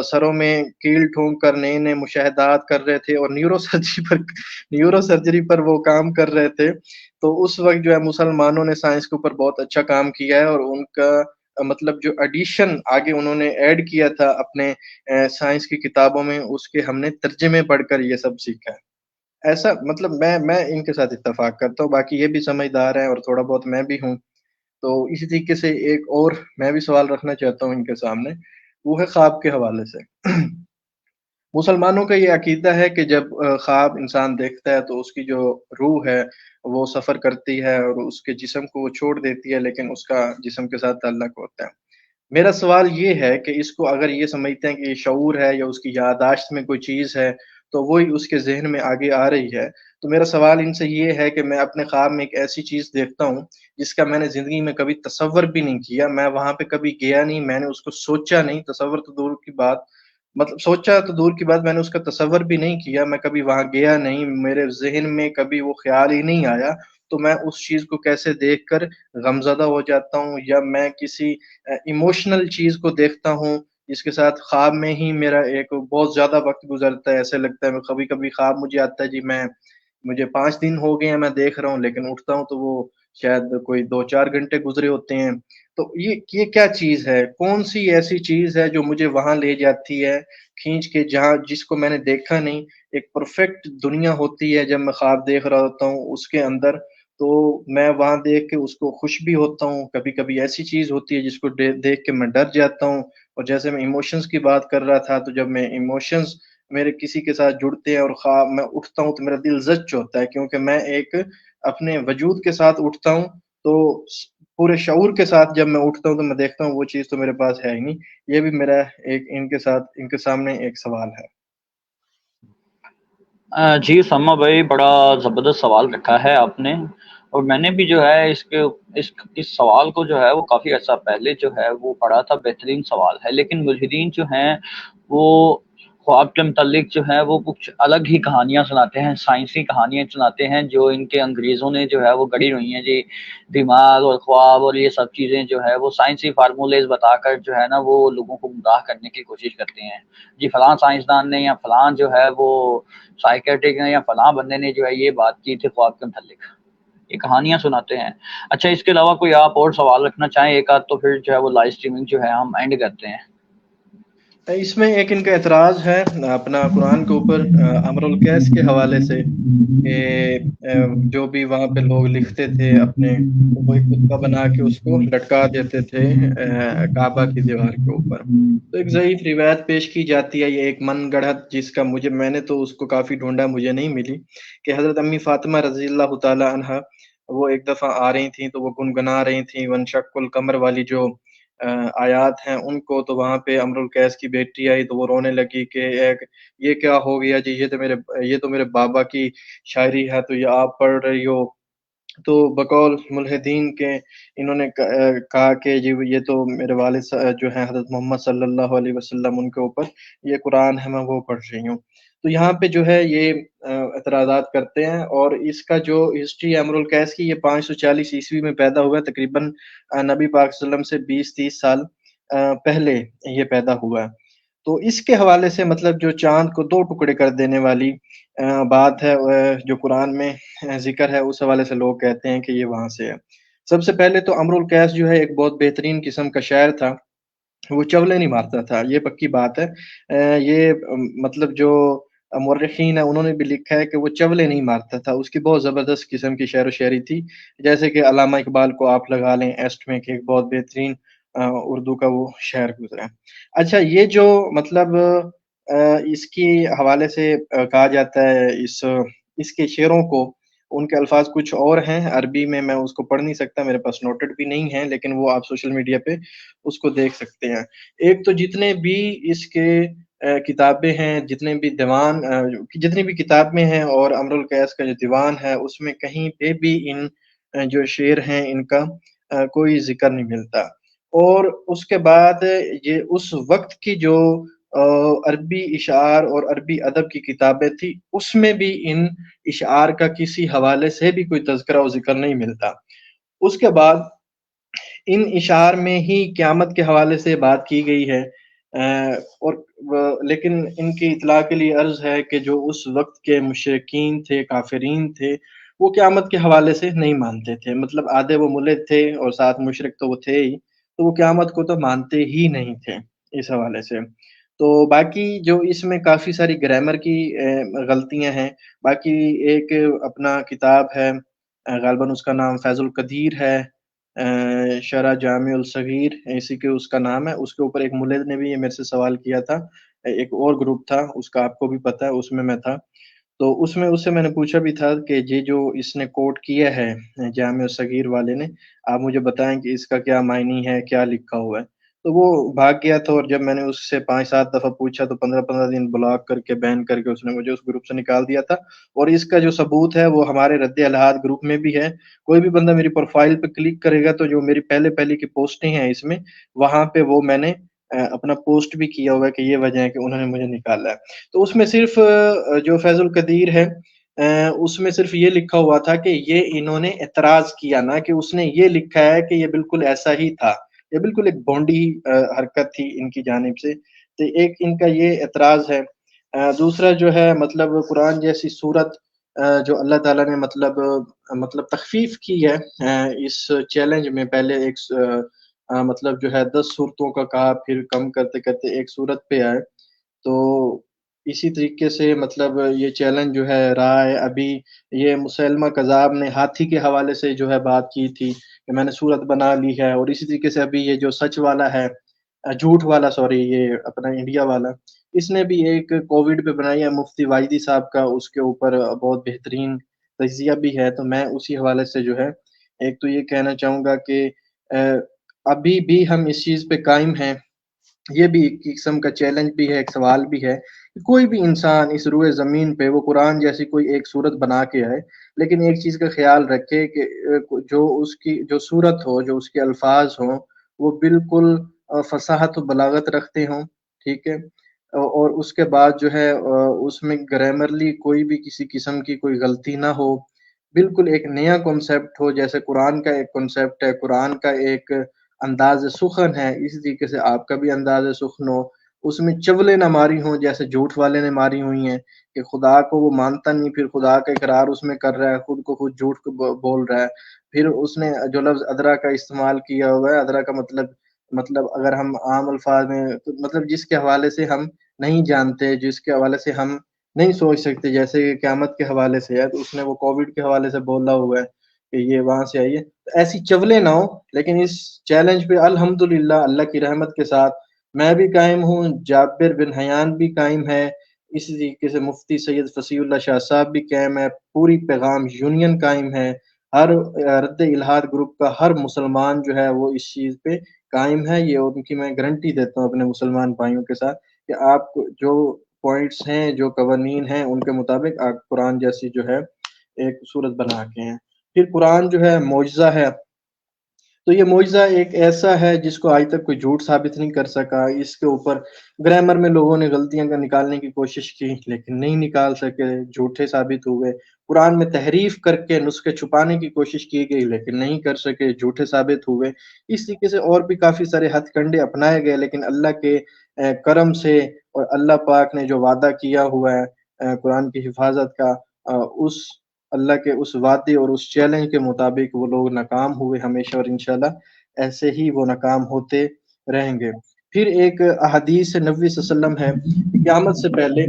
سروں میں کیل ٹھونک کر نئے نئے مشاہدات کر رہے تھے اور نیورو سرجری پر وہ کام کر رہے تھے, تو اس وقت جو ہے مسلمانوں نے سائنس کے اوپر بہت اچھا کام کیا ہے, اور ان کا مطلب جو ایڈیشن آگے انہوں نے ایڈ کیا تھا اپنے سائنس کی کتابوں میں, اس کے ہم نے ترجمے پڑھ کر یہ سب سیکھا ہے. ایسا مطلب میں ان کے ساتھ اتفاق کرتا ہوں, باقی یہ بھی سمجھدار ہیں اور تھوڑا بہت میں بھی ہوں. تو اسی طریقے سے ایک اور میں بھی سوال رکھنا چاہتا ہوں ان کے سامنے, وہ ہے خواب کے حوالے سے. مسلمانوں کا یہ عقیدہ ہے کہ جب خواب انسان دیکھتا ہے تو اس کی جو روح ہے وہ سفر کرتی ہے اور اس کے جسم کو وہ چھوڑ دیتی ہے, لیکن اس کا جسم کے ساتھ تعلق ہوتا ہے. میرا سوال یہ ہے کہ اس کو اگر یہ سمجھتے ہیں کہ یہ شعور ہے یا اس کی یادداشت میں کوئی چیز ہے تو وہی اس کے ذہن میں آگے آ رہی ہے, تو میرا سوال ان سے یہ ہے کہ میں اپنے خواب میں ایک ایسی چیز دیکھتا ہوں جس کا میں نے زندگی میں کبھی تصور بھی نہیں کیا, میں وہاں پہ کبھی گیا نہیں, میں نے اس کو سوچا نہیں, تصور تو دور کی بات, مطلب سوچا تو دور کی بات, میں نے اس کا تصور بھی نہیں کیا, میں کبھی وہاں گیا نہیں, میرے ذہن میں کبھی وہ خیال ہی نہیں آیا, تو میں اس چیز کو کیسے دیکھ کر غمزدہ ہو جاتا ہوں, یا میں کسی ایموشنل چیز کو دیکھتا ہوں جس کے ساتھ خواب میں ہی میرا ایک بہت زیادہ وقت گزرتا ہے. ایسے لگتا ہے کبھی کبھی خواب مجھے آتا ہے جی مجھے 5 دن ہو گئے ہیں میں دیکھ رہا ہوں, لیکن اٹھتا ہوں تو وہ شاید کوئی 2-4 گھنٹے گزرے ہوتے ہیں. تو یہ کیا چیز ہے, کون سی ایسی چیز ہے جو مجھے وہاں لے جاتی ہے کھینچ کے جہاں جس کو میں نے دیکھا نہیں. ایک پرفیکٹ دنیا ہوتی ہے جب میں خواب دیکھ رہا ہوتا ہوں اس کے اندر, تو میں وہاں دیکھ کے اس کو خوش بھی ہوتا ہوں. کبھی کبھی ایسی چیز ہوتی ہے جس کو دیکھ کے میں ڈر جاتا ہوں. اور جیسے میں ایموشنز کی بات کر رہا تھا, تو جب میں ایموشنز میرے کسی کے ساتھ جڑتے ہیں اور خواب میں اٹھتا ہوں تو میرا دل زچ ہوتا ہے, کیونکہ میں ایک اپنے وجود کے ساتھ اٹھتا ہوں, تو پورے شعور کے ساتھ جب میں اٹھتا ہوں تو میں دیکھتا ہوں وہ چیز تو میرے پاس ہے ہی نہیں. یہ بھی میرا ایک ان کے سامنے ایک سوال ہے. جی سما بھائی بڑا زبردست سوال رکھا ہے آپ نے, اور میں نے بھی جو ہے اس سوال کو جو ہے وہ کافی عرصہ پہلے جو ہے وہ پڑھا تھا. بہترین سوال ہے, لیکن ملحدین جو ہیں وہ خواب کے متعلق جو ہے وہ کچھ الگ ہی کہانیاں سناتے ہیں، سائنسی کہانیاں سناتے ہیں جو ان کے انگریزوں نے جو ہے وہ گڑھی ہوئی ہیں جی، دماغ اور خواب اور یہ سب چیزیں جو ہے وہ سائنسی فارمولیز بتا کر جو ہے نا وہ لوگوں کو گمراہ کرنے کی کوشش کرتے ہیں جی، فلاں سائنسدان نے یا فلاں جو ہے وہ سائیکیٹرک نے یا فلاں بندے نے جو ہے یہ بات کی تھی خواب کے متعلق، یہ کہانیاں سناتے ہیں۔ اچھا، اس کے علاوہ کوئی آپ اور سوال رکھنا چاہیں ایک آدھ، تو پھر جو ہے وہ لائیو اسٹریمنگ جو ہے ہم اینڈ کرتے ہیں۔ اس میں ایک ان کا اعتراض ہے اپنا قرآن کے اوپر امر القیس کے حوالے سے کہ جو بھی وہاں پہ لوگ لکھتے تھے اپنے، وہ ایک خطبہ بنا کے اس کو لٹکا دیتے تھے کعبہ کی دیوار کے اوپر۔ تو ایک ضعیف روایت پیش کی جاتی ہے، یہ ایک من گڑھت، جس کا میں نے تو اس کو کافی ڈھونڈا، مجھے نہیں ملی، کہ حضرت امی فاطمہ رضی اللہ تعالی عنہا وہ ایک دفعہ آ رہی تھیں تو وہ گنگنا رہی تھیں وانشق القمر والی جو آیات ہیں ان کو، تو وہاں پہ امر القیس کی بیٹی آئی تو وہ رونے لگی کہ یہ کیا ہو گیا جی، یہ تو میرے بابا کی شاعری ہے، تو یہ آپ پڑھ رہی ہو۔ تو بقول ملحدین کے انہوں نے کہا کہ جی یہ تو میرے والد جو ہیں حضرت محمد صلی اللہ علیہ وسلم، ان کے اوپر یہ قرآن ہے، میں وہ پڑھ رہی ہوں۔ تو یہاں پہ جو ہے یہ اعتراضات کرتے ہیں، اور اس کا جو ہسٹری ہے امر القیس کی، یہ 540 عیسوی میں پیدا ہوا ہے، تقریباً نبی پاک صلی اللہ علیہ وسلم سے 20-30 سال پہلے یہ پیدا ہوا ہے۔ تو اس کے حوالے سے مطلب جو چاند کو دو ٹکڑے کر دینے والی بات ہے جو قرآن میں ذکر ہے، اس حوالے سے لوگ کہتے ہیں کہ یہ وہاں سے ہے۔ سب سے پہلے تو امر القیس جو ہے ایک بہت بہترین قسم کا شاعر تھا، وہ چولے نہیں مارتا تھا، یہ پکی بات ہے۔ یہ مطلب جو مورخین ہیں انہوں نے بھی لکھا ہے کہ وہ چولے نہیں مارتا تھا، اس کی بہت زبردست قسم کی شعر و شاعری تھی، جیسے کہ علامہ اقبال کو آپ لگا لیں ایسٹ میں، کہ ایک بہت بہترین اردو کا وہ شعر گزرا ہے۔ اچھا، یہ جو مطلب اس کی حوالے سے کہا جاتا ہے، اس کے شعروں کو، ان کے الفاظ کچھ اور ہیں عربی میں اس کو پڑھ نہیں سکتا، میرے پاس نوٹڈ بھی نہیں ہیں، لیکن وہ آپ سوشل میڈیا پہ اس کو دیکھ سکتے ہیں۔ ایک تو جتنے بھی اس کے کتابیں ہیں، جتنے بھی دیوان جتنی بھی کتابیں ہیں، اور امر القیس کا جو دیوان ہے اس میں کہیں پہ بھی ان جو شعر ہیں ان کا کوئی ذکر نہیں ملتا۔ اور اس کے بعد یہ اس وقت کی جو عربی اشعار اور عربی ادب کی کتابیں تھی، اس میں بھی ان اشعار کا کسی حوالے سے بھی کوئی تذکرہ و ذکر نہیں ملتا۔ اس کے بعد ان اشعار میں ہی قیامت کے حوالے سے بات کی گئی ہے، اور لیکن ان کی اطلاع کے لیے عرض ہے کہ جو اس وقت کے مشرکین تھے، کافرین تھے، وہ قیامت کے حوالے سے نہیں مانتے تھے، مطلب آدھے وہ ملحد تھے اور ساتھ مشرک تو وہ تھے ہی، تو وہ قیامت کو تو مانتے ہی نہیں تھے اس حوالے سے۔ تو باقی جو اس میں کافی ساری گرامر کی غلطیاں ہیں۔ باقی ایک اپنا کتاب ہے، غالباً اس کا نام فیض القدیر ہے، شرح جامع الصغیر، اسی کے اس کا نام ہے۔ اس کے اوپر ایک ملحد نے بھی یہ میرے سے سوال کیا تھا، ایک اور گروپ تھا، اس کا آپ کو بھی پتہ ہے، اس میں تھا۔ تو اس سے میں نے پوچھا بھی تھا کہ یہ جو اس نے کوٹ کیا ہے جامع الصغیر والے نے، آپ مجھے بتائیں کہ اس کا کیا معنی ہے، کیا لکھا ہوا ہے۔ تو وہ بھاگ گیا تھا، اور جب میں نے اس سے 5-7 دفعہ پوچھا تو 15 دن بلاک کر کے، بین کر کے اس نے مجھے اس گروپ سے نکال دیا تھا۔ اور اس کا جو ثبوت ہے وہ ہمارے رد الہاد گروپ میں بھی ہے۔ کوئی بھی بندہ میری پروفائل پہ کلک کرے گا تو جو میری پہلے کی پوسٹیں ہیں اس میں، وہاں پہ وہ میں نے اپنا پوسٹ بھی کیا ہوا ہے کہ یہ وجہ ہے کہ انہوں نے مجھے نکالا ہے۔ تو اس میں صرف جو فیض القدیر ہے، اس میں صرف یہ لکھا ہوا تھا کہ یہ انہوں نے اعتراض کیا، نہ کہ اس نے یہ لکھا ہے کہ یہ بالکل ایسا ہی تھا، یہ بالکل ایک بھونڈی حرکت تھی ان کی جانب سے۔ تو ایک ان کا یہ اعتراض ہے۔ دوسرا جو ہے مطلب قرآن جیسی صورت جو اللہ تعالیٰ نے مطلب تخفیف کی ہے اس چیلنج میں، پہلے ایک مطلب جو ہے 10 صورتوں کا کہا، پھر کم کرتے کرتے ایک صورت پہ آئے۔ تو اسی طریقے سے مطلب یہ چیلنج جو ہے رہا ہے۔ ابھی یہ مسلمہ کذاب نے ہاتھی کے حوالے سے جو ہے بات کی تھی کہ میں نے صورت بنا لی ہے، اور اسی طریقے سے ابھی یہ جو سچ والا ہے، جھوٹ والا، سوری، یہ اپنا انڈیا والا، اس نے بھی ایک کووڈ پہ بنائی ہے مفتی واجدی صاحب کا، اس کے اوپر بہت بہترین تجزیہ بھی ہے۔ تو میں اسی حوالے سے جو ہے ایک تو یہ کہنا چاہوں گا کہ ابھی بھی ہم اس چیز پہ قائم ہیں، یہ بھی ایک قسم کا چیلنج بھی ہے، ایک سوال بھی ہے کہ کوئی بھی انسان اس روئے زمین پہ وہ قرآن جیسی کوئی ایک صورت بنا کے آئے، لیکن ایک چیز کا خیال رکھے کہ جو اس کی جو صورت ہو، جو اس کے الفاظ ہوں، وہ بالکل فصاحت و بلاغت رکھتے ہوں، ٹھیک ہے، اور اس کے بعد جو ہے اس میں گرامرلی کوئی بھی کسی قسم کی کوئی غلطی نہ ہو، بالکل ایک نیا کنسیپٹ ہو، جیسے قرآن کا ایک کنسیپٹ ہے، قرآن کا ایک انداز سخن ہے، اسی طریقے سے آپ کا بھی انداز سخن ہو، اس میں چولے نہ ماری ہوں جیسے جھوٹ والے نے ماری ہوئی ہیں کہ خدا کو وہ مانتا نہیں، پھر خدا کا اقرار اس میں کر رہا ہے، خود کو خود جھوٹ بول رہا ہے، پھر اس نے جو لفظ ادرا کا استعمال کیا ہوا ہے، ادرا کا مطلب اگر ہم عام الفاظ میں مطلب جس کے حوالے سے ہم نہیں جانتے، جس کے حوالے سے ہم نہیں سوچ سکتے، جیسے کہ قیامت کے حوالے سے ہے تو اس نے وہ کووڈ کے حوالے سے بولا ہوا ہے کہ یہ وہاں سے آئیے، تو ایسی چولے نہ ہو۔ لیکن اس چیلنج پہ الحمدللہ اللہ کی رحمت کے ساتھ میں بھی قائم ہوں، جابر بن حیان بھی قائم ہے، اسی طریقے سے مفتی سید فصیح اللہ شاہ صاحب بھی قائم ہے، پوری پیغام یونین قائم ہے، ہر رد الہاد گروپ کا ہر مسلمان جو ہے وہ اس چیز پہ قائم ہے، یہ ان کی میں گارنٹی دیتا ہوں اپنے مسلمان بھائیوں کے ساتھ کہ آپ جو پوائنٹس ہیں، جو قوانین ہیں، ان کے مطابق آپ قرآن جیسی جو ہے ایک صورت بنا کے ہیں۔ پھر قرآن جو ہے معجزہ ہے، تو یہ معجزہ ایک ایسا ہے جس کو آج تک کوئی جھوٹ ثابت نہیں کر سکا۔ اس کے اوپر گرامر میں لوگوں نے غلطیاں کا نکالنے کی کوشش کی لیکن نہیں نکال سکے، جھوٹے ثابت ہوئے۔ قرآن میں تحریف کر کے نسخے چھپانے کی کوشش کی گئی لیکن نہیں کر سکے، جھوٹے ثابت ہوئے۔ اس طریقے سے اور بھی کافی سارے ہتھ کنڈے اپنائے گئے، لیکن اللہ کے کرم سے اور اللہ پاک نے جو وعدہ کیا ہوا ہے قرآن کی حفاظت کا، اس اللہ کے اس وعدے اور اس چیلنج کے مطابق وہ لوگ ناکام ہوئے ہمیشہ، اور انشاءاللہ ایسے ہی وہ ناکام ہوتے رہیں گے۔ پھر ایک احادیث نبوی صلی اللہ علیہ وسلم ہے کہ قیامت سے پہلے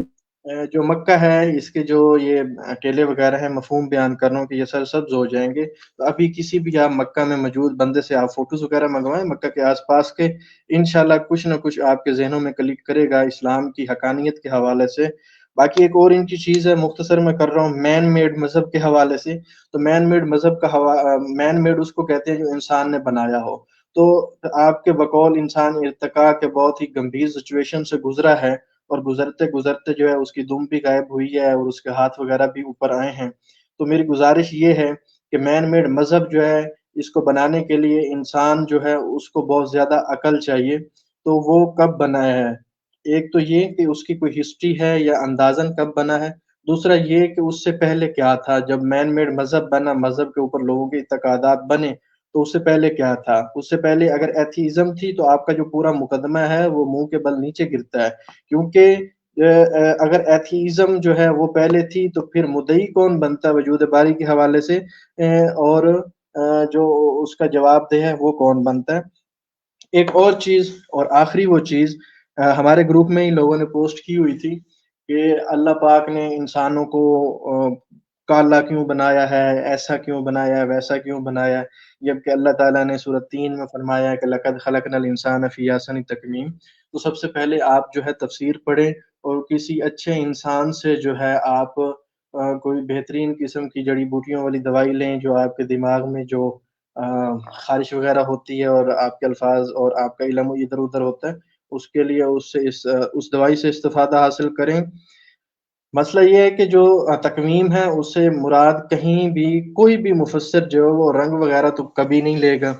جو مکہ ہے اس کے جو یہ ٹیلے وغیرہ ہیں، مفہوم بیان کر رہا ہوں کہ یہ سر سبز ہو جائیں گے۔ تو ابھی کسی بھی آپ مکہ میں موجود بندے سے آپ فوٹوز وغیرہ منگوائیں مکہ کے آس پاس کے، انشاءاللہ کچھ نہ کچھ آپ کے ذہنوں میں کلک کرے گا اسلام کی حقانیت کے حوالے سے۔ باقی ایک اور ان کی چیز ہے، مختصر میں کر رہا ہوں، مین میڈ مذہب کے حوالے سے۔ تو مین میڈ مذہب کا مین میڈ اس کو کہتے ہیں جو انسان نے بنایا ہو۔ تو آپ کے بقول انسان ارتقاء کے بہت ہی گمبھیر سچویشن سے گزرا ہے، اور گزرتے گزرتے جو ہے اس کی دم بھی غائب ہوئی ہے اور اس کے ہاتھ وغیرہ بھی اوپر آئے ہیں۔ تو میری گزارش یہ ہے کہ مین میڈ مذہب جو ہے اس کو بنانے کے لیے انسان جو ہے اس کو بہت زیادہ عقل چاہیے۔ تو وہ کب بنا ہے؟ ایک تو یہ کہ اس کی کوئی ہسٹری ہے یا اندازن کب بنا ہے، دوسرا یہ کہ اس سے پہلے کیا تھا جب مین میڈ مذہب بنا، مذہب کے اوپر لوگوں کے اعتقادات بنے، تو اس سے پہلے کیا تھا؟ اس سے پہلے اگر ایتھیزم تھی تو آپ کا جو پورا مقدمہ ہے وہ منہ کے بل نیچے گرتا ہے، کیونکہ اگر ایتھیزم جو ہے وہ پہلے تھی تو پھر مدعی کون بنتا ہے وجود باری کے حوالے سے، اور جو اس کا جواب دہ ہے وہ کون بنتا ہے۔ ایک اور چیز اور آخری وہ چیز ہمارے گروپ میں ہی لوگوں نے پوسٹ کی ہوئی تھی کہ اللہ پاک نے انسانوں کو کالا کیوں بنایا ہے، ایسا کیوں بنایا ہے، ویسا کیوں بنایا ہے، جبکہ اللہ تعالیٰ نے سورۃ 3 میں فرمایا ہے کہ لَقَدْ خَلَقْنَا الْإِنسَانَ فِي أَحْسَنِ تَقْوِيمٍ۔ تو سب سے پہلے آپ جو ہے تفسیر پڑھیں اور کسی اچھے انسان سے جو ہے آپ کوئی بہترین قسم کی جڑی بوٹیوں والی دوائی لیں جو آپ کے دماغ میں جو خارش وغیرہ ہوتی ہے اور آپ کے الفاظ اور آپ کا علم ادھر ادھر ہوتا ہے، اس کے لیے اس دوائی سے استفادہ حاصل کریں۔ مسئلہ یہ ہے کہ جو تکویم ہے اس سے مراد کہیں بھی کوئی بھی مفسر جو ہے وہ رنگ وغیرہ تو کبھی نہیں لے گا۔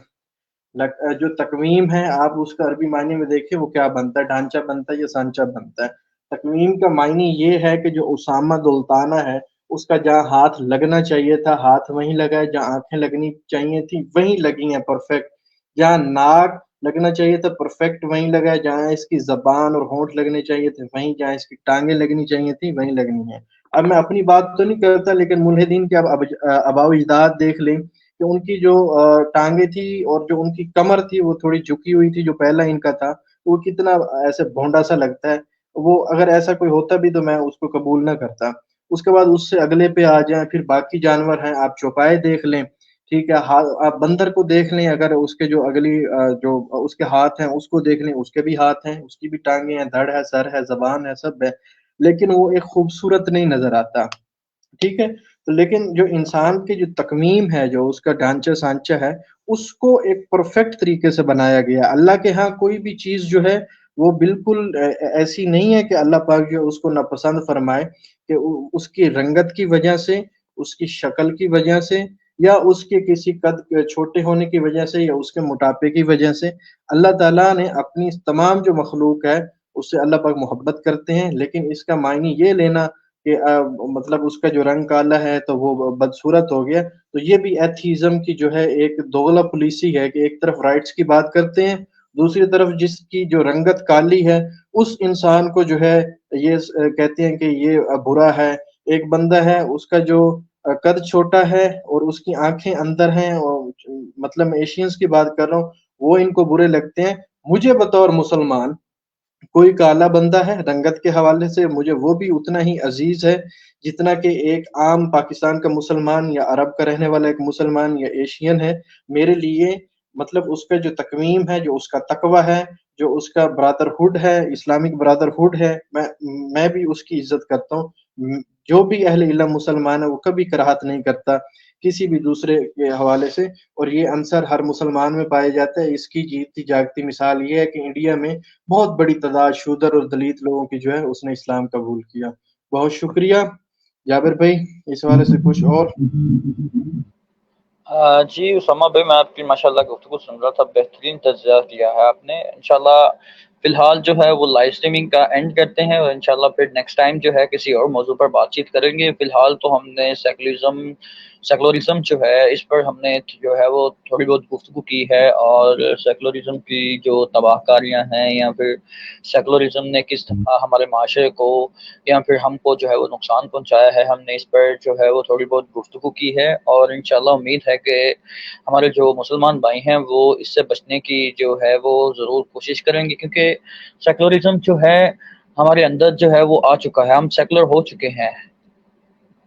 جو تکویم ہے آپ اس کا عربی معنی میں دیکھیں وہ کیا بنتا ہے، ڈھانچہ بنتا ہے یا سانچہ بنتا ہے۔ تکویم کا معنی یہ ہے کہ جو اسامہ دلتانہ ہے اس کا جہاں ہاتھ لگنا چاہیے تھا ہاتھ وہیں لگا ہے، جہاں آنکھیں لگنی چاہیے تھی وہیں لگی ہیں پرفیکٹ، جہاں ناک لگنا چاہیے تھا پرفیکٹ وہیں لگا ہے، جہاں اس کی زبان اور ہونٹ لگنے چاہیے تھے وہیں، جہاں اس کی ٹانگیں لگنی چاہیے تھی وہیں لگنی ہیں۔ اب میں اپنی بات تو نہیں کرتا لیکن ملحدین کے آباء و اجداد دیکھ لیں کہ ان کی جو ٹانگیں تھی اور جو ان کی کمر تھی وہ تھوڑی جھکی ہوئی تھی، جو پہلا ان کا تھا وہ کتنا ایسے بھونڈا سا لگتا ہے، وہ اگر ایسا کوئی ہوتا بھی تو میں اس کو قبول نہ کرتا۔ اس کے بعد اس سے اگلے پہ آ جائیں، پھر باقی جانور ہیں، آپ چوپائے دیکھ لیں، ٹھیک ہے، آپ بندر کو دیکھ لیں، اگر اس کے جو اگلی جو اس کے ہاتھ ہیں اس کو دیکھ لیں، اس کے بھی ہاتھ ہیں، اس کی بھی ٹانگیں ہیں، دھڑ ہے، سر ہے، زبان ہے، سب ہے، لیکن وہ ایک خوبصورت نہیں نظر آتا، ٹھیک ہے۔ تو لیکن جو انسان کی جو تکویم ہے، جو اس کا ڈھانچہ سانچہ ہے، اس کو ایک پرفیکٹ طریقے سے بنایا گیا۔ اللہ کے ہاں کوئی بھی چیز جو ہے وہ بالکل ایسی نہیں ہے کہ اللہ پاک جو اس کو ناپسند فرمائے، کہ اس کی رنگت کی وجہ سے، اس کی شکل کی وجہ سے، یا اس کے کسی قد چھوٹے ہونے کی وجہ سے، یا اس کے موٹاپے کی وجہ سے۔ اللہ تعالیٰ نے اپنی تمام جو مخلوق ہے اس سے اللہ پاک محبت کرتے ہیں، لیکن اس کا معنی یہ لینا کہ مطلب اس کا جو رنگ کالا ہے تو وہ بدصورت ہو گیا، تو یہ بھی ایتھیزم کی جو ہے ایک دوغلا پالیسی ہے کہ ایک طرف رائٹس کی بات کرتے ہیں، دوسری طرف جس کی جو رنگت کالی ہے اس انسان کو جو ہے یہ کہتے ہیں کہ یہ برا ہے۔ ایک بندہ ہے، اس کا جو قد چھوٹا ہے اور اس کی آنکھیں اندر ہیں، اور مطلب میں ایشینز کی بات کر رہا ہوں، وہ ان کو برے لگتے ہیں۔ مجھے بطور مسلمان کوئی کالا بندہ ہے رنگت کے حوالے سے، مجھے وہ بھی اتنا ہی عزیز ہے جتنا کہ ایک عام پاکستان کا مسلمان یا عرب کا رہنے والا ایک مسلمان یا ایشین ہے۔ میرے لیے مطلب اس کا جو تقویم ہے، جو اس کا تقوی ہے، جو اس کا برادرہڈ ہے، اسلامک برادرہڈ ہے، میں بھی اس کی عزت کرتا ہوں۔ جو بھی اہل علم مسلمان ہے وہ کبھی کراہت نہیں کرتا کسی بھی دوسرے کے حوالے سے، اور یہ عنصر ہر مسلمان میں پایا جاتا ہے۔ اس کی جیتی جاگتی مثال یہ ہے کہ انڈیا میں بہت بڑی تعداد شودر اور دلت لوگوں کی جو ہے اس نے اسلام قبول کیا۔ بہت شکریہ جابر بھائی، اس حوالے سے کچھ اور؟ جی اسامہ بھائی، میں آپ کی ماشاءاللہ گفتگو سن رہا تھا، بہترین تجزیہ کیا ہے آپ نے۔ انشاءاللہ فی الحال جو ہے وہ لائیو اسٹریمنگ کا اینڈ کرتے ہیں، اور انشاءاللہ پھر نیکسٹ ٹائم جو ہے کسی اور موضوع پر بات چیت کریں گے۔ فی الحال تو ہم نے سیکولرزم جو ہے اس پر ہم نے جو ہے وہ تھوڑی بہت گفتگو کی ہے، اور سیکولرزم کی جو تباہ کاریاں ہیں، یا پھر سیکولرزم نے کس طرح ہمارے معاشرے کو یا پھر ہم کو جو ہے وہ نقصان پہنچایا ہے، ہم نے اس پر جو ہے وہ تھوڑی بہت گفتگو کی ہے، اور انشاءاللہ امید ہے کہ ہمارے جو مسلمان بھائی ہیں وہ اس سے بچنے کی جو ہے وہ ضرور کوشش کریں گے، کیونکہ سیکولرزم جو ہے ہمارے اندر جو ہے وہ آ چکا ہے، ہم سیکولر ہو چکے ہیں،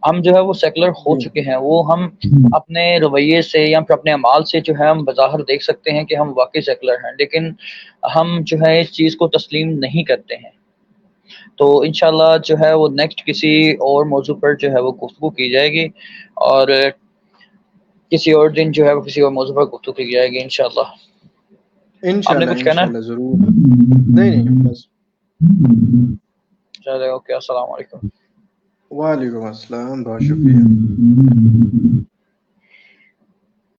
ہم جو ہے وہ سیکولر ہو جی چکے ہیں۔ وہ ہم اپنے رویے سے یا پھر اپنے اعمال سے جو ہے ہم بظاہر دیکھ سکتے ہیں کہ ہم واقعی سیکولر ہیں، لیکن ہم جو ہے اس چیز کو تسلیم نہیں کرتے ہیں۔ تو انشاءاللہ جو ہے وہ نیکسٹ کسی اور موضوع پر جو ہے وہ گفتگو کی جائے گی، اور کسی اور دن جو ہے وہ کسی اور موضوع پر گفتگو کی جائے گی انشاءاللہ۔ آپ نے کچھ کہنا ہے؟ انشاءاللہ ضرور۔ نہیں بس۔ چلے اوکے، السلام علیکم۔ وعلیکم السلام، بہت شکریہ۔